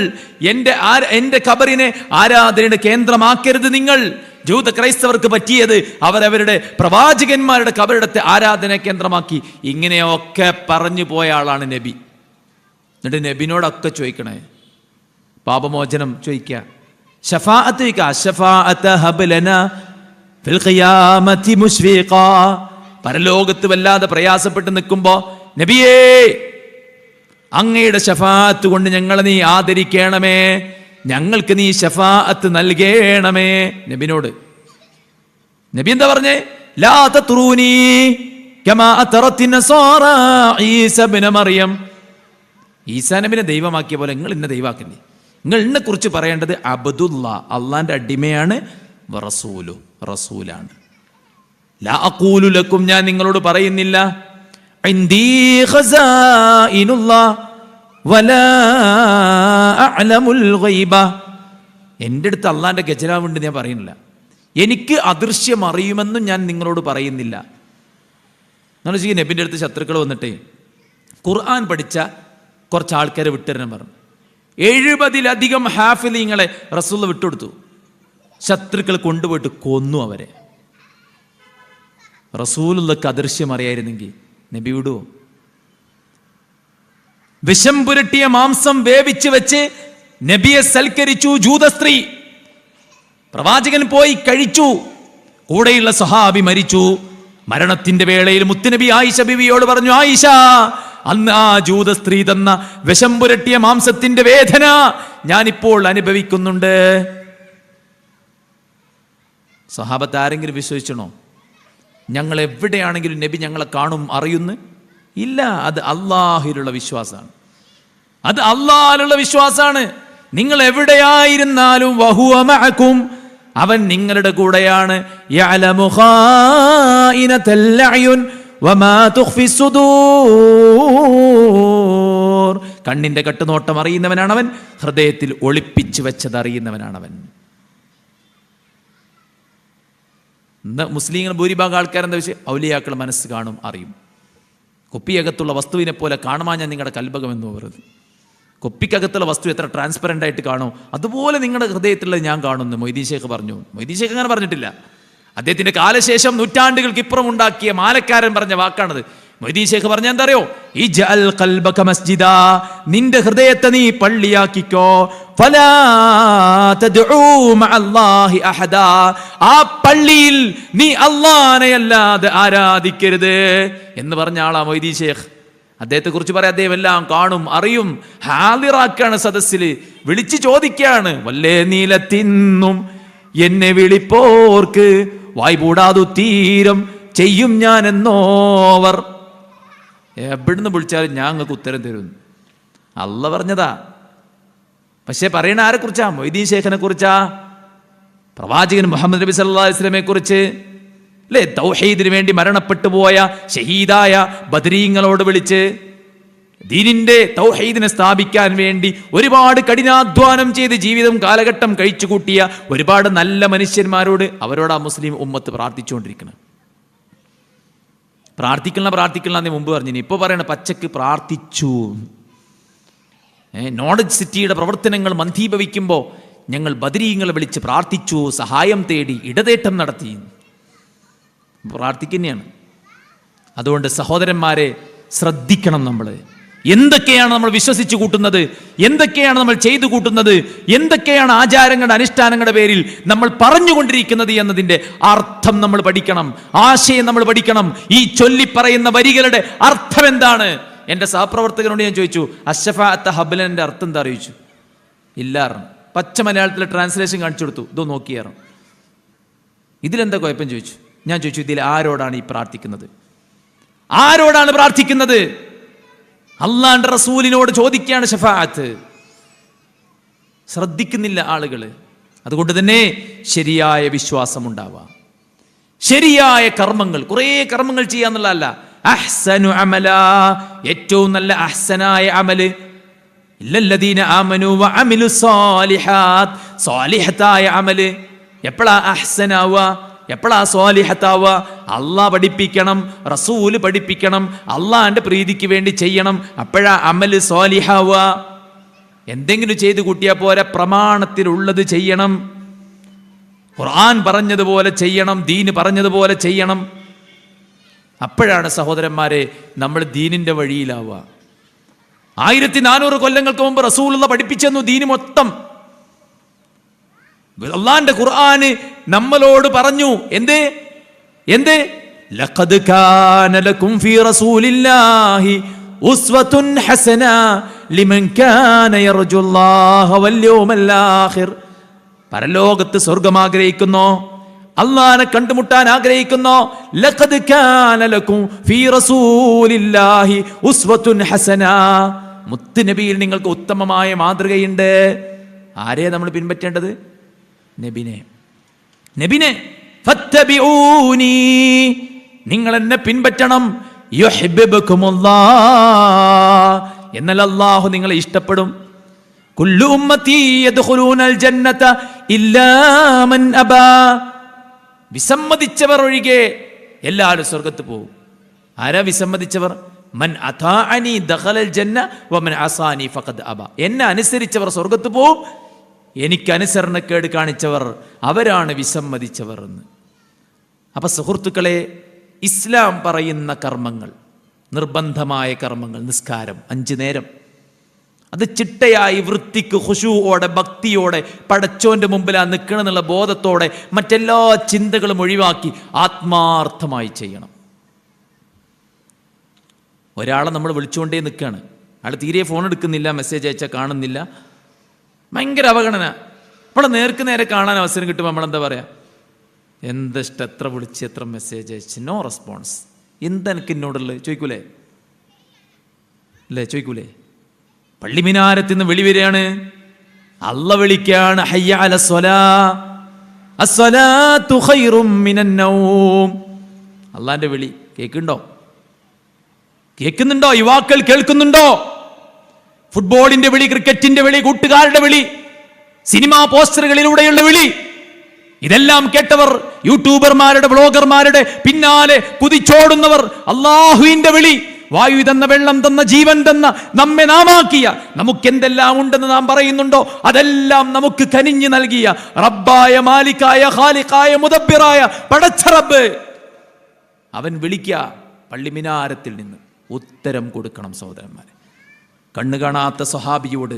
എൻ്റെ ഖബറിനെ ആരാധനയുടെ കേന്ദ്രമാക്കരുത് നിങ്ങൾ. ജൂത ക്രൈസ്തവർക്ക് പറ്റിയത് അവരവരുടെ പ്രവാചകന്മാരുടെ ഖബറിടത്തെ ആരാധന കേന്ദ്രമാക്കി. ഇങ്ങനെയൊക്കെ പറഞ്ഞു പോയ ആളാണ് നബി. എന്നിട്ട് നബിനോടൊക്കെ ചോദിക്കണേ, പാപമോചനം ചോദിക്കുക, ശഫാഅത്ത് ചോദിക്കുക. ശഫാഅത ഹബ് ലനാ ഫിൽ ഖിയാമത്തി മുശ്ഫീഖ. പരലോകത്ത് വല്ലാതെ പ്രയാസപ്പെട്ട് നിൽക്കുമ്പോൾ നബിയേ, അങ്ങയുടെ ശഫാഅത്ത് കൊണ്ട് ഞങ്ങളെ നീ ആദരിക്കണമേ, ഞങ്ങൾക്ക് നീ ശഫാഅത്ത് നൽകണമേ. നബിനോട് നബി എന്താ പറഞ്ഞേ? ലാ തത്റൂനി കമാ അത്റത്തി നസാറ ഈസ ഇബ്നു മറിയം. ഈസാ നബിനെ ദൈവമാക്കിയ പോലെ നിങ്ങൾ ഇന്നെ ദൈവമാക്കല്ലേ. നിങ്ങൾ എന്നെ കുറിച്ച് പറയേണ്ടത് അബ്ദുല്ലാ, അള്ളാന്റെ അടിമയാണ്, വറസൂലു, റസൂലാണ്. ലാ അഖൂലു ലക്കും, ഞാൻ നിങ്ങളോട് പറയുന്നില്ല, ഇൻദീ ഖസാഇനുല്ലാ വലാ അഅലമുൽ ഗൈബ, എൻ്റെ അടുത്ത് അള്ളാന്റെ ഖജനാവുണ്ട് ഞാൻ പറയുന്നില്ല. എനിക്ക് അദൃശ്യം അറിയുമെന്നും ഞാൻ നിങ്ങളോട് പറയുന്നില്ല. നമ്മൾ ചെയ്യും, നബിൻ്റെ അടുത്ത് ശത്രുക്കൾ വന്നിട്ടേ ഖുർആൻ പഠിച്ച കുറച്ച് ആൾക്കാരെ വിട്ടുതരണം പറഞ്ഞു. 70-ലധികം ഹാഫിലിങ്ങളെ റസൂൽ വിട്ടുകൊടുത്തു. ശത്രുക്കൾ കൊണ്ടുപോയിട്ട് കൊന്നു അവരെ. റസൂലുള്ളാഹിക്ക് അദൃശ്യം അറിയായിരുന്നെങ്കിൽ നബി വിടുവോ? വിഷം പുരട്ടിയ മാംസം വേവിച്ച് വെച്ച് നബിയെ സൽക്കരിച്ചു ജൂത സ്ത്രീ. പ്രവാചകൻ പോയി കഴിച്ചു, കൂടെയുള്ള സഹാബി മരിച്ചു. മരണത്തിന്റെ വേളയിൽ മുത്തുനബി ആയിഷ ബിവിയോട് പറഞ്ഞു, ആയിഷ, അന്ന് ആ ജൂത സ്ത്രീ തന്ന വിഷം പുരട്ടിയ മാംസത്തിന്റെ വേദന ഞാനിപ്പോൾ അനുഭവിക്കുന്നുണ്ട്. സഹാബത്ത് ആരെങ്കിലും വിശ്വസിച്ചണോ? ഞങ്ങൾ എവിടെയാണെങ്കിലും നബി ഞങ്ങളെ കാണും, അറിയുന്നു? ഇല്ല. അത് അള്ളാഹിലുള്ള വിശ്വാസമാണ്. അത് അള്ളാഹിലുള്ള വിശ്വാസമാണ്. നിങ്ങൾ എവിടെയായിരുന്നാലും വഹുവ മഅകും, അവൻ നിങ്ങളുടെ കൂടെയാണ്. യഅലമു ഖായിനതൽ അയുൻ വമാ തുഖ്ഫി സുദൂർ. കണ്ണിന്റെ കട്ടുനോട്ടം അറിയുന്നവനാണവൻ, ഹൃദയത്തിൽ ഒളിപ്പിച്ചു വെച്ചത് അറിയുന്നവനാണവൻ. ഇന്ന് മുസ്ലിങ്ങൾ ഭൂരിഭാഗം ആൾക്കാരെന്താ വെച്ചാൽ ഔലിയാക്കൾ മനസ്സ് കാണും, അറിയും. കുപ്പിയകത്തുള്ള വസ്തുവിനെ പോലെ കാണുമാ ഞാൻ നിങ്ങളുടെ കൽബകമെന്ന് പറയുന്നത്. കുപ്പിക്കകത്തുള്ള വസ്തു എത്ര ട്രാൻസ്പെറൻ്റ് ആയിട്ട് കാണും അതുപോലെ നിങ്ങളുടെ ഹൃദയത്തിലുള്ളത് ഞാൻ കാണുന്നു മൊയ്തീൻ ശേഖ് പറഞ്ഞു. മൊയ്തീൻ ശേഖ് അങ്ങനെ പറഞ്ഞിട്ടില്ല. അദ്ദേഹത്തിൻ്റെ കാലശേഷം നൂറ്റാണ്ടുകൾക്ക് ഇപ്പുറം ഉണ്ടാക്കിയ മാലക്കാരൻ പറഞ്ഞ വാക്കാണത്. മൊയ്തീൻ ശേഖ് പറഞ്ഞ എന്താ അറിയോ? ഇജ്അൽ ഖൽബക മസ്ജിദാ, നിന്റെ ഹൃദയത്തെ നീ പള്ളിയാക്കിക്കോ. ഫലാ തദ്ഉ മഅല്ലാഹി അഹദാ, ആ പള്ളിയിൽ നീ അല്ലാഹനെ അല്ലാതെ ആരാധിക്കരുത് എന്ന് പറഞ്ഞ ആളാ മൊയ്തീൻ ശേഖ്. അദ്ദേഹത്തെ കുറിച്ച് പറയാം, അദ്ദേഹം എല്ലാം കാണും, അറിയും, ഹാദിറാക്കാണ്, സദസ്സിൽ വിളിച്ചു ചോദിക്കാണ്. വല്ലേ നീലത്തിന്നും എന്നെ വിളിപ്പോർക്ക് വായ്പൂടാതു തീരം ചെയ്യും ഞാൻ എന്നോവർ. എവിടുന്ന് വിളിച്ചാലും ഞാൻ നിങ്ങൾക്ക് ഉത്തരം തരും, അല്ല പറഞ്ഞതാ. പക്ഷെ പറയണ ആരെ കുറിച്ചാ? മൊയ്തീൻ ശേഖിനെ കുറിച്ചാ, പ്രവാചകൻ മുഹമ്മദ് നബി സല്ലല്ലാഹു അലൈഹി വസല്ലമയെ കുറിച്ച് അല്ലേ? തൗഹീദിന് വേണ്ടി മരണപ്പെട്ടു പോയ ഷഹീദായ ബദരീങ്ങളോട് വിളിച്ച് ദീനിന്റെ തൗഹീദിനെ സ്ഥാപിക്കാൻ വേണ്ടി ഒരുപാട് കഠിനാധ്വാനം ചെയ്ത് ജീവിതം കാലഘട്ടം കഴിച്ചു കൂട്ടിയ ഒരുപാട് നല്ല മനുഷ്യന്മാരോട്, അവരോട് ആ മുസ്ലിം ഉമ്മത്ത് പ്രാർത്ഥിച്ചുകൊണ്ടിരിക്കണം. പ്രാർത്ഥിക്കണം എന്ന് മുമ്പ് പറഞ്ഞു, ഇപ്പോൾ പറയണ പച്ചക്ക് പ്രാർത്ഥിച്ചു. നോളജ് സിറ്റിയുടെ പ്രവർത്തനങ്ങൾ മന്ദീഭവിക്കുമ്പോൾ ഞങ്ങൾ ബദരീങ്ങളെ വിളിച്ച് പ്രാർത്ഥിച്ചു, സഹായം തേടി, ഇടതേട്ടം നടത്തി. പ്രാർത്ഥിക്കുന്നതാണ്. അതുകൊണ്ട് സഹോദരന്മാരെ ശ്രദ്ധിക്കണം. നമ്മൾ എന്തൊക്കെയാണ് നമ്മൾ വിശ്വസിച്ച് കൂട്ടുന്നത്, എന്തൊക്കെയാണ് നമ്മൾ ചെയ്തു കൂട്ടുന്നത്, എന്തൊക്കെയാണ് ആചാരങ്ങളുടെ അനുഷ്ഠാനങ്ങളുടെ പേരിൽ നമ്മൾ പറഞ്ഞുകൊണ്ടിരിക്കുന്നത് എന്നതിൻ്റെ അർത്ഥം നമ്മൾ പഠിക്കണം, ആശയം നമ്മൾ പഠിക്കണം. ഈ ചൊല്ലിപ്പറയുന്ന വരികളുടെ അർത്ഥം എന്താണ്? എൻ്റെ സഹപ്രവർത്തകനോട് ഞാൻ ചോദിച്ചു, അശ്ശഫാഅത്ത ഹബ്ലൻ്റെ അർത്ഥം എന്താ അറിയിച്ചു? ഇല്ലാറും പച്ച മലയാളത്തിലെ ട്രാൻസ്ലേഷൻ കാണിച്ചു കൊടുത്തു, ഇതോ നോക്കിയാറും. ഇതിലെന്താ കുഴപ്പം ചോദിച്ചു. ഞാൻ ചോദിച്ചു, ഇതിൽ ആരോടാണ് ഈ പ്രാർത്ഥിക്കുന്നത്? ആരോടാണ് പ്രാർത്ഥിക്കുന്നത്? അള്ളാന്റെ റസൂലിനോട് ചോദിക്കുകയാണ് ശഫാഅത്ത്. ശ്രദ്ധിക്കുന്നില്ല ആളുകൾ. അതുകൊണ്ട് തന്നെ ശരിയായ വിശ്വാസം ഉണ്ടാവുക, ശരിയായ കർമ്മങ്ങൾ, കുറേ കർമ്മങ്ങൾ ചെയ്യാന്നുള്ളതല്ല. അഹ്സനു അമല, ഏറ്റവും നല്ല അഹ്സനായ അമല്. ഇല്ലല്ലദീന ആമനു വഅമിലു സ്വാലിഹാത്ത്, സ്വാലിഹത്തായ അമല്. എപ്പോഴാ അഹ്സനാവുക, എപ്പോഴാ സ്വാലിഹത്താവുക? അള്ളാഹ് പഠിപ്പിക്കണം, റസൂല് പഠിപ്പിക്കണം, അള്ളാഹിന്റെ പ്രീതിക്ക് വേണ്ടി ചെയ്യണം, അപ്പോഴാ അമല് സ്വാലിഹാവുക. എന്തെങ്കിലും ചെയ്തു കൂട്ടിയാൽ പോരാ, പ്രമാണത്തിലുള്ളത് ചെയ്യണം, ഖുർആൻ പറഞ്ഞതുപോലെ ചെയ്യണം, ദീന് പറഞ്ഞതുപോലെ ചെയ്യണം. അപ്പോഴാണ് സഹോദരന്മാരെ നമ്മൾ ദീനിന്റെ വഴിയിലാവുക. 1400 കൊല്ലങ്ങൾക്ക് മുമ്പ് റസൂലുള്ള പഠിപ്പിച്ചെന്നു ദീന് മൊത്തം. അല്ലാഹുവിന്റെ ഖുർആന് നമ്മളോട് പറഞ്ഞു, എന്ത് ലഖദ് കാന ലക്കും ഫീ റസൂലില്ലാഹി ഉസ്വത്തുൻ ഹസന ലിമൻ കാന യർജുല്ലാഹ വൽ യൗമൽ ആഖിർ. പരലോകത്ത് സ്വർഗ്ഗം ആഗ്രഹിക്കുന്നോ, അല്ലാഹനെ കണ്ടുമുട്ടാൻ ആഗ്രഹിക്കുന്നോ, ലഖദ് കാന ലക്കും ഫീ റസൂലില്ലാഹി ഉസ്വത്തുൻ ഹസന, മുത്ത് നബിയിൽ നിങ്ങൾക്ക് ഉത്തമമായ മാതൃകയുണ്ട്. ആരെയാ നമ്മൾ പിൻപറ്റേണ്ടത്? നബിനെ. ഫത്തബിഊനി, നിങ്ങൾ എന്നെ പിൻപറ്റണം. യുഹിബ്ബുകുമുല്ലാഹ്, എന്നാൽ അല്ലാഹു നിങ്ങളെ ഇഷ്ടപ്പെടും. കുല്ലു ഉമ്മത്തി യദ്ഖുലൂനൽ ജന്നത ഇല്ലാ മൻ അബാ, വിസമ്മതിച്ചവർ ഒഴികെ എല്ലാവരും സ്വർഗ്ഗത്ത് പോകും. ആരാ വിസമ്മതിച്ചവർ? മൻ അതാഅനി ദഖലൽ ജന്ന വമൻ അസാനി ഫഖദ് അബാ, എന്നെ അനുസരിച്ചവർ സ്വർഗ്ഗത്ത് പോകും, എനിക്ക് അനുസരണക്കേട് കാണിച്ചവർ അവരാണ് വിസമ്മതിച്ചവർ എന്ന്. അപ്പൊ സുഹൃത്തുക്കളെ, ഇസ്ലാം പറയുന്ന കർമ്മങ്ങൾ, നിർബന്ധമായ കർമ്മങ്ങൾ, നിസ്കാരം 5 നേരം, അത് ചിട്ടയായി വൃത്തിക്ക് ഖുശൂഓടെ ഭക്തിയോടെ പടച്ചോന്റെ മുമ്പിൽ ആ നിൽക്കണമെന്നുള്ള ബോധത്തോടെ മറ്റെല്ലാ ചിന്തകളും ഒഴിവാക്കി ആത്മാർത്ഥമായി ചെയ്യണം. ഒരാളെ നമ്മൾ വിളിച്ചുകൊണ്ടേ നിൽക്കുകയാണ്, അയാൾ തീരെ ഫോൺ എടുക്കുന്നില്ല, മെസ്സേജ് അയച്ചാൽ കാണുന്നില്ല, ഭയങ്കര അവഗണന. അപ്പോൾ നേർക്ക് നേരെ കാണാൻ അവസരം കിട്ടുമ്പോൾ നമ്മളെന്താ പറയുക? എന്തിഷ്ടം, എത്ര വിളിച്ച് എത്ര മെസ്സേജ് അയച്ച്, നോ റെസ്പോൺസ്. എന്തെനിക്ക് എന്നോടുള്ളത് ചോദിക്കൂലേ? അല്ലേ, ചോദിക്കൂലേ? പള്ളിമിനാരത്തിൽ നിന്ന് വിളി വരികയാണ്, അല്ല വിളിക്കാണ്, ഹയ്യ അലസ്സലാ അസ്സലാത്തു ഖൈറും മിനൻ നൗം. അള്ളാന്റെ വിളി കേൾക്കുന്നുണ്ടോ? യുവാക്കൾ കേൾക്കുന്നുണ്ടോ? ഫുട്ബോളിന്റെ വിളി, ക്രിക്കറ്റിന്റെ വിളി, കൂട്ടുകാരുടെ വിളി, സിനിമാ പോസ്റ്ററുകളിലൂടെയുള്ള വിളി, ഇതെല്ലാം കേട്ടവർ, യൂട്യൂബർമാരുടെ ബ്ലോഗർമാരുടെ പിന്നാലെ കുതിച്ചോടുന്നവർ, അള്ളാഹുവിന്റെ വിളി, വായു തന്ന, വെള്ളം തന്ന, ജീവൻ തന്ന, നമ്മെ നാമാക്കിയ, നമുക്കെന്തെല്ലാം ഉണ്ടെന്ന് നാം പറയുന്നുണ്ടോ അതെല്ലാം നമുക്ക് കനിഞ്ഞു നൽകിയ റബ്ബായ, മാലിക്കായ, ഖാലിഖായ, മുദബ്ബിറായ പടച്ച റബ്ബ് അവൻ വിളിക്കുക പള്ളിമിനാരത്തിൽ നിന്ന്. ഉത്തരം കൊടുക്കണം സഹോദരന്മാരെ. കണ്ണു കാണാത്ത സ്വഹാബിയോട്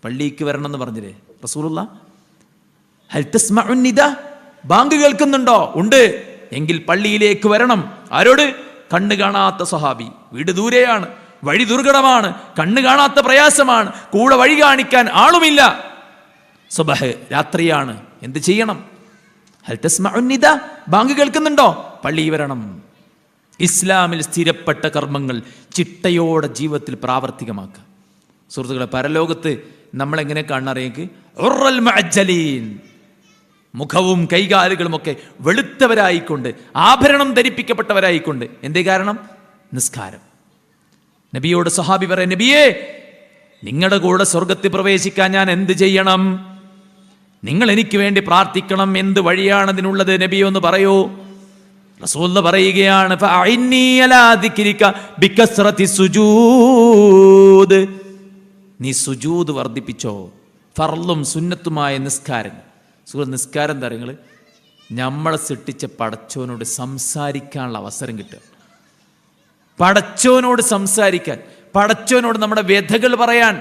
പള്ളിക്ക് വരണം എന്ന് പറഞ്ഞില്ലേ റസൂലുള്ളാഹ്? ഹൽ തസ്മഉൻ നിദാ, ബാങ്ക് കേൾക്കുന്നുണ്ടോ? ഉണ്ട്. എങ്കിൽ പള്ളിയിലേക്ക് വരണം. ആരോട്? കണ്ണ് കാണാത്ത സ്വഹാബി. വീട് ദൂരെയാണ്, വഴി ദുർഘടമാണ്, കണ്ണ് കാണാത്ത പ്രയാസമാണ്, കൂടെ വഴി കാണിക്കാൻ ആളുമില്ല. സുബഹ് രാത്രിയാണ്, എന്ത് ചെയ്യണം? ഹൽ തസ്മഉൻ നിദാ, ബാങ്ക് കേൾക്കുന്നുണ്ടോ? പള്ളിയിൽ വരണം. ഇസ്ലാമിൽ സ്ഥിരപ്പെട്ട കർമ്മങ്ങൾ ചിട്ടയോടെ ജീവിതത്തിൽ പ്രാവർത്തികമാക്കുക. സുഹൃത്തുക്കളെ, പരലോകത്ത് നമ്മളെങ്ങനെ കാണാറിയേക്ക് ഉറൽ മുഅജ്ജലീൻ, മുഖവും കൈകാലുകളുമൊക്കെ വെളുത്തവരായിക്കൊണ്ട്, ആഭരണം ധരിപ്പിക്കപ്പെട്ടവരായിക്കൊണ്ട്. എന്തേ കാരണം? നിസ്കാരം. നബിയോട് സ്വഹാബി പറയാം, നബിയേ, നിങ്ങളുടെ കൂടെ സ്വർഗത്തിൽ പ്രവേശിക്കാൻ ഞാൻ എന്ത് ചെയ്യണം? നിങ്ങൾ എനിക്ക് വേണ്ടി പ്രാർത്ഥിക്കണം. എന്ത് വഴിയാണ് അതിനുള്ളത് നബി ഒന്ന് പറയൂ. റസൂൽ പറയുകയാണ്, ഫഅഇന്നി അലാ ദിക്രിക ബികസ്റതി സുജൂദ്, നീ സുജൂദ് വർദ്ധിപ്പിച്ചോ. ഫർളും സുന്നത്തുമായ നിസ്കാരം. നിസ്കാരം എന്താ നിങ്ങൾ? നമ്മളെ സൃഷ്ടിച്ച പടച്ചോനോട് സംസാരിക്കാനുള്ള അവസരം കിട്ടുക. പടച്ചോനോട് സംസാരിക്കാൻ, പടച്ചോനോട് നമ്മുടെ വ്യഥകൾ പറയാൻ.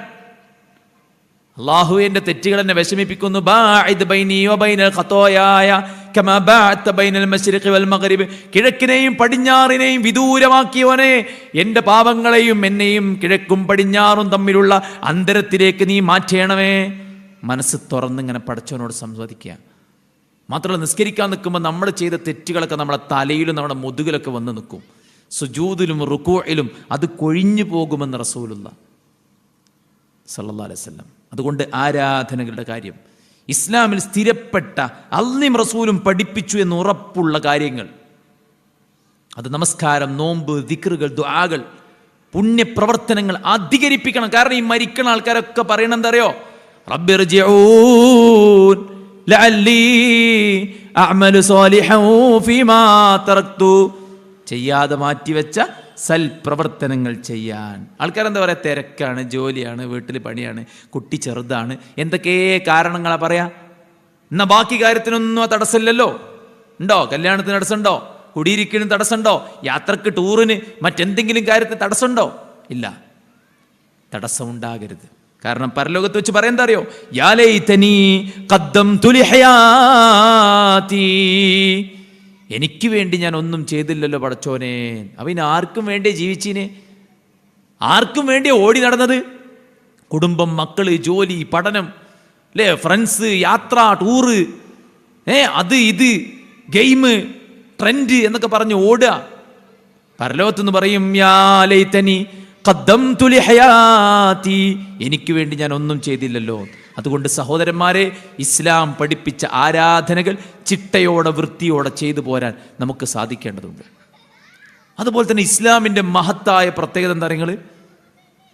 അല്ലാഹുവിന്റെ തെറ്റുകൾ എന്നെ വിഷമിപ്പിക്കുന്നു. ബാഇദ് ബൈനി വബൈനൽ ഖതായായ കമാ ബഅഅത ബൈനൽ മശ്രിഖി വൽ മഗ്രിബ്, കിഴക്കിനെയും പടിഞ്ഞാറിനെയും വിദൂരമാക്കിയവനെ, എൻ്റെ പാപങ്ങളെയും എന്നെയും കിഴക്കും പടിഞ്ഞാറും തമ്മിലുള്ള അന്തരത്തിലേക്ക് നീ മാറ്റേണമേ. മനസ്സ് തുറന്നിങ്ങനെ പടച്ചവനോട് സംവദിക്കുക. മാത്രമല്ല, നിസ്കരിക്കാൻ നിൽക്കുമ്പോൾ നമ്മൾ ചെയ്ത തെറ്റുകളൊക്കെ നമ്മുടെ തലയിലും നമ്മുടെ മുതുകിലൊക്കെ വന്ന് നിൽക്കും. സുജൂദിലും റുകൂഇലും അത് കൊഴിഞ്ഞു പോകുമെന്ന് റസൂലുള്ളാഹി സ്വല്ലല്ലാഹു അലൈഹി വസല്ലം. അതുകൊണ്ട് ആരാധനകളുടെ കാര്യം, ഇസ്ലാമിൽ സ്ഥിരപ്പെട്ട അള്ളയും റസൂലും പഠിപ്പിച്ചു എന്ന് ഉറപ്പുള്ള കാര്യങ്ങൾ, അത് നമസ്കാരം, നോമ്പ്, ദിക്റുകൾ, ദുആകൾ, പുണ്യപ്രവർത്തനങ്ങൾ അധികരിപ്പിക്കണം. കാരണം ഈ മരിക്കണ ആൾക്കാരൊക്കെ പറയണ എന്താ അറിയോ? റബ്ബിർജിഊൻ ലഅല്ലി അഅമലു സാലിഹൻ ഫീമാ തറക്തു, ചെയ്യാതെ മാറ്റിവെച്ച സൽപ്രവർത്തനങ്ങൾ ചെയ്യാൻ. ആൾക്കാരെന്താ പറയുക? തിരക്കാണ്, ജോലിയാണ്, വീട്ടിൽ പണിയാണ്, കുട്ടി ചെറുതാണ്, എന്തൊക്കെ കാരണങ്ങളാ പറയാ. എന്നാ ബാക്കി കാര്യത്തിനൊന്നും ആ തടസ്സമില്ലല്ലോ. ഉണ്ടോ? കല്യാണത്തിന് തടസ്സമുണ്ടോ? കുടിയിരിക്കലിന് തടസ്സമുണ്ടോ? യാത്രക്ക്, ടൂറിന്, മറ്റെന്തെങ്കിലും കാര്യത്തിന് തടസ്സമുണ്ടോ? ഇല്ല. തടസ്സമുണ്ടാകരുത്. കാരണം പരലോകത്ത് വെച്ച് പറയാൻ എന്താ അറിയോ? യാ ലൈതനി ഖദ്ദംതു ലിഹയാതി, എനിക്ക് വേണ്ടി ഞാൻ ഒന്നും ചെയ്തില്ലല്ലോ പടച്ചോനെ. അവന് ആർക്കും വേണ്ടി ജീവിച്ചിനെ? ആർക്കും വേണ്ടി ഓടി നടന്നത്? കുടുംബം, മക്കള്, ജോലി, പഠനം, അല്ലേ, ഫ്രണ്ട്സ്, യാത്ര, ടൂറ്, അത് ഇത്, ഗെയിം, ട്രെൻഡ് എന്നൊക്കെ പറഞ്ഞ് ഓടുക. പരലോകത്തെന്ന് പറയും, യാ ലൈതനി ഖദ്ദംതു ലിഹയാതി, എനിക്ക് വേണ്ടി ഞാൻ ഒന്നും ചെയ്തില്ലല്ലോ. അതുകൊണ്ട് സഹോദരന്മാരെ, ഇസ്ലാം പഠിപ്പിച്ച ആരാധനകൾ ചിട്ടയോടെ, വൃത്തിയോടെ ചെയ്തു പോരാൻ നമുക്ക് സാധിക്കേണ്ടതുണ്ട്. അതുപോലെ തന്നെ ഇസ്ലാമിൻ്റെ മഹത്തായ പ്രത്യേകത എന്താ പറയുക?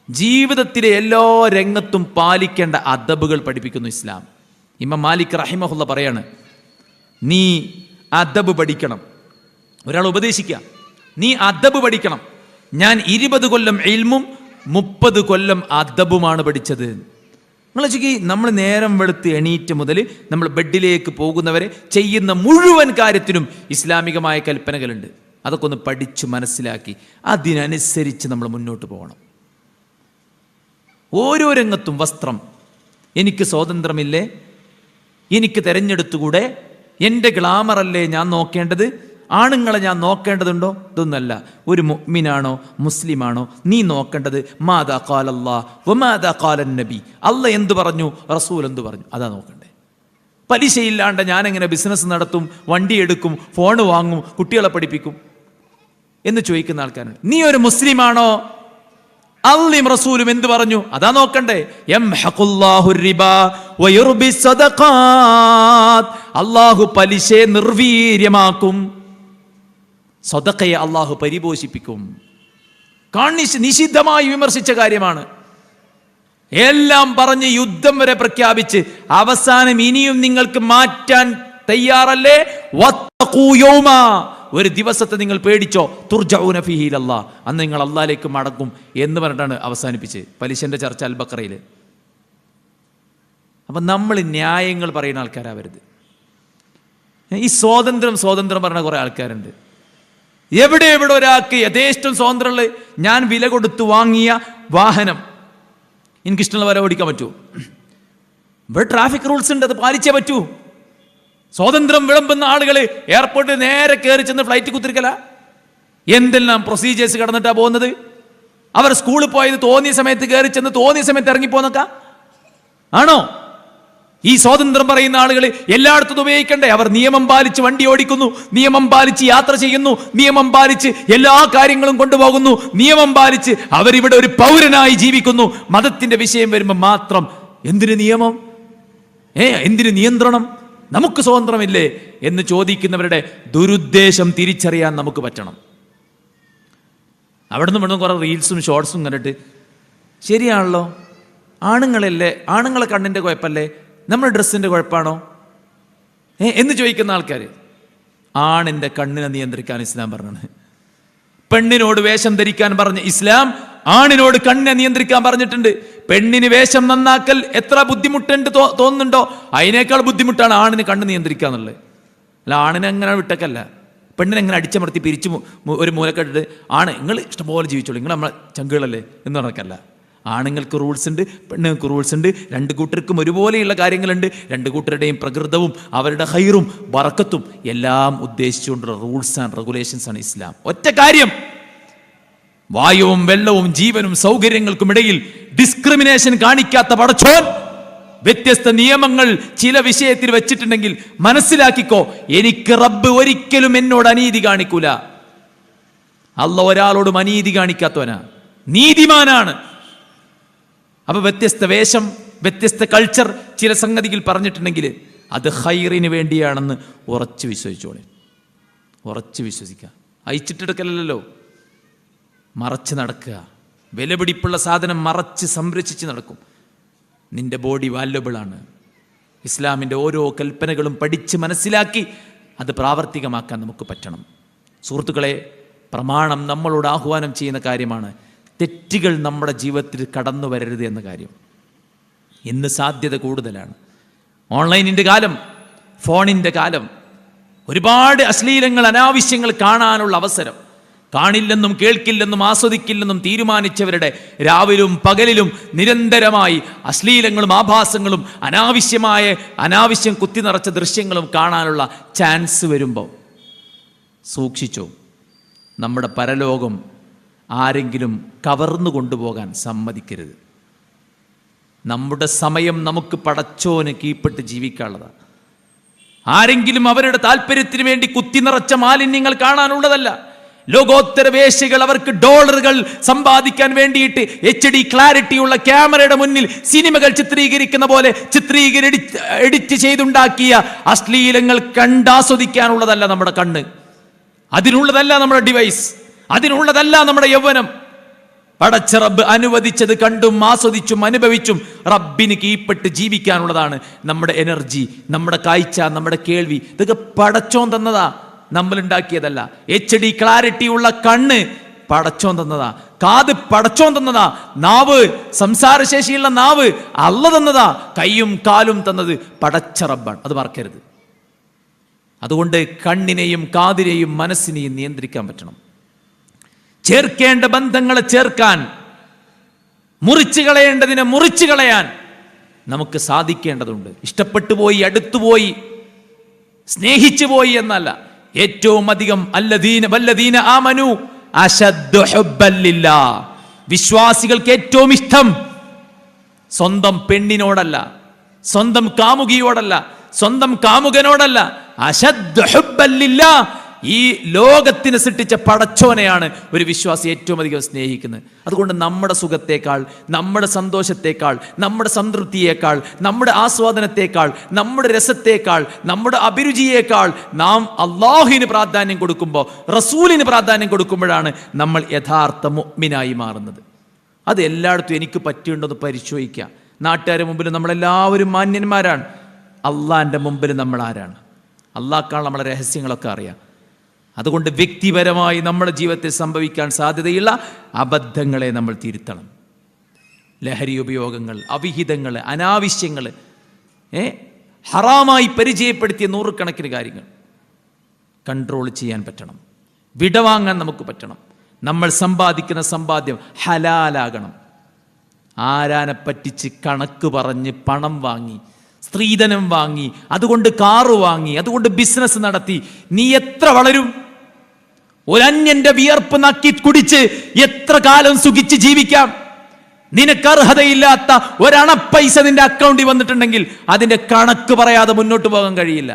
ജീവിതത്തിലെ എല്ലാ രംഗത്തും പാലിക്കേണ്ട അദബുകൾ പഠിപ്പിക്കുന്നു ഇസ്ലാം. ഇമാം മാലിക് റഹിമഹുല്ല പറയാണ്, നീ അദബ് പഠിക്കണം. ഒരാൾ ഉപദേശിക്കുക, നീ അദബ് പഠിക്കണം. ഞാൻ 20 കൊല്ലം ഇൽമും 30 കൊല്ലം അദബുമാണ് പഠിച്ചത്. നിങ്ങൾ ചോദിക്കി, നമ്മൾ നേരം വെളുത്ത് എണീറ്റ് മുതൽ നമ്മൾ ബെഡിലേക്ക് പോകുന്നവരെ ചെയ്യുന്ന മുഴുവൻ കാര്യത്തിനും ഇസ്ലാമികമായ കൽപ്പനകളുണ്ട്. അതൊക്കെ ഒന്ന് പഠിച്ചു മനസ്സിലാക്കി അതിനനുസരിച്ച് നമ്മൾ മുന്നോട്ട് പോകണം. ഓരോ രംഗത്തും വസ്ത്രം, എനിക്ക് സ്വാതന്ത്ര്യമില്ലേ? എനിക്ക് തിരഞ്ഞെടുത്തുകൂടെ? എൻ്റെ ഗ്ലാമറല്ലേ ഞാൻ നോക്കേണ്ടത്? ആണുങ്ങളെ ഞാൻ നോക്കേണ്ടതുണ്ടോ? ഇതൊന്നല്ല. ഒരു മുഅ്മിനാണോ മുസ്ലിമാണോ നീ നോക്കേണ്ടത് മാദാ ഖാലല്ലാഹ് വമാദാ ഖാലൻ നബി, അല്ല എന്തു പറഞ്ഞു, റസൂൽ എന്തു പറഞ്ഞു, അതാ നോക്കണ്ടേ. പലിശയില്ലാണ്ട് ഞാൻ എങ്ങനെ ബിസിനസ് നടത്തും, വണ്ടി എടുക്കും, ഫോൺ വാങ്ങും, കുട്ടികളെ പഠിപ്പിക്കും എന്ന് ചോദിക്കുന്ന ആൾക്കാരാണ്. നീ ഒരു മുസ്ലിമാണോ? അള്ളയും റസൂലും എന്ത് പറഞ്ഞു, അതാ നോക്കണ്ടേ. യംഹഖുല്ലാഹു റിബാ വയുർബി സദഖാത്ത്, അല്ലാഹു പലിശയെ നിർവീര്യമാക്കും, സദഖയെ അല്ലാഹു പരിപോഷിപ്പിക്കും. നിഷിദ്ധമായി വിമർശിച്ച കാര്യമാണ്. എല്ലാം പറഞ്ഞ് യുദ്ധം വരെ പ്രഖ്യാപിച്ച് അവസാനം ഇനിയും നിങ്ങൾക്ക് മാറ്റാൻ തയ്യാറല്ലേ? വത്തഖൂ യൗമ, ഒരു ദിവസത്തെ നിങ്ങൾ പേടിച്ചോ, തുർജഊന ഫീഹി ഇലല്ലാഹ്, അന്ന് നിങ്ങൾ അല്ലാഹുവിലേക്ക് മടങ്ങും എന്ന് പറഞ്ഞിട്ടാണ് അവസാനിപ്പിച്ച് പലിശന്റെ ചർച്ച അൽ ബഖറയിൽ. അപ്പം നമ്മൾ ന്യായങ്ങൾ പറയുന്ന ആൾക്കാരാവരുത്. ഈ സ്വാതന്ത്ര്യം പറഞ്ഞ കുറേ ആൾക്കാരുണ്ട്. എവിടെ ഒരാൾക്ക് യഥേഷ്ടം സ്വാതന്ത്ര്യമുള്ള, ഞാൻ വില കൊടുത്ത് വാങ്ങിയ വാഹനം എനിക്കിഷ്ടമുള്ള വരെ ഓടിക്കാൻ പറ്റൂ. ഇവിടെ ട്രാഫിക് റൂൾസ് ഉണ്ട്, അത് പാലിച്ചേ പറ്റൂ. സ്വാതന്ത്ര്യം വിളമ്പുന്ന ആളുകൾ എയർപോർട്ടിൽ നേരെ കയറി ചെന്ന് ഫ്ലൈറ്റ് കുത്തിരിക്കല. എന്തെല്ലാം പ്രൊസീജിയേഴ്സ് കടന്നിട്ടാ പോകുന്നത്. അവർ സ്കൂളിൽ പോയത് തോന്നിയ സമയത്ത് കയറി ചെന്ന് തോന്നിയ സമയത്ത് ഇറങ്ങിപ്പോന്നൊക്കെ ആണോ? ഈ സ്വാതന്ത്ര്യം പറയുന്ന ആളുകൾ എല്ലായിടത്തും ഉപയോഗിക്കണ്ടേ? അവർ നിയമം പാലിച്ച് വണ്ടി ഓടിക്കുന്നു, നിയമം പാലിച്ച് യാത്ര ചെയ്യുന്നു, നിയമം പാലിച്ച് എല്ലാ കാര്യങ്ങളും കൊണ്ടുപോകുന്നു, നിയമം പാലിച്ച് അവരിവിടെ ഒരു പൗരനായി ജീവിക്കുന്നു. മതത്തിന്റെ വിഷയം വരുമ്പോൾ മാത്രം എന്തിന് നിയമം, എന്തിന് നിയന്ത്രണം, നമുക്ക് സ്വാതന്ത്ര്യമില്ലേ എന്ന് ചോദിക്കുന്നവരുടെ ദുരുദ്ദേശം തിരിച്ചറിയാൻ നമുക്ക് പറ്റണം. അവിടെ നിന്ന് കുറെ റീൽസും ഷോർട്സും കണ്ടിട്ട് ശരിയാണല്ലോ, ആണുങ്ങളെ കണ്ണിന്റെ കുഴപ്പമല്ലേ, നമ്മുടെ ഡ്രസ്സിന്റെ കുഴപ്പമാണോ എന്ന് ചോദിക്കുന്ന ആൾക്കാർ. ആണിന്റെ കണ്ണിനെ നിയന്ത്രിക്കാൻ ഇസ്ലാം പറഞ്ഞാണ്. പെണ്ണിനോട് വേഷം ധരിക്കാൻ പറഞ്ഞ ഇസ്ലാം ആണിനോട് കണ്ണിനെ നിയന്ത്രിക്കാൻ പറഞ്ഞിട്ടുണ്ട്. പെണ്ണിന് വേഷം നന്നാക്കൽ എത്ര ബുദ്ധിമുട്ടുണ്ട് തോന്നുന്നുണ്ടോ, അതിനേക്കാൾ ബുദ്ധിമുട്ടാണ് ആണിന് കണ്ണ് നിയന്ത്രിക്കുക എന്നുള്ളത്. അല്ല, ആണിനെ അങ്ങനെ വിട്ടക്കല്ല, പെണ്ണിനെ എങ്ങനെ അടിച്ചമർത്തി പിരിച്ചു ഒരു മൂലക്കെട്ടിട്ട് നിങ്ങൾ ഇഷ്ടംപോലെ ജീവിച്ചോളൂ, നിങ്ങൾ നമ്മളെ ചങ്കുകളല്ലേ എന്ന് പറഞ്ഞക്കല്ല. ആണുങ്ങൾക്ക് റൂൾസ് ഉണ്ട്, പെണ്ണുങ്ങൾക്ക് റൂൾസ് ഉണ്ട്. രണ്ട് കൂട്ടർക്കും ഒരുപോലെയുള്ള കാര്യങ്ങളുണ്ട്. രണ്ട് കൂട്ടരുടെയും പ്രകൃതവും അവരുടെ ഹൈറും ബറക്കത്തും എല്ലാം ഉദ്ദേശിച്ചുകൊണ്ടുള്ള റൂൾസ് ആൻഡ് റെഗുലേഷൻസ് ആണ് ഇസ്ലാം. ഒറ്റ കാര്യം, വായുവും വെള്ളവും ജീവനും സൗകര്യങ്ങൾക്കുമിടയിൽ ഡിസ്ക്രിമിനേഷൻ കാണിക്കാത്ത പടച്ചോൻ വ്യത്യസ്ത നിയമങ്ങൾ ചില വിഷയത്തിൽ വെച്ചിട്ടുണ്ടെങ്കിൽ മനസ്സിലാക്കിക്കോ, എനിക്ക് റബ്ബ് ഒരിക്കലും എന്നോട് അനീതി കാണിക്കൂല. അല്ലാഹ് ഒരാളോടും അനീതി കാണിക്കാത്തവനാ, നീതിമാനാണ്. അപ്പൊ വ്യത്യസ്ത വേഷം, വ്യത്യസ്ത കൾച്ചർ ചില സംഗതികൾ പറഞ്ഞിട്ടുണ്ടെങ്കിൽ അത് ഹൈറിന് വേണ്ടിയാണെന്ന് ഉറച്ചു വിശ്വസിച്ചോളെ. ഉറച്ചു വിശ്വസിക്കുക. അയച്ചിട്ടെടുക്കലല്ലോ, മറച്ച് നടക്കുക. വിലപിടിപ്പുള്ള സാധനം മറച്ച് സംരക്ഷിച്ച് നടക്കും. നിന്റെ ബോഡി വാല്യബിളാണ്. ഇസ്ലാമിൻ്റെ ഓരോ കൽപ്പനകളും പഠിച്ച് മനസ്സിലാക്കി അത് പ്രാവർത്തികമാക്കാൻ നമുക്ക് പറ്റണം. സുഹൃത്തുക്കളെ, പ്രമാണം നമ്മളോട് ആഹ്വാനം ചെയ്യുന്ന കാര്യമാണ് തെറ്റുകൾ നമ്മുടെ ജീവിതത്തിൽ കടന്നു വരരുത് എന്ന കാര്യം. ഇന്ന് സാധ്യത കൂടുതലാണ്. ഓൺലൈനിൻ്റെ കാലം, ഫോണിൻ്റെ കാലം, ഒരുപാട് അശ്ലീലങ്ങൾ, അനാവശ്യങ്ങൾ കാണാനുള്ള അവസരം. കാണില്ലെന്നും കേൾക്കില്ലെന്നും ആസ്വദിക്കില്ലെന്നും തീരുമാനിച്ചവരുടെ രാവിലും പകലിലും നിരന്തരമായി അശ്ലീലങ്ങളും ആഭാസങ്ങളും അനാവശ്യം കുത്തി നിറച്ച ദൃശ്യങ്ങളും കാണാനുള്ള ചാൻസ് വരുമ്പോൾ സൂക്ഷിച്ചോ. നമ്മുടെ പരലോകം ആരെങ്കിലും കവർന്നു കൊണ്ടുപോകാൻ സമ്മതിക്കരുത്. നമ്മുടെ സമയം നമുക്ക് പടച്ചോന് കീഴ്പ്പെട്ട് ജീവിക്കാനുള്ളതാണ്. ആരെങ്കിലും അവരുടെ താല്പര്യത്തിന് വേണ്ടി കുത്തി നിറച്ച മാലിന്യങ്ങൾ കാണാനുള്ളതല്ല. ലോകോത്തര വേശ്യകൾ അവർക്ക് ഡോളറുകൾ സമ്പാദിക്കാൻ വേണ്ടിയിട്ട് HD ക്ലാരിറ്റിയുള്ള ക്യാമറയുടെ മുന്നിൽ സിനിമകൾ ചിത്രീകരിക്കുന്ന പോലെ എഡിറ്റ് ചെയ്തുണ്ടാക്കിയ അശ്ലീലങ്ങൾ കണ്ടാസ്വദിക്കാനുള്ളതല്ല നമ്മുടെ കണ്ണ്, അതിനുള്ളതല്ല നമ്മുടെ ഡിവൈസ്, അതിനുള്ളതല്ല നമ്മുടെ യൗവനം. പടച്ച റബ്ബ് അനുവദിച്ചത് കണ്ടും ആസ്വദിച്ചും അനുഭവിച്ചും റബ്ബിന് കീഴ്പ്പെട്ട് ജീവിക്കാനുള്ളതാണ് നമ്മുടെ എനർജി, നമ്മുടെ കാഴ്ച, നമ്മുടെ കേൾവി. ഇതൊക്കെ പടച്ചോൻ തന്നതാ, നമ്മൾ ഉണ്ടാക്കിയതല്ല. HD ക്ലാരിറ്റി ഉള്ള കണ്ണ് പടച്ചോൻ തന്നതാ, കാത് പടച്ചോൻ തന്നതാ, നാവ്, സംസാരശേഷിയുള്ള നാവ് അള്ള തന്നതാ, കൈയും കാലും തന്നത് പടച്ച റബ്ബാണ്. അത് മറക്കരുത്. അതുകൊണ്ട് കണ്ണിനെയും കാതിനെയും മനസ്സിനെയും നിയന്ത്രിക്കാൻ പറ്റണം. ചേർക്കേണ്ട ബന്ധങ്ങളെ ചേർക്കാൻ, മുറിച്ചു കളയേണ്ടതിനെ മുറിച്ചു കളയാൻ നമുക്ക് സാധിക്കേണ്ടതുണ്ട്. ഇഷ്ടപ്പെട്ടു പോയി, അടുത്തുപോയി, സ്നേഹിച്ചു പോയി എന്നല്ല. ഏറ്റവും അധികം വല്ലദീന ആമനു അശദ്ദു ഹുബ്ബൻ ലില്ലാഹ്, വിശ്വാസികൾക്ക് ഏറ്റവും ഇഷ്ടം സ്വന്തം പെണ്ണിനോടല്ല, സ്വന്തം കാമുകിയോടല്ല, സ്വന്തം കാമുകനോടല്ല. അശദ്ദു ഹുബ്ബൻ ലില്ലാഹ്, ഈ ലോകത്തിന് സൃഷ്ടിച്ച പടച്ചോനെയാണ് ഒരു വിശ്വാസി ഏറ്റവും അധികം സ്നേഹിക്കുന്നത്. അതുകൊണ്ട് നമ്മുടെ സുഖത്തേക്കാൾ, നമ്മുടെ സന്തോഷത്തേക്കാൾ, നമ്മുടെ സംതൃപ്തിയേക്കാൾ, നമ്മുടെ ആസ്വാദനത്തേക്കാൾ, നമ്മുടെ രസത്തേക്കാൾ, നമ്മുടെ അഭിരുചിയേക്കാൾ നാം അള്ളാഹുവിന് പ്രാധാന്യം കൊടുക്കുമ്പോൾ, റസൂലിന് പ്രാധാന്യം കൊടുക്കുമ്പോഴാണ് നമ്മൾ യഥാർത്ഥ മുഅ്മിനായി മാറുന്നത്. അത് എല്ലായിടത്തും എനിക്ക് പറ്റിയുണ്ടെന്ന് പരിശോധിക്കുക. നാട്ടുകാരുടെ മുമ്പിൽ നമ്മളെല്ലാവരും മാന്യന്മാരാണ്, അള്ളാഹിൻ്റെ മുമ്പിൽ നമ്മൾ ആരാണ്? അള്ളാഹ്ക്കാണ് നമ്മളെ രഹസ്യങ്ങളൊക്കെ അറിയാം. അതുകൊണ്ട് വ്യക്തിപരമായി നമ്മുടെ ജീവിതത്തിൽ സംഭവിക്കാൻ സാധ്യതയുള്ള അബദ്ധങ്ങളെ നമ്മൾ തിരുത്തണം. ലഹരി ഉപയോഗങ്ങൾ, അവിഹിതങ്ങൾ, അനാവശ്യങ്ങൾ, ഹറാമായി പരിചയപ്പെടുത്തിയ നൂറുകണക്കിന് കാര്യങ്ങൾ കൺട്രോൾ ചെയ്യാൻ പറ്റണം. വിടവാങ്ങാൻ നമുക്ക് പറ്റണം. നമ്മൾ സമ്പാദിക്കുന്ന സമ്പാദ്യം ഹലാലാകണം. ആരാനെ പറ്റിച്ച് കണക്ക് പറഞ്ഞ് പണം വാങ്ങി, സ്ത്രീധനം വാങ്ങി, അതുകൊണ്ട് കാറ് വാങ്ങി, അതുകൊണ്ട് ബിസിനസ് നടത്തി നീ എത്ര വളരും? ഒരന്യന്റെ വിയർപ്പ് നക്കി കുടിച്ച് എത്ര കാലം സുഖിച്ച് ജീവിക്കാം? നിനക്ക് അർഹതയില്ലാത്ത ഒരണപ്പൈസ നിന്റെ അക്കൗണ്ടിൽ വന്നിട്ടുണ്ടെങ്കിൽ അതിന്റെ കണക്ക് പറയാതെ മുന്നോട്ട് പോകാൻ കഴിയില്ല.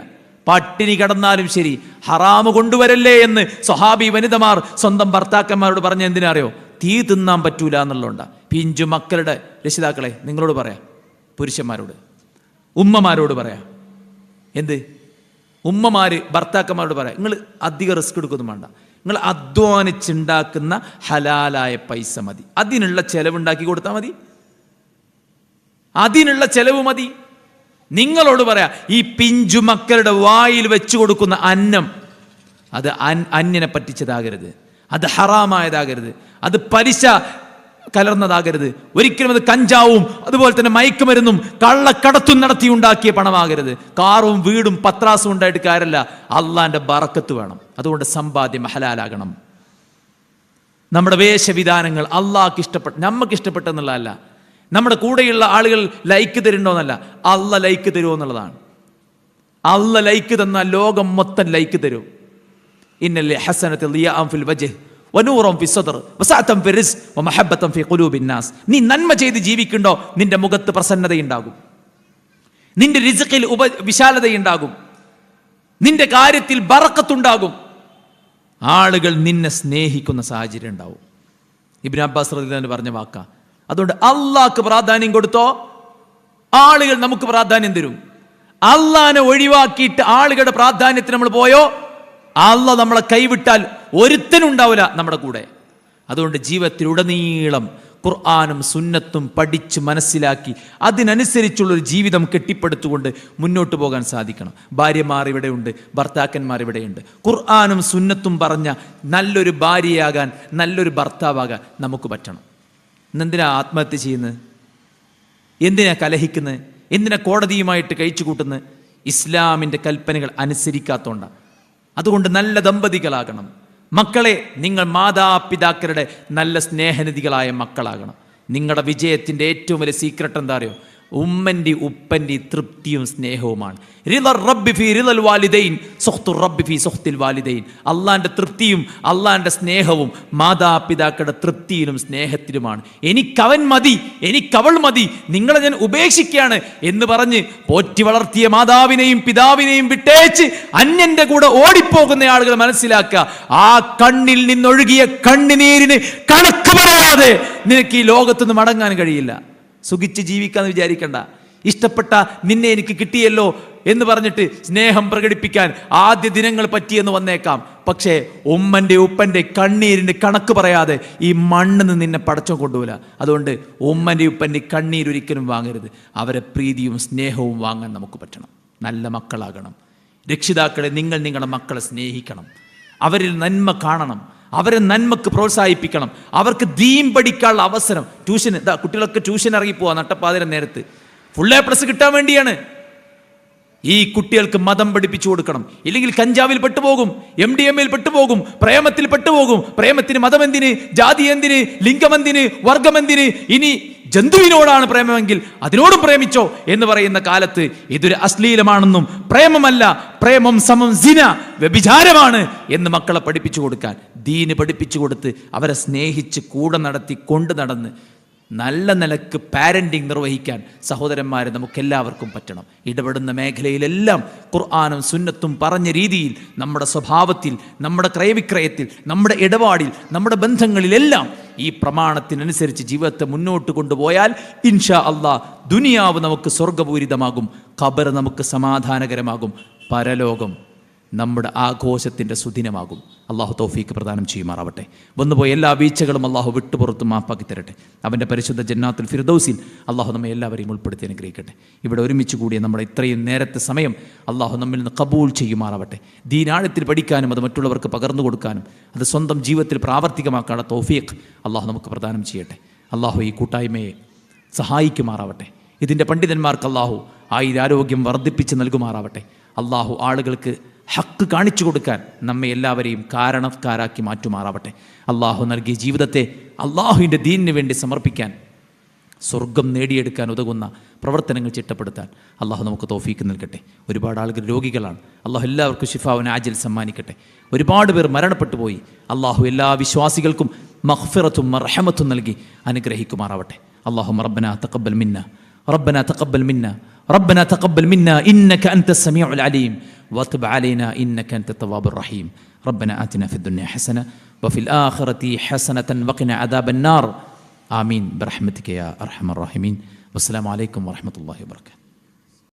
പട്ടിണി കിടന്നാലും ശരി, ഹറാമ് കൊണ്ടുവരല്ലേ എന്ന് സ്വഹാബി വനിതമാർ സ്വന്തം ഭർത്താക്കന്മാരോട് പറഞ്ഞ എന്തിനറിയോ? തീ തിന്നാൻ പറ്റൂല എന്നുള്ളതുകൊണ്ടാ. പിഞ്ചു മക്കളുടെ രക്ഷിതാക്കളെ നിങ്ങളോട് പറയാം, പുരുഷന്മാരോട്, ഉമ്മമാരോട് പറയാം. എന്ത്? ഉമ്മമാര് ഭർത്താക്കന്മാരോട് പറയാം, നിങ്ങൾ അധികം റിസ്ക് എടുക്കൊന്നും വേണ്ട, നിങ്ങൾ അധ്വാനിച്ചുണ്ടാക്കുന്ന ഹലാലായ പൈസ മതി, അതിനുള്ള ചെലവുണ്ടാക്കി കൊടുത്താൽ മതി, അതിനുള്ള ചെലവ് മതി. നിങ്ങളോട് പറയാം, ഈ പിഞ്ചു മക്കളുടെ വായിൽ വെച്ചു കൊടുക്കുന്ന അന്നം അത് അന്യനെ പറ്റിച്ചതാകരുത്, അത് ഹറാമായതാകരുത്, അത് പലിശ കലർന്നതാകരുത്, ഒരിക്കലും അത് കഞ്ചാവും അതുപോലെ തന്നെ മയക്കുമരുന്നും കള്ളക്കടത്തും നടത്തി ഉണ്ടാക്കിയ പണമാകരുത്. കാറും വീടും പത്രാസും ഉണ്ടായിട്ട് കാര്യമല്ല, അള്ളാന്റെ ബറക്കത്ത് വേണം. അതുകൊണ്ട് സമ്പാദ്യം ഹലാലാകണം. നമ്മുടെ വേഷവിധാനങ്ങൾ അള്ളാഹ്ക്ക് ഇഷ്ടപ്പെട്ട, നമുക്ക് ഇഷ്ടപ്പെട്ടെന്നുള്ളതല്ല, നമ്മുടെ കൂടെയുള്ള ആളുകൾ ലൈക്ക് തരുന്നോന്നല്ല, അള്ള ലൈക്ക് തരുമോ എന്നുള്ളതാണ്. അള്ള ലൈക്ക് തന്നാൽ ലോകം മൊത്തം ലൈക്ക് തരും. ഇന്നല്ലേ ഹസനത്തുൽ ലിയാഅം ഫിൽ വജ്ഹ് വനൂറൻ ഫി സദർ വസഅതൻ ഫി റിസ്ഖ് വമഹബ്ബതൻ ഫി ഖുലൂബിൻ നാസ്. നീ നന്മ ചെയ്ത് ജീവിക്കുണ്ടോ, നിന്റെ മുഖത്ത് പ്രസന്നതയുണ്ടാകും, നിന്റെ റിസ്ഖിൽ വിശാലതയുണ്ടാകും, നിന്റെ കാര്യത്തിൽ ബറക്കത്തുണ്ടാകും, ആളുകൾ നിന്നെ സ്നേഹിക്കുന്ന സാഹചര്യം ഉണ്ടാവും. ഇബ്നു അബ്ബാസ് റളിയല്ലാഹു അൻഹു പറഞ്ഞ വാക്കാ. അതുകൊണ്ട് അള്ളാഹ്ക്ക് പ്രാധാന്യം കൊടുത്തോ, ആളുകൾ നമുക്ക് പ്രാധാന്യം തരും. അള്ളാഹിനെ ഒഴിവാക്കിയിട്ട് ആളുകളുടെ പ്രാധാന്യത്തിന് നമ്മൾ പോയോ, അള്ളാഹ് നമ്മളെ കൈവിട്ടാൽ ഒരുത്തനും ഉണ്ടാവില്ല നമ്മുടെ കൂടെ. അതുകൊണ്ട് ജീവിതത്തിലുടനീളം ഖുർആനും സുന്നത്തും പഠിച്ച് മനസ്സിലാക്കി അതിനനുസരിച്ചുള്ളൊരു ജീവിതം കെട്ടിപ്പടുത്തുകൊണ്ട് മുന്നോട്ട് പോകാൻ സാധിക്കണം. ഭാര്യമാർ ഇവിടെയുണ്ട്, ഭർത്താക്കന്മാർ ഇവിടെയുണ്ട്. ഖുർആനും സുന്നത്തും പറഞ്ഞ നല്ലൊരു ഭാര്യയാകാൻ, നല്ലൊരു ഭർത്താവാകാൻ നമുക്ക് പറ്റണം. ഇന്നെന്തിനാ ആത്മഹത്യ ചെയ്യുന്നത്? എന്തിനാ കലഹിക്കുന്നത്? എന്തിനാ കോടതിയുമായിട്ട് കഴിച്ചു കൂട്ടുന്നത്? ഇസ്ലാമിൻ്റെ കൽപ്പനകൾ അനുസരിക്കാത്തതുകൊണ്ടാണ്. അതുകൊണ്ട് നല്ല ദമ്പതികളാകണം. മക്കളെ, നിങ്ങൾ മാതാപിതാക്കളുടെ നല്ല സ്നേഹനിധികളായ മക്കളാകണം. നിങ്ങളുടെ വിജയത്തിൻ്റെ ഏറ്റവും വലിയ സീക്രട്ട് എന്താ അറിയോ? ഉമ്മൻ്റെ ഉപ്പൻ്റെ തൃപ്തിയും സ്നേഹവുമാണ്. അള്ളാന്റെ തൃപ്തിയും അള്ളാന്റെ സ്നേഹവും മാതാപിതാക്കളുടെ തൃപ്തിയിലും സ്നേഹത്തിലുമാണ്. എനിക്കവൻ മതി, എനിക്കവൾ മതി, നിങ്ങളെ ഞാൻ ഉപേക്ഷിക്കുകയാണ് എന്ന് പറഞ്ഞ് പോറ്റി വളർത്തിയ മാതാവിനെയും പിതാവിനെയും വിട്ടേച്ച് അന്യന്റെ കൂടെ ഓടിപ്പോകുന്ന ആളുകൾ മനസ്സിലാക്കുക, ആ കണ്ണിൽ നിന്നൊഴുകിയ കണ്ണുനീരിന് കണക്ക് പറയാതെ നിനക്ക് ഈ ലോകത്തുനിന്ന് മടങ്ങാൻ കഴിയില്ല. സുഖിച്ച് ജീവിക്കാന്ന് വിചാരിക്കണ്ട. ഇഷ്ടപ്പെട്ട നിന്നെ എനിക്ക് കിട്ടിയല്ലോ എന്ന് പറഞ്ഞിട്ട് സ്നേഹം പ്രകടിപ്പിക്കാൻ ആദ്യ ദിനങ്ങൾ പറ്റിയെന്ന് വന്നേക്കാം. പക്ഷേ ഉമ്മൻ്റെ ഉപ്പൻ്റെ കണ്ണീരിൻ്റെ കണക്ക് പറയാതെ ഈ മണ്ണിന്ന് നിന്നെ പടച്ചോ കൊണ്ടുപോല. അതുകൊണ്ട് ഉമ്മൻ്റെ ഉപ്പൻ്റെ കണ്ണീരൊരിക്കലും വാങ്ങരുത്. അവരെ പ്രീതിയും സ്നേഹവും വാങ്ങാൻ നമുക്ക് പറ്റണം. നല്ല മക്കളാകണം. രക്ഷിതാക്കളെ, നിങ്ങൾ നിങ്ങളുടെ മക്കളെ സ്നേഹിക്കണം. അവരിൽ നന്മ കാണണം. അവരെ നന്മക്ക് പ്രോത്സാഹിപ്പിക്കണം. അവർക്ക് ദീൻ പഠിക്കാനുള്ള അവസരം. ട്യൂഷന് കുട്ടികളൊക്കെ ട്യൂഷൻ ഇറങ്ങിപ്പോവാ നട്ടപ്പാതിര നേരത്ത്. ഫുൾ A+ കിട്ടാൻ വേണ്ടിയാണ്. ഈ കുട്ടികൾക്ക് മതം പഠിപ്പിച്ചു കൊടുക്കണം. ഇല്ലെങ്കിൽ കഞ്ചാവിൽ പെട്ടുപോകും, MDMAയിൽ പെട്ടുപോകും, പ്രേമത്തിൽ പെട്ടുപോകും. പ്രേമത്തിന് മതമെന്തിന്, ജാതി എന്തിന്, ലിംഗമെന്തിന്, വർഗമെന്തിന്? ഇനി ജന്തുവിനോടാണ് പ്രേമമെങ്കിൽ അതിനോടും പ്രേമിച്ചോ എന്ന് പറയുന്ന കാലത്ത് ഇതൊരു അശ്ലീലമാണെന്നും പ്രേമമല്ല, പ്രേമം സമം സിന, വ്യഭിചാരമാണ് എന്ന് മക്കളെ പഠിപ്പിച്ചു കൊടുക്കാൻ, ദീന് പഠിപ്പിച്ചു കൊടുത്ത് അവരെ സ്നേഹിച്ച് കൂടെ നടത്തി കൊണ്ടു നടന്ന് നല്ല നിലക്ക് പാരന്റിങ് നിർവഹിക്കാൻ സഹോദരന്മാരെ നമുക്കെല്ലാവർക്കും പറ്റണം. ഇടപെടുന്ന മേഖലയിലെല്ലാം ഖുർആനും സുന്നത്തും പറഞ്ഞ രീതിയിൽ നമ്മുടെ സ്വഭാവത്തിൽ, നമ്മുടെ ക്രയവിക്രയത്തിൽ, നമ്മുടെ ഇടപാടിൽ, നമ്മുടെ ബന്ധങ്ങളിലെല്ലാം ഈ പ്രമാണത്തിനനുസരിച്ച് ജീവിതത്തെ മുന്നോട്ട് കൊണ്ടുപോയാൽ ഇൻഷാ അല്ലാഹ് ദുനിയാവ് നമുക്ക് സ്വർഗപൂരിതമാകും, ഖബർ നമുക്ക് സമാധാനകരമാകും, പരലോകം നമ്മുടെ ആഘോഷത്തിൻ്റെ സുദിനമാകും. അള്ളാഹു തൗഫീക്ക് പ്രദാനം ചെയ്യുമാറാവട്ടെ. വന്നുപോയ എല്ലാ വീഴ്ചകളും അള്ളാഹു വിട്ടുപുറത്ത് മാപ്പാക്കി തരട്ടെ. അവൻ്റെ പരിശുദ്ധ ജന്നാത്തുൽ ഫിർദൗസിൽ അള്ളാഹു നമ്മെ എല്ലാവരെയും ഉൾപ്പെടുത്തി അനുഗ്രഹിക്കട്ടെ. ഇവിടെ ഒരുമിച്ച് കൂടിയ നമ്മുടെ ഇത്രയും നേരത്തെ സമയം അള്ളാഹു നമ്മിൽ നിന്ന് കബൂൽ ചെയ്യുമാറാവട്ടെ. ദീനാഴത്തിൽ പഠിക്കാനും അത് മറ്റുള്ളവർക്ക് പകർന്നു കൊടുക്കാനും അത് സ്വന്തം ജീവിതത്തിൽ പ്രാവർത്തികമാക്കാനുള്ള തൗഫീഖ് അള്ളാഹു നമുക്ക് പ്രദാനം ചെയ്യട്ടെ. അള്ളാഹു ഈ കൂട്ടായ്മയെ സഹായിക്കുമാറാവട്ടെ. ഇതിൻ്റെ പണ്ഡിതന്മാർക്ക് അള്ളാഹു ആയുരാരോഗ്യം വർദ്ധിപ്പിച്ച് നൽകുമാറാവട്ടെ. അള്ളാഹു ആളുകൾക്ക് ഹക്ക് കാണിച്ചു കൊടുക്കാൻ നമ്മെ എല്ലാവരെയും കാരണക്കാരാക്കി മാറ്റുമാറാവട്ടെ. അള്ളാഹു നൽകിയ ജീവിതത്തെ അള്ളാഹുവിൻ്റെ ദീനിന് വേണ്ടി സമർപ്പിക്കാൻ, സ്വർഗം നേടിയെടുക്കാൻ ഉതകുന്ന പ്രവർത്തനങ്ങൾ ചിട്ടപ്പെടുത്താൻ അള്ളാഹു നമുക്ക് തൗഫീക്ക് നൽകട്ടെ. ഒരുപാട് ആളുകൾ രോഗികളാണ്. അള്ളാഹു എല്ലാവർക്കും ശിഫാവുൻ ആജിൽ സമ്മാനിക്കട്ടെ. ഒരുപാട് പേർ മരണപ്പെട്ടു പോയി. അള്ളാഹു എല്ലാ വിശ്വാസികൾക്കും മഗ്ഫിറത്തും മർഹമത്തും നൽകി അനുഗ്രഹിക്കുമാറാവട്ടെ. അല്ലാഹുമ്മ റബ്ബനാ തഖബ്ബൽ മിന്നാ ربنا تقبل منا ربنا تقبل منا إنك أنت السميع العليم وتب علينا إنك أنت التواب الرحيم ربنا آتنا في الدنيا حسنة وفي الآخرة حسنة وقنا عذاب النار آمين برحمتك يا أرحم الراحمين والسلام عليكم ورحمة الله وبركاته.